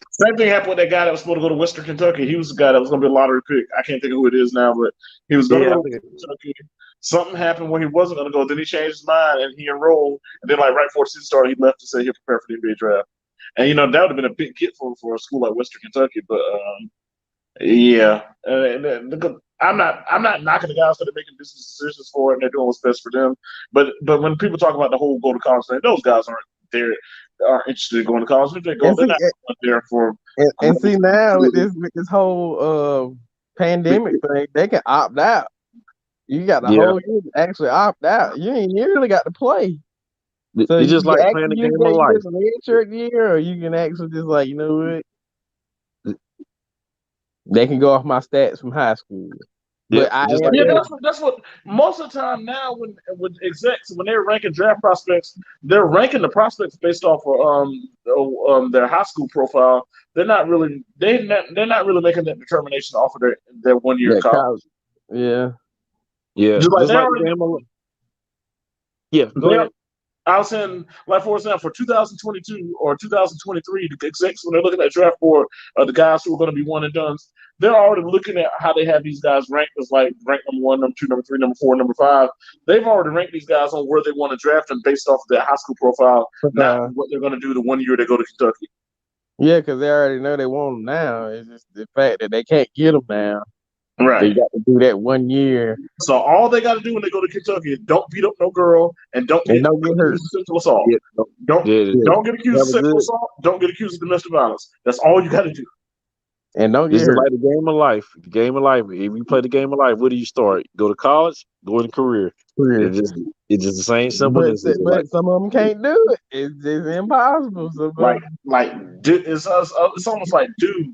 same thing happened with that guy that was supposed to go to Western Kentucky. He was the guy that was going to be a lottery pick. I can't think of who it is now, but he was going to Yeah, go to Kentucky. Something happened where he wasn't going to go. Then he changed his mind and he enrolled. And then, like right before the season started, he left to say he'll prepare for the NBA draft. And that would have been a big get for a school like Western Kentucky. But yeah, I'm not knocking the guys that are making business decisions for it and they're doing what's best for them. But when people talk about the whole go to college thing, those guys aren't interested in going to college. If they go, And they're see, not going there for and growth. see now with this whole pandemic thing, they can opt out. You got the Yeah, whole year to actually opt out. You ain't nearly got to play. So it's you just can like playing actually the use game of that life. year as a redshirt year, or you can actually just like, you know what, they can go off my stats from high school. But Yep, I just am like Yeah, that. that's what most of the time now when with execs when they're ranking draft prospects, they're ranking the prospects based off of their high school profile. They're not really making that determination off of their 1 year in that college. college. Yeah. Yeah, Just like just they like the already game of life. Yeah, go they ahead. I was saying, like for example, for 2022 or 2023, the execs when they're looking at draft board the guys who are going to be one and dones, they're already looking at how they have these guys ranked as like ranked number one, number two, number three, number four, number five. They've already ranked these guys on where they want to draft them based off of their high school profile, not Uh, what they're going to do the 1 year they go to Kentucky. yeah, because they already know they want them now. It's just the fact that they can't get them now. They Right. got to do that 1 year So all they got to do when they go to Kentucky is don't beat up no girl and don't and get don't get hurt. accused of sexual assault. Yeah, Don't yeah, Yeah. don't get accused have of a sexual good. assault. Don't get accused of domestic violence. That's all you got to do. And don't This get is hurt. like the game of life. The game of life. If you play the game of life, where do you start? Go to college, go to career. Career. It's just the same simple But as it. Like, but some of them can't do it. It's just impossible. Some of them, It's almost like, dude,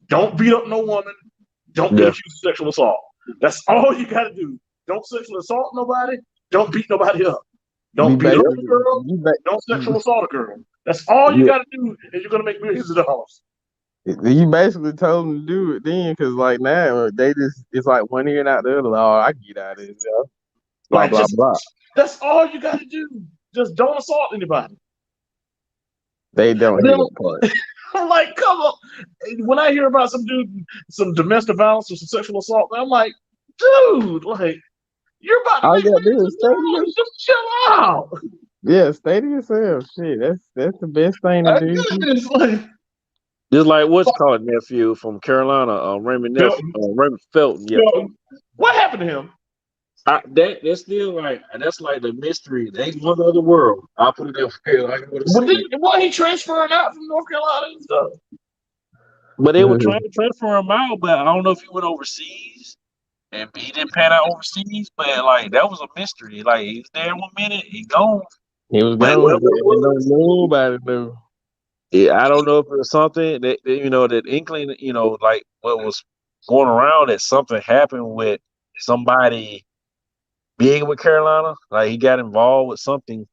don't beat up no woman. Don't get yeah, accused of sexual assault. That's all you got to do. Don't sexually assault nobody. Don't beat nobody up. you Don't beat up basically a girl. you, Don't ba- sexual assault a girl. That's all you yeah, got to do, and you're gonna make millions of dollars. you basically told them to do it then, because like now they just it's like 1 ear and out the other. Oh, I can get out of this. Yeah. Blah Like blah just blah. that's all you got to do. Just don't assault anybody. They don't And hear then that part. I'm like, come on. When I hear about some dude, some domestic violence or some sexual assault, I'm like, dude, like you're about to All make you gotta do millions is of stay to dollars. Just chill out. yeah, stay to yourself. Shit, that's the best thing to My do. goodness, like just like what's called nephew from Carolina, Felton, Raymond Felton. Yeah, Felton. What happened to him? that's still like that's like the mystery. They one of the world. I'll put it that way. Like I'm gonna say it. What he transferring out from North Carolina and stuff? But they were trying to transfer him out, but I don't know if he went overseas and he didn't pan out overseas. But like that was a mystery. Like he was there 1 minute, he gone. He was But gone, whoever it and don't was, nobody know. yeah, I don't know if it was something that inkling, like what was going around that something happened with somebody being with Carolina. Like he got involved with something,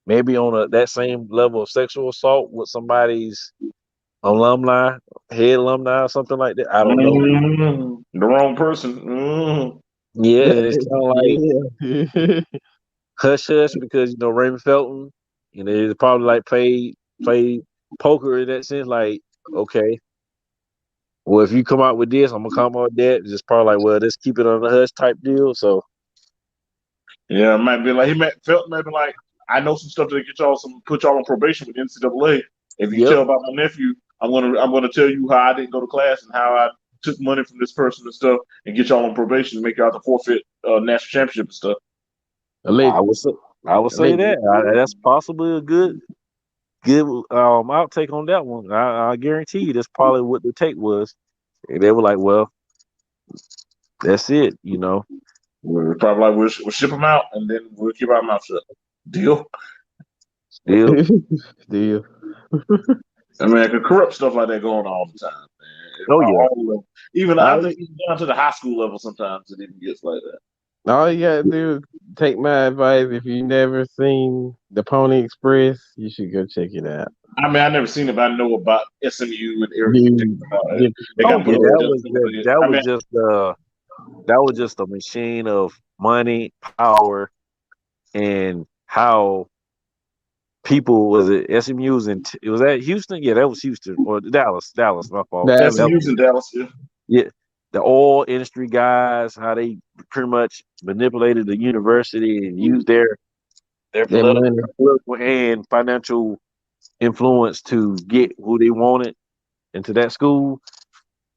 maybe on that same level of sexual assault with somebody's alumni, head alumni, or something like that. I don't know. The wrong person. Mm. Yeah, and it's kind of like Yeah. hush hush because Raymond Felton, they probably like played poker in that sense. Like, okay, well, if you come out with this, I'm gonna come out with that. It's just probably like, well, let's keep it on the hush type deal. So Yeah, it might be like Felton might be like, I know some stuff that put y'all on probation with NCAA. If you yep, tell about my nephew, I'm gonna tell you how I didn't go to class and how I took money from this person and stuff and get y'all on probation and make y'all have to forfeit national championship and stuff. I Allegedly. would say I would say Allegedly. that that's possibly a good outtake on that one. I guarantee you that's probably what the take was. And they were like, well, that's it. We're probably like we'll ship them out and then we'll keep our mouth shut. Deal. Still, Deal. I mean, I could corrupt stuff like that going on all the time, man. oh yeah, Even I I, think even down to the high school level, sometimes it even gets like that. All you gotta do is take my advice. If you never seen the Pony Express, you should go check it out. I mean, I never seen it, but I know about SMU and everything. You get They oh got yeah, put that over was there. that I was mean, just a machine of money, power, and how people was it SMU's and it was at Houston. Yeah, that was Houston or Dallas. My fault. that. SMU's in Dallas, yeah. Yeah, the oil industry guys, how they pretty much manipulated the university and used their That money. political and financial influence to get who they wanted into that school.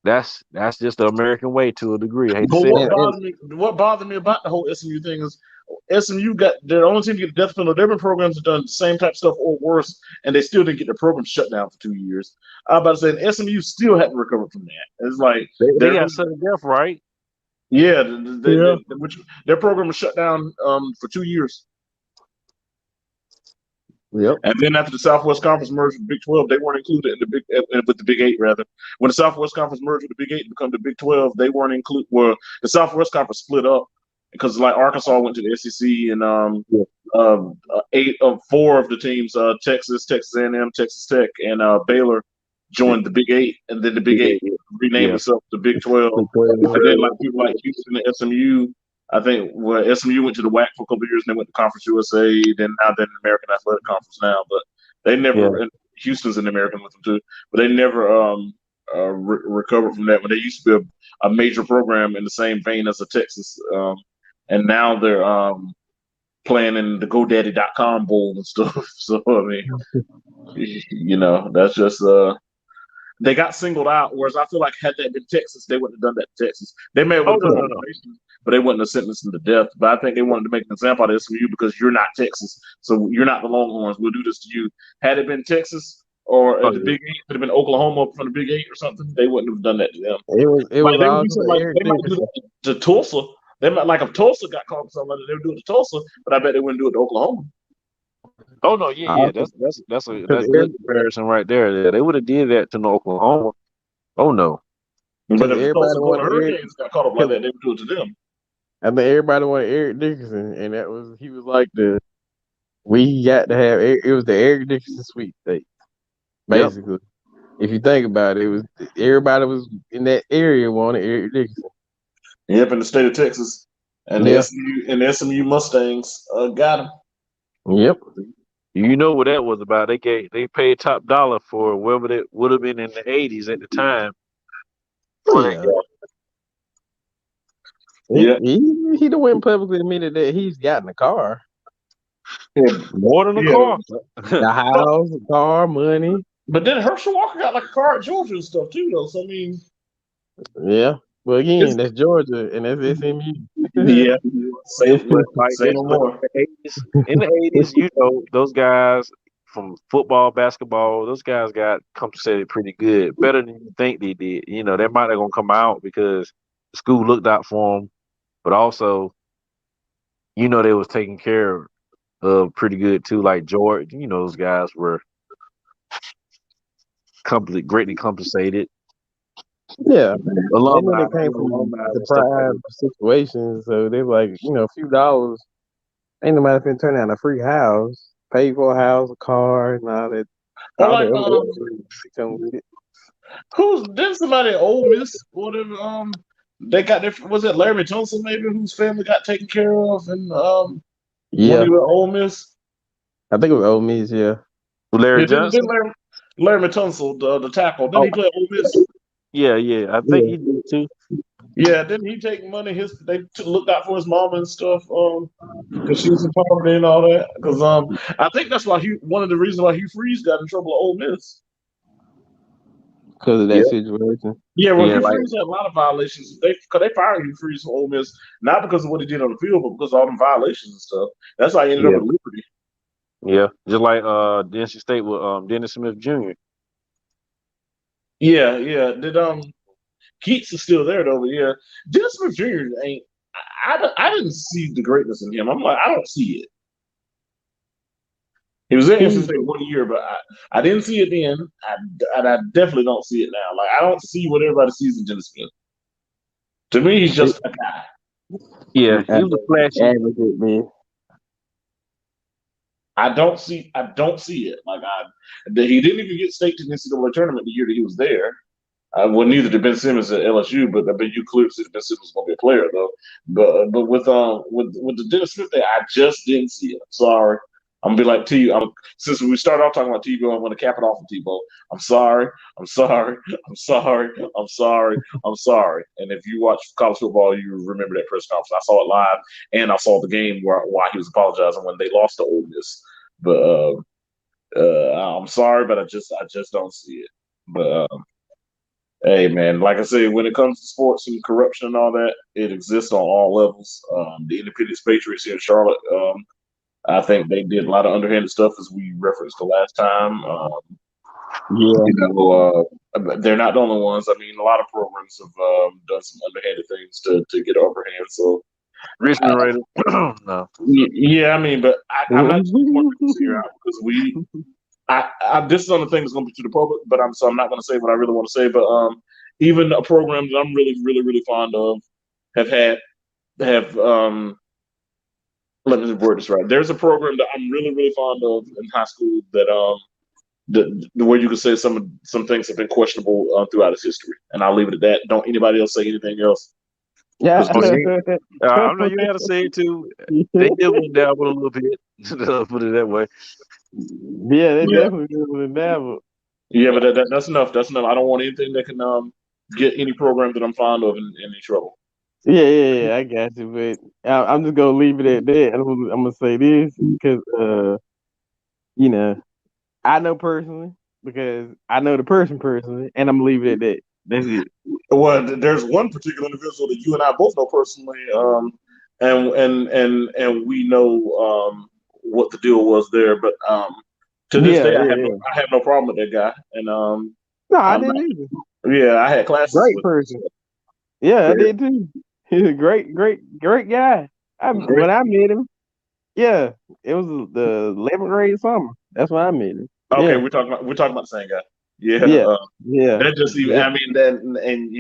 That's just the American way to a degree. I hate to But say And, it. and what bothered me about the whole SMU thing is SMU got they're the only team to get the death penalty. Their programs have done the same type of stuff or worse, and they still didn't get their program shut down for 2 years. I was about to say and SMU still hadn't recovered from that. It's like They they're got sudden death, right? yeah, yeah, which their program was shut down for 2 years. yep. And then after the Southwest Conference merged with the Big 12, they weren't included in the with the Big Eight rather. When the Southwest Conference merged with the Big Eight to become the Big 12, they weren't included. Well, the Southwest Conference split up because like Arkansas went to the SEC and Yeah. eight of four of the teams, Texas, Texas A&M, Texas Tech, and Baylor joined the Big Eight, and then the Big Eight renamed Yeah. itself the Big 12. And then like people like Houston and SMU. I think SMU went to the WAC for a couple of years and they went to Conference USA. Then now they're in the American Athletic Conference now, but they never. Yeah. And Houston's in the American with them too, but they never recovered from that. When they used to be a major program in the same vein as the Texas, and now they're playing in the GoDaddy.com Bowl and stuff. So I mean, that's just they got singled out. Whereas I feel like had that been Texas, they wouldn't have done that to Texas. They may have Oh put no, on no, no. probation, but they wouldn't have sentenced them to death. But I think they wanted to make an example out of SMU because you're not Texas, so you're not the Longhorns. We'll do this to you. Had it been Texas or Oh, the yeah. Big Eight, could have been Oklahoma from the Big Eight or something. They wouldn't have done that to them. It Like was they would all do because of something like Eric they might do Dickerson. that to Tulsa. They might like if Tulsa got caught for something like that, they would do it to Tulsa, but I bet they wouldn't do it to Oklahoma. Oh no, yeah. Because That's a good comparison right there. Yeah, they would have did that to Oklahoma. Oh no. But if the everybody Tulsa Golden wanted Eric. Hurricanes got caught up like Because that, they would do it to them. I think everybody wanted Eric Dickerson, and he was like we got to have it was the Eric Dickerson sweepstakes. Yep. Basically, if you think about it, it was everybody was in that area wanted Eric Dickerson. Yep, in the state of Texas, and Yeah. the SMU Mustangs got him. Yep. You know what that was about. They paid top dollar for whatever it would have been in the 80s at the time. Yeah. Yeah, He done went publicly admitted that he's gotten a car, More than a yeah. car. the house, a car, money. But then Herschel Walker got like a car at Georgia and stuff too, though. So I mean, Yeah. But it's, again, that's Georgia and that's SMU. yeah. Say Like say no more. in the 80s, those guys from football, basketball, those guys got compensated pretty good, better than you think they did. They might not gonna come out because the school looked out for them, but also, they was taken care of pretty good too. Like George, those guys were greatly compensated. Yeah. And then Alumni, they came from alumni and stuff like deprived situations, so they're like, a few dollars. Ain't nobody finna turn down a free house, pay for a house, a car, and all that. Or All like the other shit come with it. did somebody at Ole Miss whatever they got their was it Larry Johnson maybe whose family got taken care of and when Yeah, he was at Ole Miss. I think it was Ole Miss. Yeah, Larry Yeah, didn't Johnson. Larry Tunsil, the tackle, didn't Oh, he play at Ole Miss? yeah. I think yeah, he did too. Yeah, didn't he take money? They looked out for his mom and stuff, because she was in poverty and all that. Because I think that's why one of the reasons why Hugh Freeze got in trouble at Ole Miss. because of Yeah, that situation. Yeah, well, yeah. Hugh Like Freeze had a lot of violations. Because they fired Hugh Freeze from Ole Miss not because of what he did on the field, but because of all them violations and stuff. That's why he ended up yeah, at Liberty. yeah. Just like NC State with Dennis Smith Jr. Yeah, yeah. Did Keats is still there though, but yeah, Dennis Smith Jr. ain't. I didn't see the greatness in him. I'm like, I don't see it. He was there NC He, State 1 year, but I didn't see it then. I definitely don't see it now. Like I don't see what everybody sees in Dennis Smith. To me, he's just a guy. Yeah, he was a flashy. advocate, man. I don't see it. Like he didn't even get state to the NCAA tournament the year that he was there. Well, neither did Ben Simmons at LSU, but I bet you clearly see Ben Simmons was going to be a player though. But with the Dennis Smith thing, I just didn't see it. I'm sorry. I'm gonna be like T. Since we started off talking about Tebow, I'm gonna cap it off with Tebow. I'm sorry. I'm sorry. I'm sorry. I'm sorry. I'm sorry. And if you watch college football, you remember that press conference. I saw it live, and I saw the game why he was apologizing when they lost to Ole Miss. But I'm sorry, but I just don't see it. But hey, man, like I said, when it comes to sports and corruption and all that, it exists on all levels. The Independence Patriots here in Charlotte, I think they did a lot of underhanded stuff, as we referenced the last time. Yeah. They're not the only ones. I mean, a lot of programs have done some underhanded things to get an upper hand. So, Richmond Raiders. No. Yeah, I mean, but I'm not just going to figure out because this is on the thing that's going to be to the public, but I'm not going to say what I really want to say. But even a program that I'm really, really, really fond of have let me word this right. There's a program that I'm really, really fond of in high school that the way you could say some things have been questionable throughout its history, and I'll leave it at that. Don't anybody else say anything else? Yeah. I know you had to say it too. They dibble and dabble a little bit. Put it that way. Yeah, they definitely doing dabble. Yeah, but that's enough. That's enough. I don't want anything that can get any program that I'm fond of in any trouble. Yeah, I got you, but I'm just gonna leave it at that. I'm gonna say this because I know personally because I know the person personally, and I'm gonna leave it at that. That's it. Well, there's one particular individual that you and I both know personally, and we know what the deal was there. But to this day, I have no problem with that guy, and No, I didn't either. Yeah, I had classes Great with person. him. Yeah, I did too. He's a great guy. When I met him, yeah, it was the 11th grade summer. That's when I met him. Okay, Yeah. we're talking about the same guy. Yeah, Yeah. That just even. I mean that, and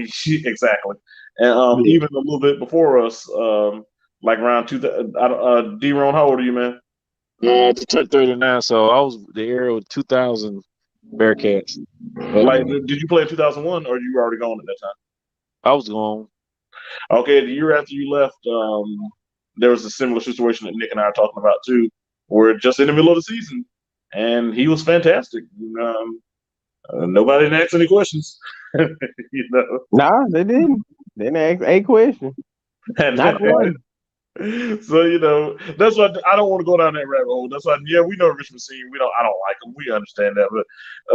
exactly, and even a little bit before us, like around D-Ron, how old are you, man? To turn 39, so I was the era of 2000 Bearcats. Like, did you play in 2001, or you were already gone at that time? I was gone. Okay, the year after you left, there was a similar situation that Nick and I are talking about too. We're just in the middle of the season, and he was fantastic. Nobody didn't ask any questions. Nah, they didn't. They didn't ask a question. Not one. So that's why I don't want to go down that rabbit hole. That's why, we know Richmond Senior. I don't like them. We understand that, but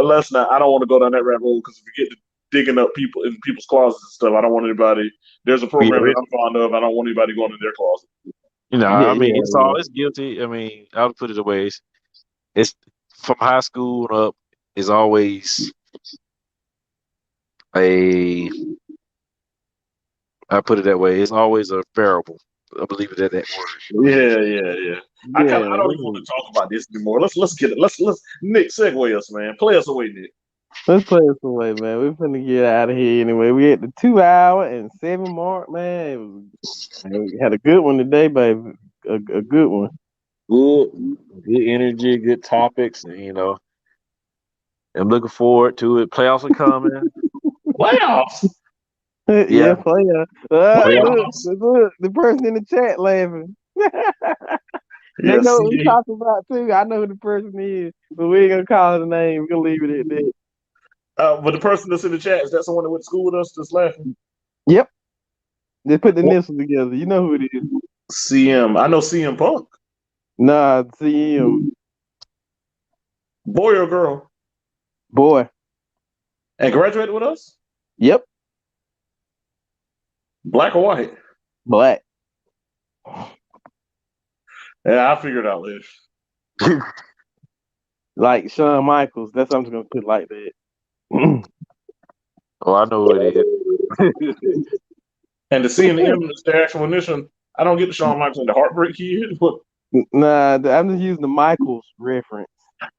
let's not. I don't want to go down that rabbit hole because if we get to digging up people in people's closets and stuff, I don't want anybody. There's a program that I'm fond of. I don't want anybody going in their closet. I mean, it's guilty. I mean, I'll put it away. It's from high school and up. Is always I put it that way. It's always a variable. I believe it at that word. Yeah. I don't even want to talk about this anymore. Let's get it. Let's Nick, segue us, man. Play us away, Nick. Let's play us away, man. We're finna get out of here anyway. We at the 2 hour and 7 mark, man. We had a good one today, baby. A good one. Good energy, good topics. I'm looking forward to it. Playoffs are coming. Playoffs. Yeah, playoffs. Playoffs. Look, the person in the chat laughing. They know what we're talking about too. I know who the person is, but we ain't gonna call the name. We're gonna leave it at that. But the person that's in the chat, is that someone that went to school with us that's laughing? Yep. They put the initials together. You know who it is. CM. I know CM Punk. Nah, CM. Boy or girl? Boy. And graduated with us? Yep. Black or white? Black. Yeah, I'll figure it out later. Like Shawn Michaels. That's what I'm just gonna put like that. Oh, I know who it is. And the CM is the actual initial. I don't get the Shawn Michaels and the Heartbreak Kid. Nah, I'm just using the Michaels reference.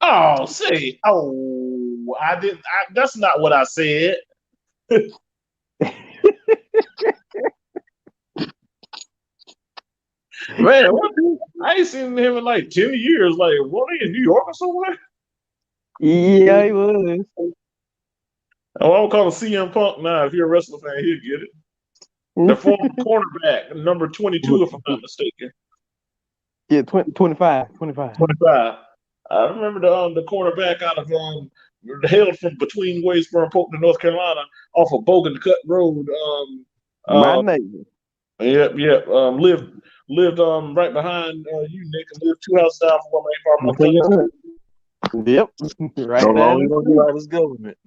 Oh, see. Oh, I didn't. That's not what I said. Man, I ain't seen him in like 10 years. Like, what, are you in New York or somewhere? Yeah, he was. Oh, I would call him CM Punk now. If you're a wrestling fan, he'll get it. The former cornerback, number 22, if I'm not mistaken. Yeah, 25. 25. I remember the cornerback out of hailed from between Waysboro and Polk, North Carolina, off of Bogan Cut Road. My neighbor. Yep. Lived right behind you, Nick, and lived 2 houses down from where my farm. Yep. Right No longer down. gonna be like this government.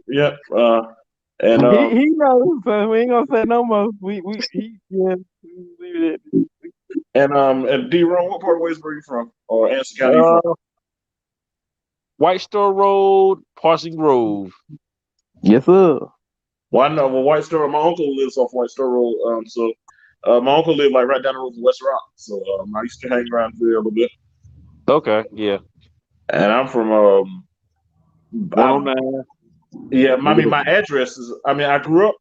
Yep. And He knows, so we ain't gonna say no more. He yeah. Leave it. and D-Ron, what part of Waysboro are you from? Or Anson County you from? White Star Road, Parsing Grove. Yes, sir. Well, I know. Well, White Star. My uncle lives off White Star Road. So my uncle lived like right down the road from West Rock. So I used to hang around there a little bit. Okay, yeah. And I'm from I, 109. yeah. I mean, my address is. I mean, I grew up.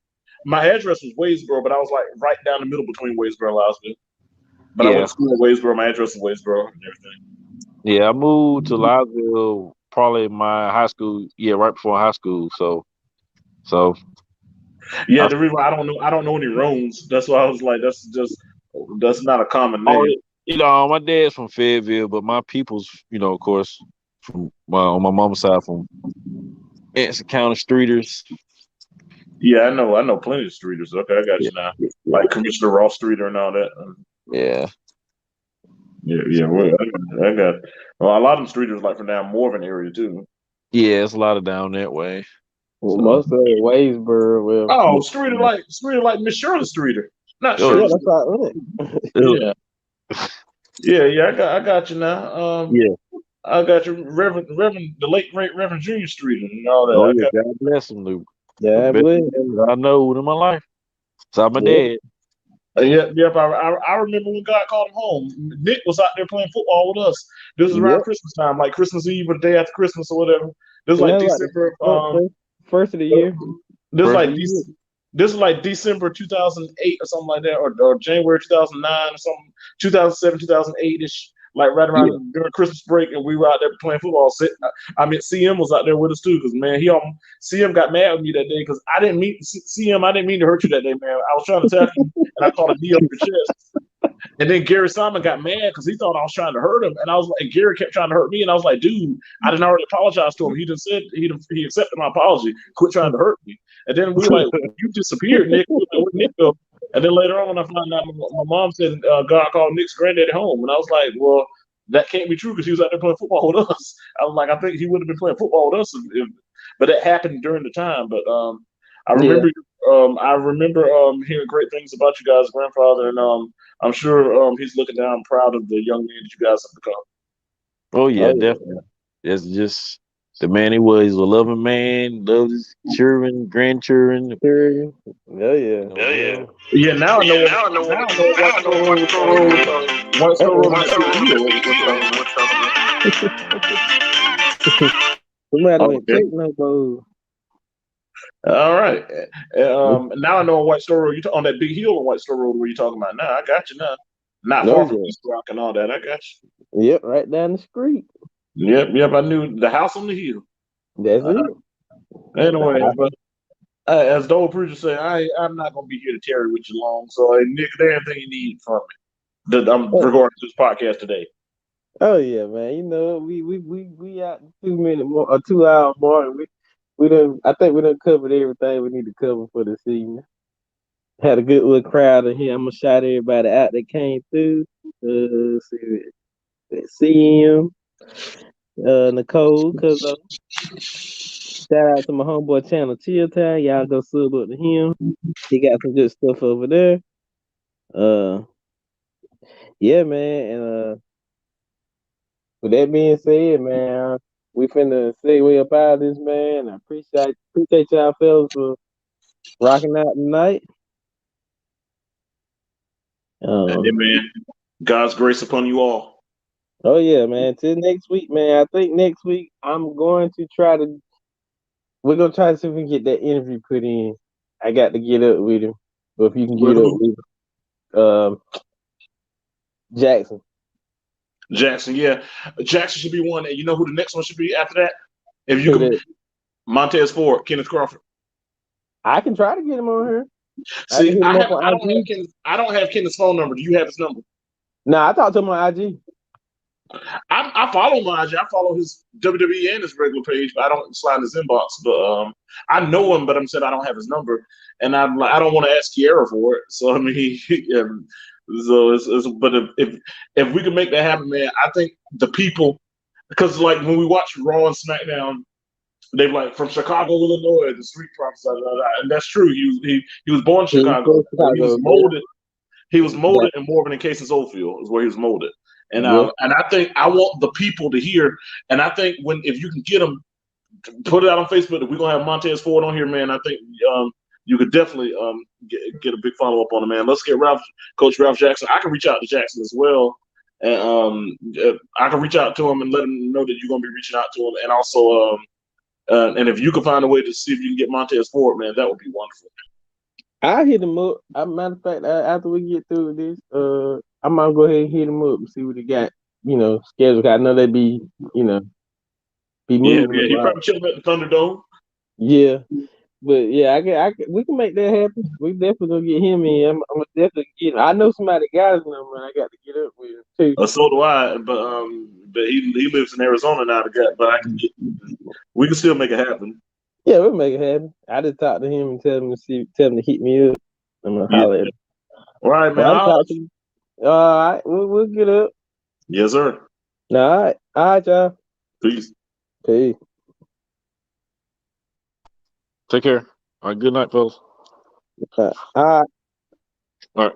My address was Waysboro, but I was like right down the middle between Waysboro and Louisville. But I went Yeah. to school in Waysboro. My address is Waysboro and everything. Yeah, I moved to Lysville probably my high school, right before high school. So Yeah, I the reason why I don't know any Roans. That's why I was like, that's not a common oh, name. my dad's from Fayetteville, but my people's, of course, from on my mom's side from Anson County Streeters. Yeah, I know plenty of streeters. Okay, I got Yeah, you now. yeah, Like Commissioner Ross Streeter and all that. yeah, Yeah. Well, I got well, a lot of them streeters like from down Morven area too. yeah. It's a lot of down that way. Well, So most of it Waysboro. Well, Oh, streeter like Miss Shirley Streeter, not oh yeah, Shirley. that's Streeter. all right. Yeah, yeah. I got you now. yeah, I got you, Reverend, the late great Reverend Junior Streeter and all that. oh I yeah. got. God bless him, Luke. The Yeah, I best believe. man I know in my life. So my Yeah, dad. Yep. I remember when God called him home. Nick was out there playing football with us. This was around yep. Christmas time, like Christmas Eve or the day after Christmas or whatever. This was Yeah, like like the December. first of the year. This is First like of the year. this is like December 2008 or something like that, or January 2009 or something, 2007, 2008 ish. Like right Yeah, around during Christmas break, and we were out there playing football. I mean, CM was out there with us too, because man, CM got mad with me that day because I didn't mean CM. I didn't mean to hurt you that day, man. I was trying to tell you, and I caught a knee up your chest. And then Gary Simon got mad because he thought I was trying to hurt him, and I was like, and Gary kept trying to hurt me, and I was like, dude, I didn't already apologize to him. He just said he accepted my apology. Quit trying to hurt me. And then we were like, you disappeared, Nick. We were like, where'd Nick go? And then later on, I found out my mom said God called Nick's granddaddy home, and I was like, well, that can't be true because he was out there playing football with us. I was like, I think he would have been playing football with us, but it happened during the time. But I Yeah. remember, hearing great things about you guys' grandfather, and I'm sure he's looking down proud of the young man that you guys have become. oh Oh yeah, definitely. It's just the man he was. He's a loving man, loved his children, grandchildren. yeah. Oh yeah. Oh yeah. Yeah, now I know. Yeah, now I know. Now I know Now White I know Star what Road. Star Road. White Star Road Uh-oh. and What that Star big Road? hill. Big We're hill. talking about. What's up? Somebody don't Okay. take no gold. All right. Now I know White Star Road. You on that big hill on White Star Road where you talking about now? I got you now. Not Oh far from yeah. East Rock and all that. I got Yep, right down the street. you. Yep. I knew the house on the hill. That's it. Anyway, but as the old preacher said, I'm not gonna be here to tarry with you long. So, hey, Nick, is there anything you need from me that I'm Oh, regarding to this podcast today? oh yeah, man. You know, we out 2 minute more or 2 hour mark. We done I think we done covered everything we need to cover for this evening. Had a good little crowd in here. I'm gonna shout everybody out that came through. Let's see CM, Nicole, cause shout out to my homeboy channel Chill Time. Y'all go sub up to him. He got some good stuff over there. Uh yeah, man. And with that being said, man, we finna segue up out of this, man. I appreciate y'all fellas for rocking out tonight. Amen. God's grace upon you all. Oh yeah, man. Till next week, man. I think next week I'm going to try to. We're gonna try to see if we can get that interview put in. I got to get up with him, but if you can With get up who? with Jackson, Jackson. Yeah, Jackson should be one. And you know who the next one should be after that? If you who can, that Montez Ford, Kenneth Crawford. I can try to get him on here. I can See, hit him up on IG. I don't have Kenneth's phone number. Do you have his number? Nah, I talked to him on IG. I follow Maj. I follow his WWE and his regular page, but I don't slide in his inbox. But I know him, but I'm saying I don't have his number, and I'm like I don't want to ask Kiera for it. So I mean, yeah, so but if we can make that happen, man, I think the people because like when we watch Raw and SmackDown, they're like from Chicago, Illinois, the street profits, and that's true. He was born in Yeah, he's Chicago, from but he was Chicago. molded. He was Yeah. molded in Morgan and Casey's Oldfield is where he was molded, and Yeah. I think I want the people to hear, and I think if you can get them, put it out on Facebook. If we're gonna have Montez Ford on here, man, I think you could definitely get a big follow up on him, man. Let's get Coach Ralph Jackson. I can reach out to Jackson as well, and I can reach out to him and let him know that you're gonna be reaching out to him, and also and if you can find a way to see if you can get Montez Ford, man, that would be wonderful. I hit him up. Matter of fact, after we get through this, I might go ahead and hit him up and see what he got, scheduled. I know they be, be moving Yeah, he about. probably chilling at the Thunderdome. Yeah, but yeah, we can make that happen. We definitely gonna get him in. I'm gonna definitely get him. I know somebody got his number, and I got to get up with him too. So do I, but he lives in Arizona now. But we can still make it happen. Yeah, we'll make it happen. I just talk to him and tell him to hit me up. I'm gonna holler at him. All right, man. Well, I talk to him. All right, we'll get up. Yes, sir. All right, y'all. Peace. Peace. Take care. All right. Good night, fellas. All right. All right.